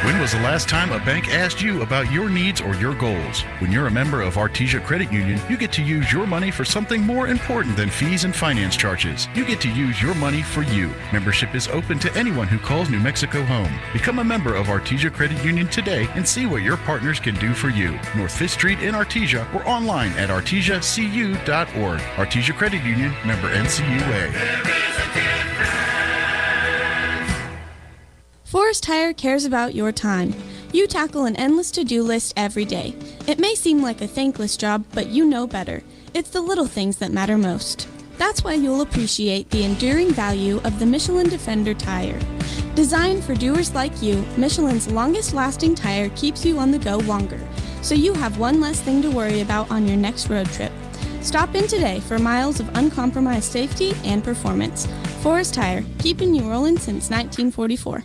When was the last time a bank asked you about your needs or your goals? When you're a member of Artesia Credit Union, you get to use your money for something more important than fees and finance charges. You get to use your money for you. Membership is open to anyone who calls New Mexico home. Become a member of Artesia Credit Union today and see what your partners can do for you. North 5th Street in Artesia or online at artesiacu.org. Artesia Credit Union, member NCUA. Forest Tire cares about your time. You tackle an endless to-do list every day. It may seem like a thankless job, but you know better. It's the little things that matter most. That's why you'll appreciate the enduring value of the Michelin Defender tire. Designed for doers like you, Michelin's longest-lasting tire keeps you on the go longer, so you have one less thing to worry about on your next road trip. Stop in today for miles of uncompromised safety and performance. Forest Tire, keeping you rolling since 1944.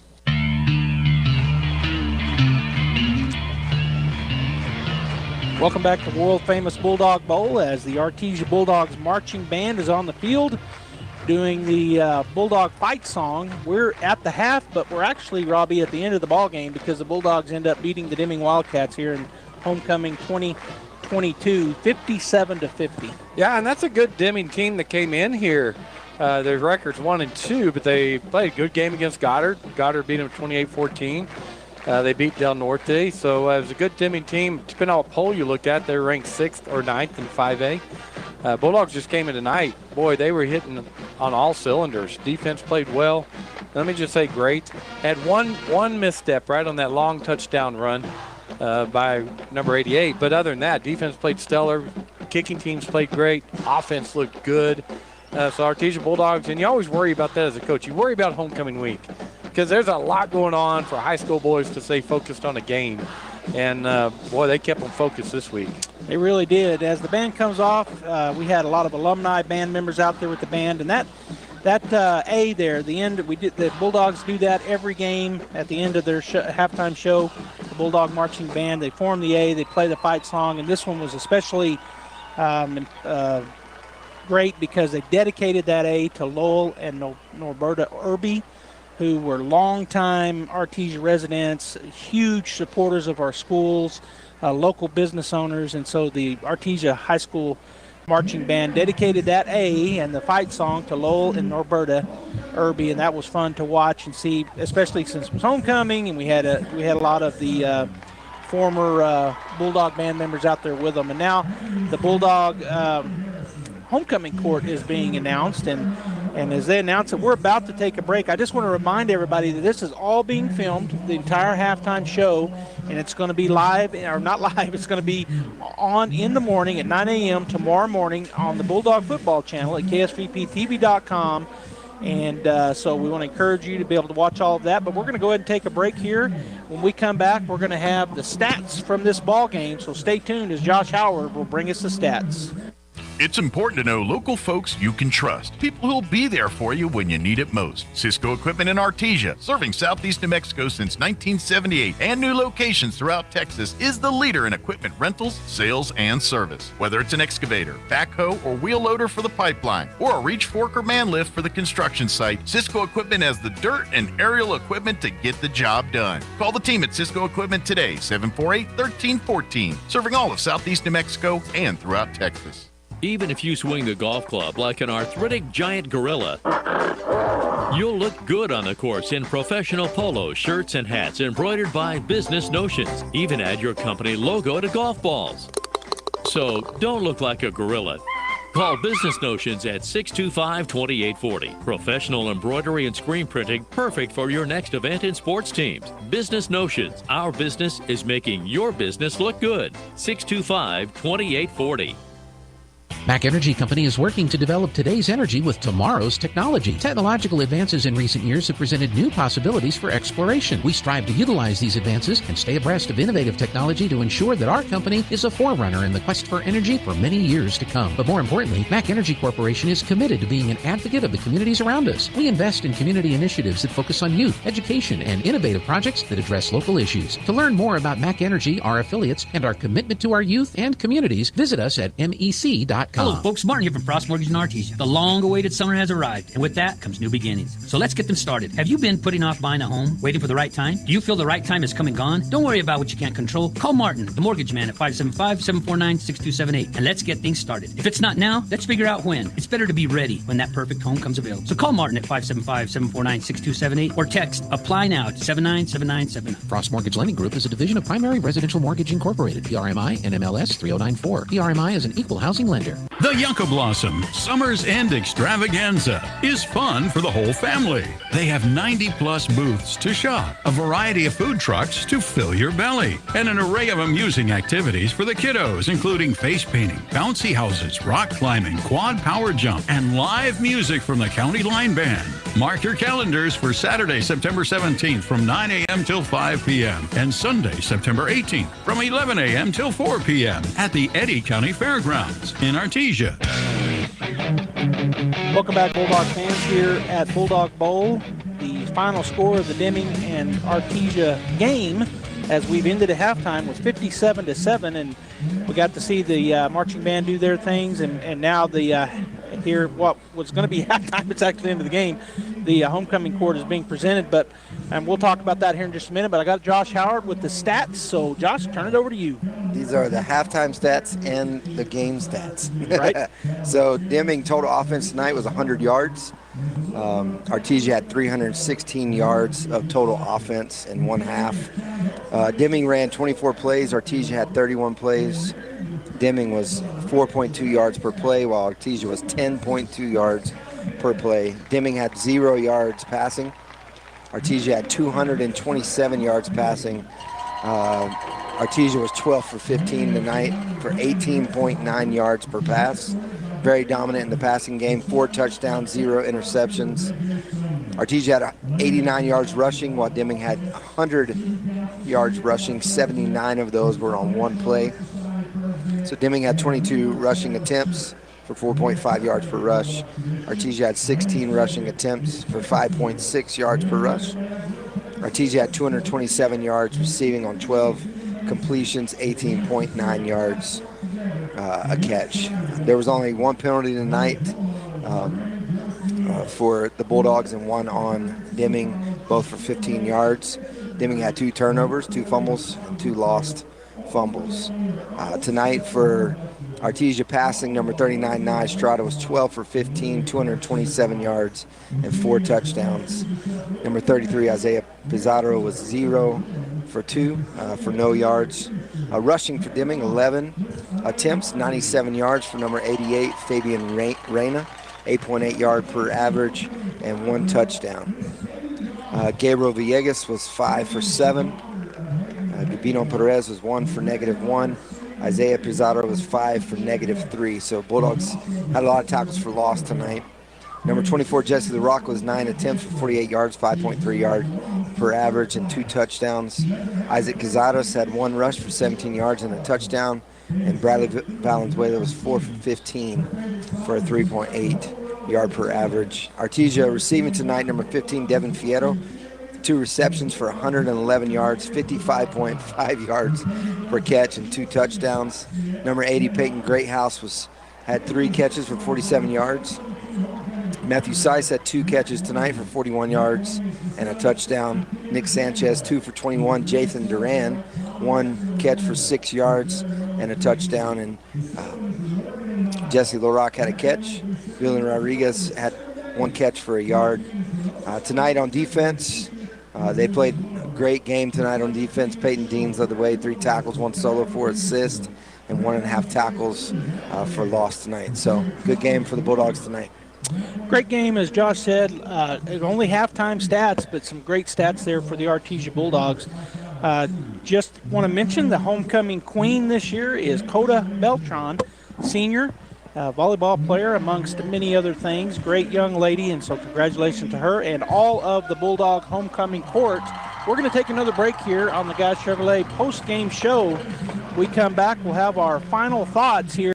Welcome back to world-famous Bulldog Bowl as the Artesia Bulldogs marching band is on the field doing the Bulldog fight song. We're at the half, but we're actually, Robbie, at the end of the ball game because the Bulldogs end up beating the Deming Wildcats here in homecoming 2022, 57-50. Yeah, and that's a good Deming team that came in here. Their record's 1-2, but they played a good game against Goddard. Goddard beat them 28-14. They beat Del Norte, so it was a good Deming team. Depending on what poll you looked at, they're ranked 6th or 9th in 5A. Bulldogs just came in tonight. Boy, they were hitting on all cylinders. Defense played well. Let me just say great. Had one misstep right on that long touchdown run by number 88. But other than that, defense played stellar. Kicking teams played great. Offense looked good. So Artesia Bulldogs, and you always worry about that as a coach. You worry about homecoming week because there's a lot going on for high school boys to stay focused on a game. And, boy, they kept them focused this week. They really did. As the band comes off, we had a lot of alumni band members out there with the band. And that A there, the end, the Bulldogs do that every game at the end of their halftime show. The Bulldog Marching Band, they form the A, they play the fight song. And this one was especially great because they dedicated that A to Lowell and Norberta Irby, who were longtime Artesia residents, huge supporters of our schools, local business owners. And so the Artesia High School Marching Band dedicated that A and the fight song to Lowell and Norberta Irby, and that was fun to watch and see, especially since it was homecoming, and we had a lot of the former Bulldog band members out there with them. And now the Bulldog homecoming court is being announced, and as they announce it, we're about to take a break. I just want to remind everybody that this is all being filmed, the entire halftime show, and it's going to be live, or not live, it's going to be on in the morning at 9 a.m. tomorrow morning on the Bulldog football channel at ksvptv.com. And so we want to encourage you to be able to watch all of that. But we're going to go ahead and take a break here. When we come back, we're going to have the stats from this ball game. So stay tuned as Josh Howard will bring us the stats. It's important to know local folks you can trust, people who'll be there for you when you need it most. Cisco Equipment in Artesia, serving southeast New Mexico since 1978 and new locations throughout Texas, is the leader in equipment rentals, sales, and service. Whether it's an excavator, backhoe, or wheel loader for the pipeline, or a reach fork or man lift for the construction site, Cisco Equipment has the dirt and aerial equipment to get the job done. Call the team at Cisco Equipment today, 748-1314, serving all of southeast New Mexico and throughout Texas. Even if you swing the golf club like an arthritic giant gorilla, you'll look good on the course in professional polos, shirts, and hats embroidered by Business Notions. Even add your company logo to golf balls. So don't look like a gorilla. Call Business Notions at 625-2840. Professional embroidery and screen printing, perfect for your next event and sports teams. Business Notions. Our business is making your business look good. 625-2840. Mac Energy Company is working to develop today's energy with tomorrow's technology. Technological advances in recent years have presented new possibilities for exploration. We strive to utilize these advances and stay abreast of innovative technology to ensure that our company is a forerunner in the quest for energy for many years to come. But more importantly, Mac Energy Corporation is committed to being an advocate of the communities around us. We invest in community initiatives that focus on youth, education, and innovative projects that address local issues. To learn more about Mac Energy, our affiliates, and our commitment to our youth and communities, visit us at mec.com. Hello, folks. Martin here from Frost Mortgage in Artesia. The long-awaited summer has arrived, and with that comes new beginnings. So let's get them started. Have you been putting off buying a home, waiting for the right time? Do you feel the right time has come and gone? Don't worry about what you can't control. Call Martin, the mortgage man, at 575-749-6278, and let's get things started. If it's not now, let's figure out when. It's better to be ready when that perfect home comes available. So call Martin at 575-749-6278 or text APPLY NOW to 79797. Frost Mortgage Lending Group is a division of Primary Residential Mortgage Incorporated, PRMI, NMLS 3094. PRMI is an equal housing lender. The Yucca Blossom Summer's End Extravaganza is fun for the whole family. They have 90-plus booths to shop, a variety of food trucks to fill your belly, and an array of amusing activities for the kiddos, including face painting, bouncy houses, rock climbing, quad power jump, and live music from the County Line Band. Mark your calendars for Saturday, September 17th from 9 a.m. till 5 p.m. and Sunday, September 18th from 11 a.m. till 4 p.m. at the Eddy County Fairgrounds in Artesia. Welcome back, Bulldog fans, here at Bulldog Bowl. The final score of the Deming and Artesia game, as we've ended at halftime, was 57-7, and we got to see the marching band do their things, and now the here what was going to be halftime, it's actually the end of the game. The homecoming court is being presented, and we'll talk about that here in just a minute. But I got Josh Howard with the stats, so Josh, turn it over to you. These are the halftime stats and the game stats. Right. So Deming total offense tonight was 100 yards. Artesia had 316 yards of total offense in one half. Deming ran 24 plays. Artesia had 31 plays. Deming was 4.2 yards per play, while Artesia was 10.2 yards per play. Deming had 0 yards passing. Artesia had 227 yards passing. Artesia was 12 for 15 tonight for 18.9 yards per pass. Very dominant in the passing game, 4 touchdowns, 0 interceptions. Artesia had 89 yards rushing, while Deming had 100 yards rushing. 79 of those were on one play. So Deming had 22 rushing attempts for 4.5 yards per rush. Artesia had 16 rushing attempts for 5.6 yards per rush. Artesia had 227 yards receiving on 12 completions, 18.9 yards a catch. There was only one penalty tonight for the Bulldogs and one on Deming, both for 15 yards. Deming had 2 turnovers, 2 fumbles, and 2 lost fumbles. Tonight for Artesia passing, number 39, Nye Strada, was 12 for 15, 227 yards, and 4 touchdowns. Number 33, Isaiah Pizarro, was 0 for 2 for no yards. Rushing for Deming, 11 attempts, 97 yards for number 88, Fabian Reyna, 8.8 yard per average, and 1 touchdown. Gabriel Villegas was 5 for 7. Gabino Perez was 1 for -1. Isaiah Pizarro was 5 for -3. So Bulldogs had a lot of tackles for loss tonight. Number 24, Jesse the Rock, was 9 attempts for 48 yards, 5.3 yard per average, and 2 touchdowns. Isaac Cazares had 1 rush for 17 yards and a touchdown. And Bradley Valenzuela was 4 for 15 for a 3.8 yard per average. Artesia receiving tonight, number 15, Devin Fierro, 2 receptions for 111 yards, 55.5 yards per catch, and 2 touchdowns. Number 80, Peyton Greathouse, had 3 catches for 47 yards. Matthew Seiss had 2 catches tonight for 41 yards and a touchdown. Nick Sanchez, 2 for 21. Jathan Duran, 1 catch for 6 yards and a touchdown. And Jesse Lorock had a catch. Dylan Rodriguez had 1 catch for a yard. Tonight on defense, they played a great game tonight on defense. Peyton Deans led the way, 3 tackles, 1 solo, 4 assists, and 1.5 tackles for loss tonight. So good game for the Bulldogs tonight. Great game, as Josh said. Only halftime stats, but some great stats there for the Artesia Bulldogs. Just want to mention the homecoming queen this year is Coda Beltran, senior, volleyball player amongst many other things. Great young lady, and so congratulations to her and all of the Bulldog homecoming court. We're going to take another break here on the Guy Chevrolet post-game show. We come back, we'll have our final thoughts here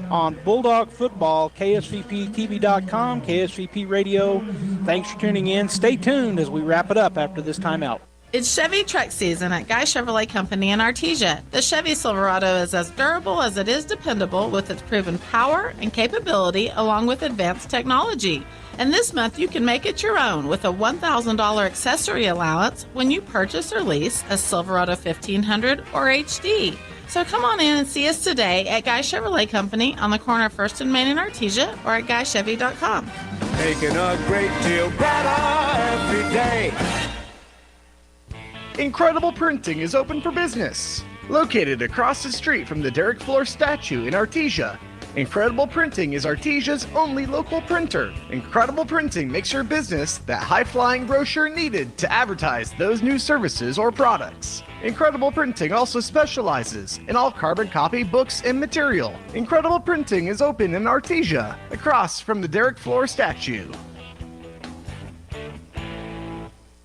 on Bulldog football, KSVPTV.com, KSVP Radio. Thanks for tuning in. Stay tuned as we wrap it up after this timeout. It's Chevy truck season at Guy Chevrolet Company in Artesia. The Chevy Silverado is as durable as it is dependable with its proven power and capability along with advanced technology. And this month you can make it your own with a $1,000 accessory allowance when you purchase or lease a Silverado 1500 or HD. So come on in and see us today at Guy Chevrolet Company on the corner of 1st and Main in Artesia or at GuyChevy.com. Making a great deal better every day. Incredible Printing is open for business. Located across the street from the Derek Floor statue in Artesia, Incredible Printing is Artesia's only local printer. Incredible Printing makes your business that high-flying brochure needed to advertise those new services or products. Incredible Printing also specializes in all carbon copy books and material. Incredible Printing is open in Artesia, across from the Derek Floor statue.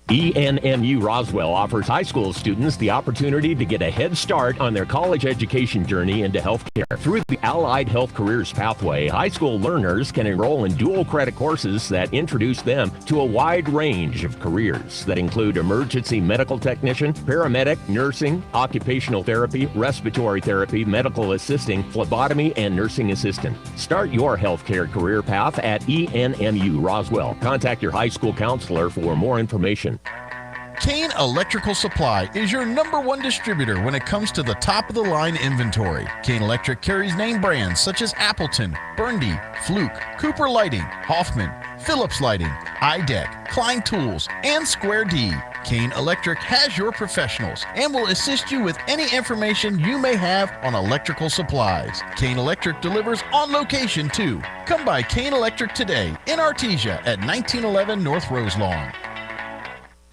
ENMU Roswell offers high school students the opportunity to get a head start on their college education journey into healthcare. Through the Allied Health Careers Pathway, high school learners can enroll in dual credit courses that introduce them to a wide range of careers that include emergency medical technician, paramedic, nursing, occupational therapy, respiratory therapy, medical assisting, phlebotomy, and nursing assistant. Start your healthcare career path at ENMU Roswell. Contact your high school counselor for more information. Kane Electrical Supply is your #1 distributor when it comes to the top-of-the-line inventory. Kane Electric carries name brands such as Appleton, Burndy, Fluke, Cooper Lighting, Hoffman, Phillips Lighting, iDeck, Klein Tools, and Square D. Kane Electric has your professionals and will assist you with any information you may have on electrical supplies. Kane Electric delivers on location too. Come by Kane Electric today in Artesia at 1911 North Roselawn.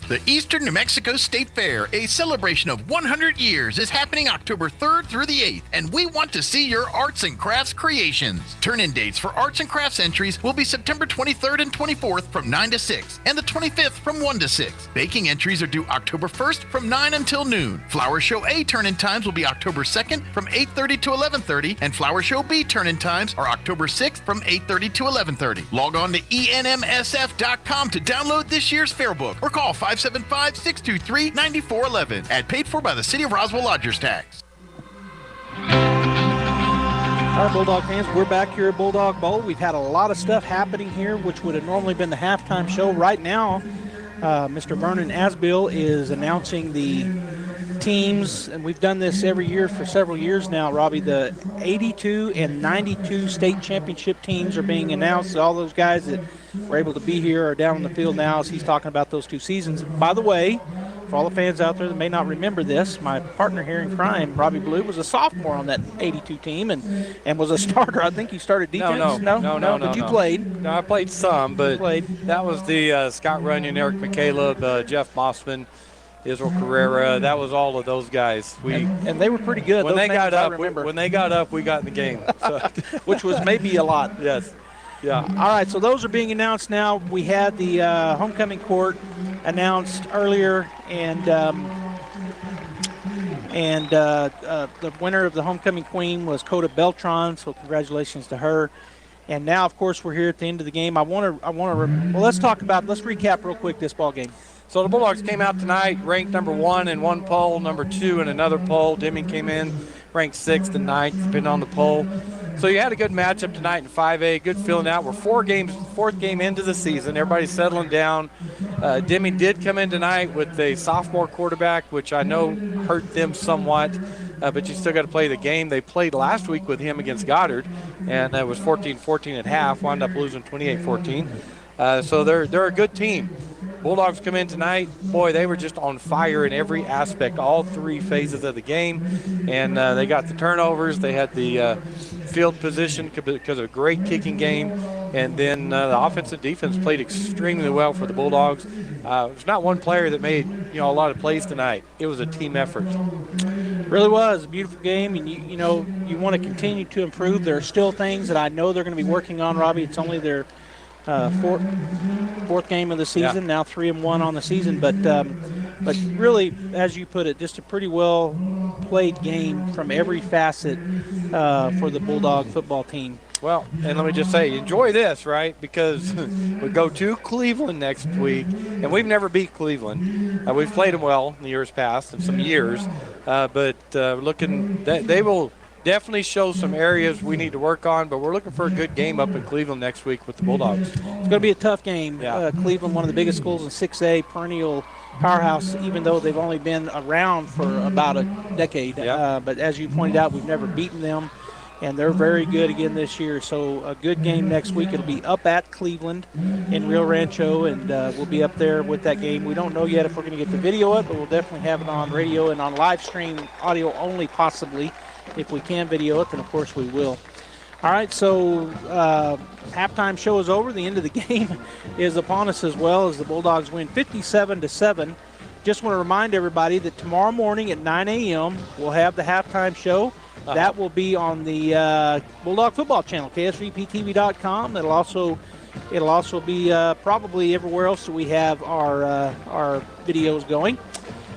The Eastern New Mexico State Fair, a celebration of 100 years, is happening October 3rd through the 8th, and we want to see your arts and crafts creations. Turn-in dates for arts and crafts entries will be September 23rd and 24th from 9 to 6, and the 25th from 1 to 6. Baking entries are due October 1st from 9 until noon. Flower Show A turn-in times will be October 2nd from 8:30 to 11:30, and Flower Show B turn-in times are October 6th from 8:30 to 11:30. Log on to enmsf.com to download this year's fair book, or call 575-623-9411. Ad paid for by the City of Roswell Lodgers Tax. All right, Bulldog fans, we're back here at Bulldog Bowl. We've had a lot of stuff happening here, which would have normally been the halftime show. Right now, Mr. Vernon Asbill is announcing the teams, and we've done this every year for several years now, Robbie. The 82 and 92 state championship teams are being announced. All those guys that were able to be here are down on the field now as he's talking about those 2 seasons. By the way, for all the fans out there that may not remember this, my partner here in crime, Robbie Blue, was a sophomore on that 82 team and was a starter. I think you started defense. No. But you played. No, I played some, but that was the Scott Runyon, Eric McCaleb, Jeff Mossman, Israel Carrera. That was all of those guys. And they were pretty good. When those they got up, we got in the game, so. Which was maybe a lot. Yes. Yeah. All right, so those are being announced now. We had the homecoming court announced earlier, and And the winner of the homecoming queen was Coda Beltran, so congratulations to her. And now, of course, we're here at the end of the game. Let's recap real quick this ball game. So the Bulldogs came out tonight ranked number 1 in one poll, number 2 in another poll. Deming came in ranked 6th and 9th, depending on the poll. So you had a good matchup tonight in 5A, good feeling out. We're fourth game into the season. Everybody's settling down. Deming did come in tonight with a sophomore quarterback, which I know hurt them somewhat, but you still got to play the game. They played last week with him against Goddard, and it was 14-14 at half, wound up losing 28-14. So they're a good team. Bulldogs come in tonight. Boy, they were just on fire in every aspect, all 3 phases of the game. And they got the turnovers. They had the field position because of a great kicking game. And then the offense and defense played extremely well for the Bulldogs. There's not one player that made a lot of plays tonight. It was a team effort. Really was a beautiful game, and you want to continue to improve. There are still things that I know they're going to be working on, Robbie. It's only their fourth game of the season, now 3-1 on the season, but really, as you put it, just a pretty well played game from every facet for the Bulldog football team. Well, and let me just say, enjoy this, right? Because we go to Cleveland next week, and we've never beat Cleveland. We've played them well in the years past, in some years, but they will definitely show some areas we need to work on, but we're looking for a good game up in Cleveland next week with the Bulldogs. It's going to be a tough game. Yeah. Cleveland, one of the biggest schools in 6A, perennial powerhouse, even though they've only been around for about a decade. But as you pointed out, we've never beaten them, and they're very good again this year. So a good game next week. It'll be up at Cleveland in Rio Rancho, and we'll be up there with that game. We don't know yet if we're going to get the video up, but we'll definitely have it on radio and on live stream, audio only possibly. If we can video it, then of course we will. All right, so halftime show is over. The end of the game is upon us as well, as the Bulldogs win 57-7. Just want to remind everybody that tomorrow morning at 9 a.m. we'll have the halftime show. That will be on the Bulldog football channel, ksvptv.com. It'll also be probably everywhere else that we have our videos going.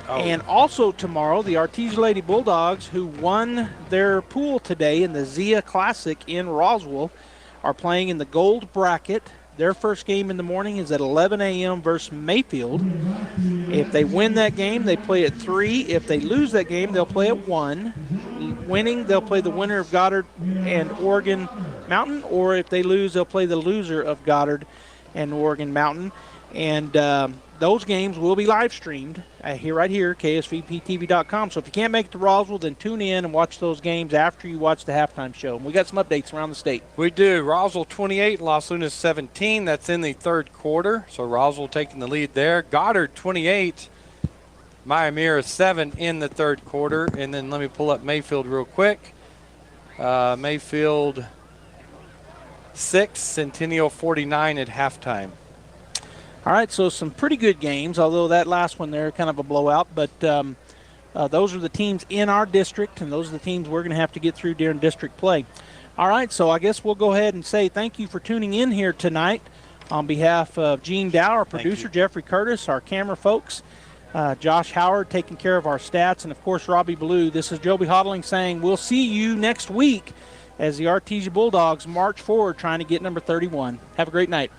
And also tomorrow, the Artesia Lady Bulldogs, who won their pool today in the Zia Classic in Roswell, are playing in the gold bracket. Their first game in the morning is at 11 a.m. versus Mayfield. If they win that game, they play at 3. If they lose that game, they'll play at 1. Winning, they'll play the winner of Goddard and Oregon Mountain, or if they lose, they'll play the loser of Goddard and Oregon Mountain. And those games will be live streamed right here, ksvptv.com. So if you can't make it to Roswell, then tune in and watch those games after you watch the halftime show. And we got some updates around the state. We do. Roswell 28, Las Lunas 17. That's in the third quarter. So Roswell taking the lead there. Goddard 28, Miami 7 in the third quarter. And then let me pull up Mayfield real quick. Mayfield 6, Centennial 49 at halftime. All right, so some pretty good games, although that last one there kind of a blowout. But those are the teams in our district, and those are the teams we're going to have to get through during district play. All right, so I guess we'll go ahead and say thank you for tuning in here tonight on behalf of Gene Dow, our producer, Jeffrey Curtis, our camera folks, Josh Howard taking care of our stats, and, of course, Robbie Ballou. This is Joby Hodling saying we'll see you next week as the Artesia Bulldogs march forward trying to get number 31. Have a great night.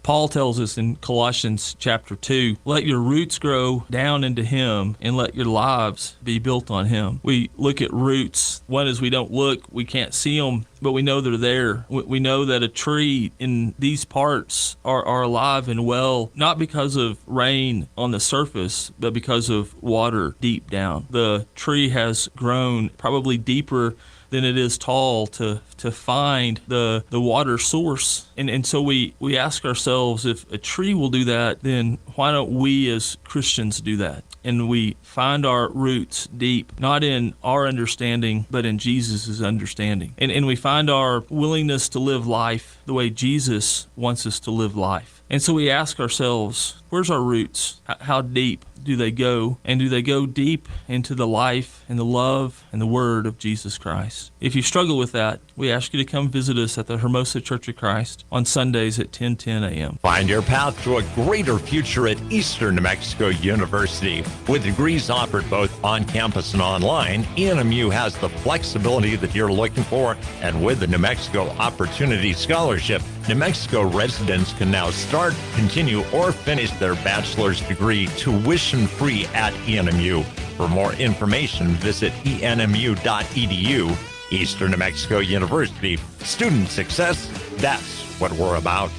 Paul tells us in Colossians chapter 2, let your roots grow down into him and let your lives be built on him. We look at roots. One is we don't look, we can't see them, but we know they're there. We know that a tree in these parts are alive and well, not because of rain on the surface, but because of water deep down. The tree has grown probably deeper than it is tall to find the water source. And so we ask ourselves, if a tree will do that, then why don't we as Christians do that? And we find our roots deep, not in our understanding, but in Jesus' understanding. And we find our willingness to live life the way Jesus wants us to live life. And so we ask ourselves, where's our roots? How deep do they go? And do they go deep into the life and the love and the word of Jesus Christ? If you struggle with that, we ask you to come visit us at the Hermosa Church of Christ on Sundays at 10:10 a.m. Find your path to a greater future at Eastern New Mexico University. With degrees offered both on campus and online, ENMU has the flexibility that you're looking for, and with the New Mexico Opportunity Scholarship, New Mexico residents can now start, continue, or finish their bachelor's degree tuition-free at ENMU. For more information, visit enmu.edu. Eastern New Mexico University. Student success, that's what we're about.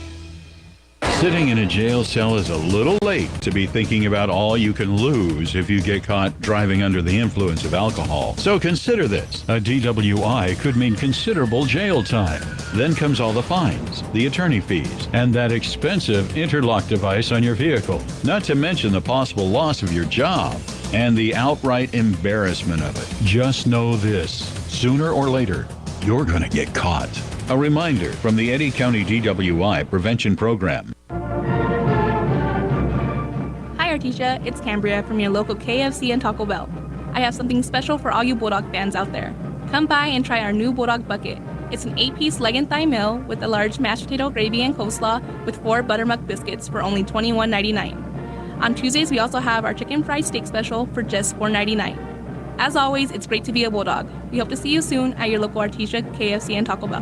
Sitting in a jail cell is a little late to be thinking about all you can lose if you get caught driving under the influence of alcohol. So consider this. A DWI could mean considerable jail time. Then comes all the fines, the attorney fees, and that expensive interlock device on your vehicle. Not to mention the possible loss of your job and the outright embarrassment of it. Just know this. Sooner or later, you're going to get caught. A reminder from the Eddy County DWI Prevention Program. Hi Artesia, it's Cambria from your local KFC and Taco Bell. I have something special for all you Bulldog fans out there. Come by and try our new Bulldog Bucket. It's an 8-piece leg and thigh meal with a large mashed potato gravy and coleslaw with 4 buttermilk biscuits for only $21.99. On Tuesdays, we also have our chicken fried steak special for just $4.99. As always, it's great to be a Bulldog. We hope to see you soon at your local Artesia, KFC, and Taco Bell.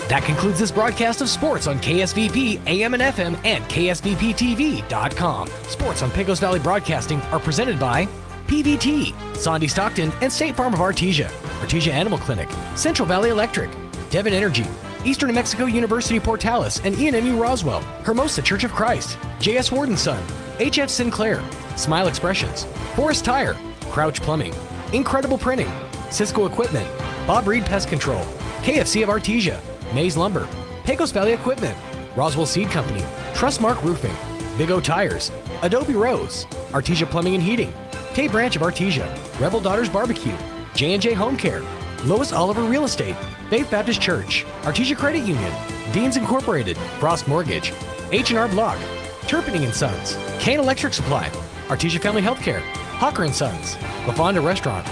That concludes this broadcast of sports on KSVP AM and FM and KSVPTV.com. Sports on Pecos Valley Broadcasting are presented by PVT, Sondy Stockton, and State Farm of Artesia, Artesia Animal Clinic, Central Valley Electric, Devon Energy, Eastern New Mexico University Portales and ENMU Roswell, Hermosa Church of Christ, J.S. Ward & Son, HF Sinclair, Smile Expressions, Forest Tire, Crouch Plumbing, Incredible Printing, Cisco Equipment, Bob Reed Pest Control, KFC of Artesia, Maze Lumber, Pecos Valley Equipment, Roswell Seed Company, Trustmark Roofing, Big O Tires, Adobe Rose, Artesia Plumbing and Heating, K Branch of Artesia, Rebel Daughters Barbecue, J&J Home Care, Lois Oliver Real Estate, Faith Baptist Church, Artesia Credit Union, Deans Incorporated, Frost Mortgage, H&R Block, Turpinning & Sons, Kane Electric Supply, Artesia Family Healthcare, Hawker & Sons, LaFonda Restaurant,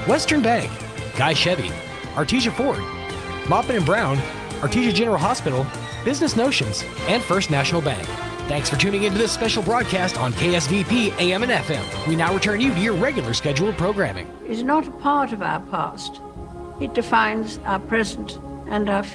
Western Bank, Guy Chevy, Artesia Ford, Maupin & Brown, Artesia General Hospital, Business Notions, and First National Bank. Thanks for tuning into this special broadcast on KSVP AM and FM. We now return you to your regular scheduled programming. Is not a part of our past. It defines our present and our future.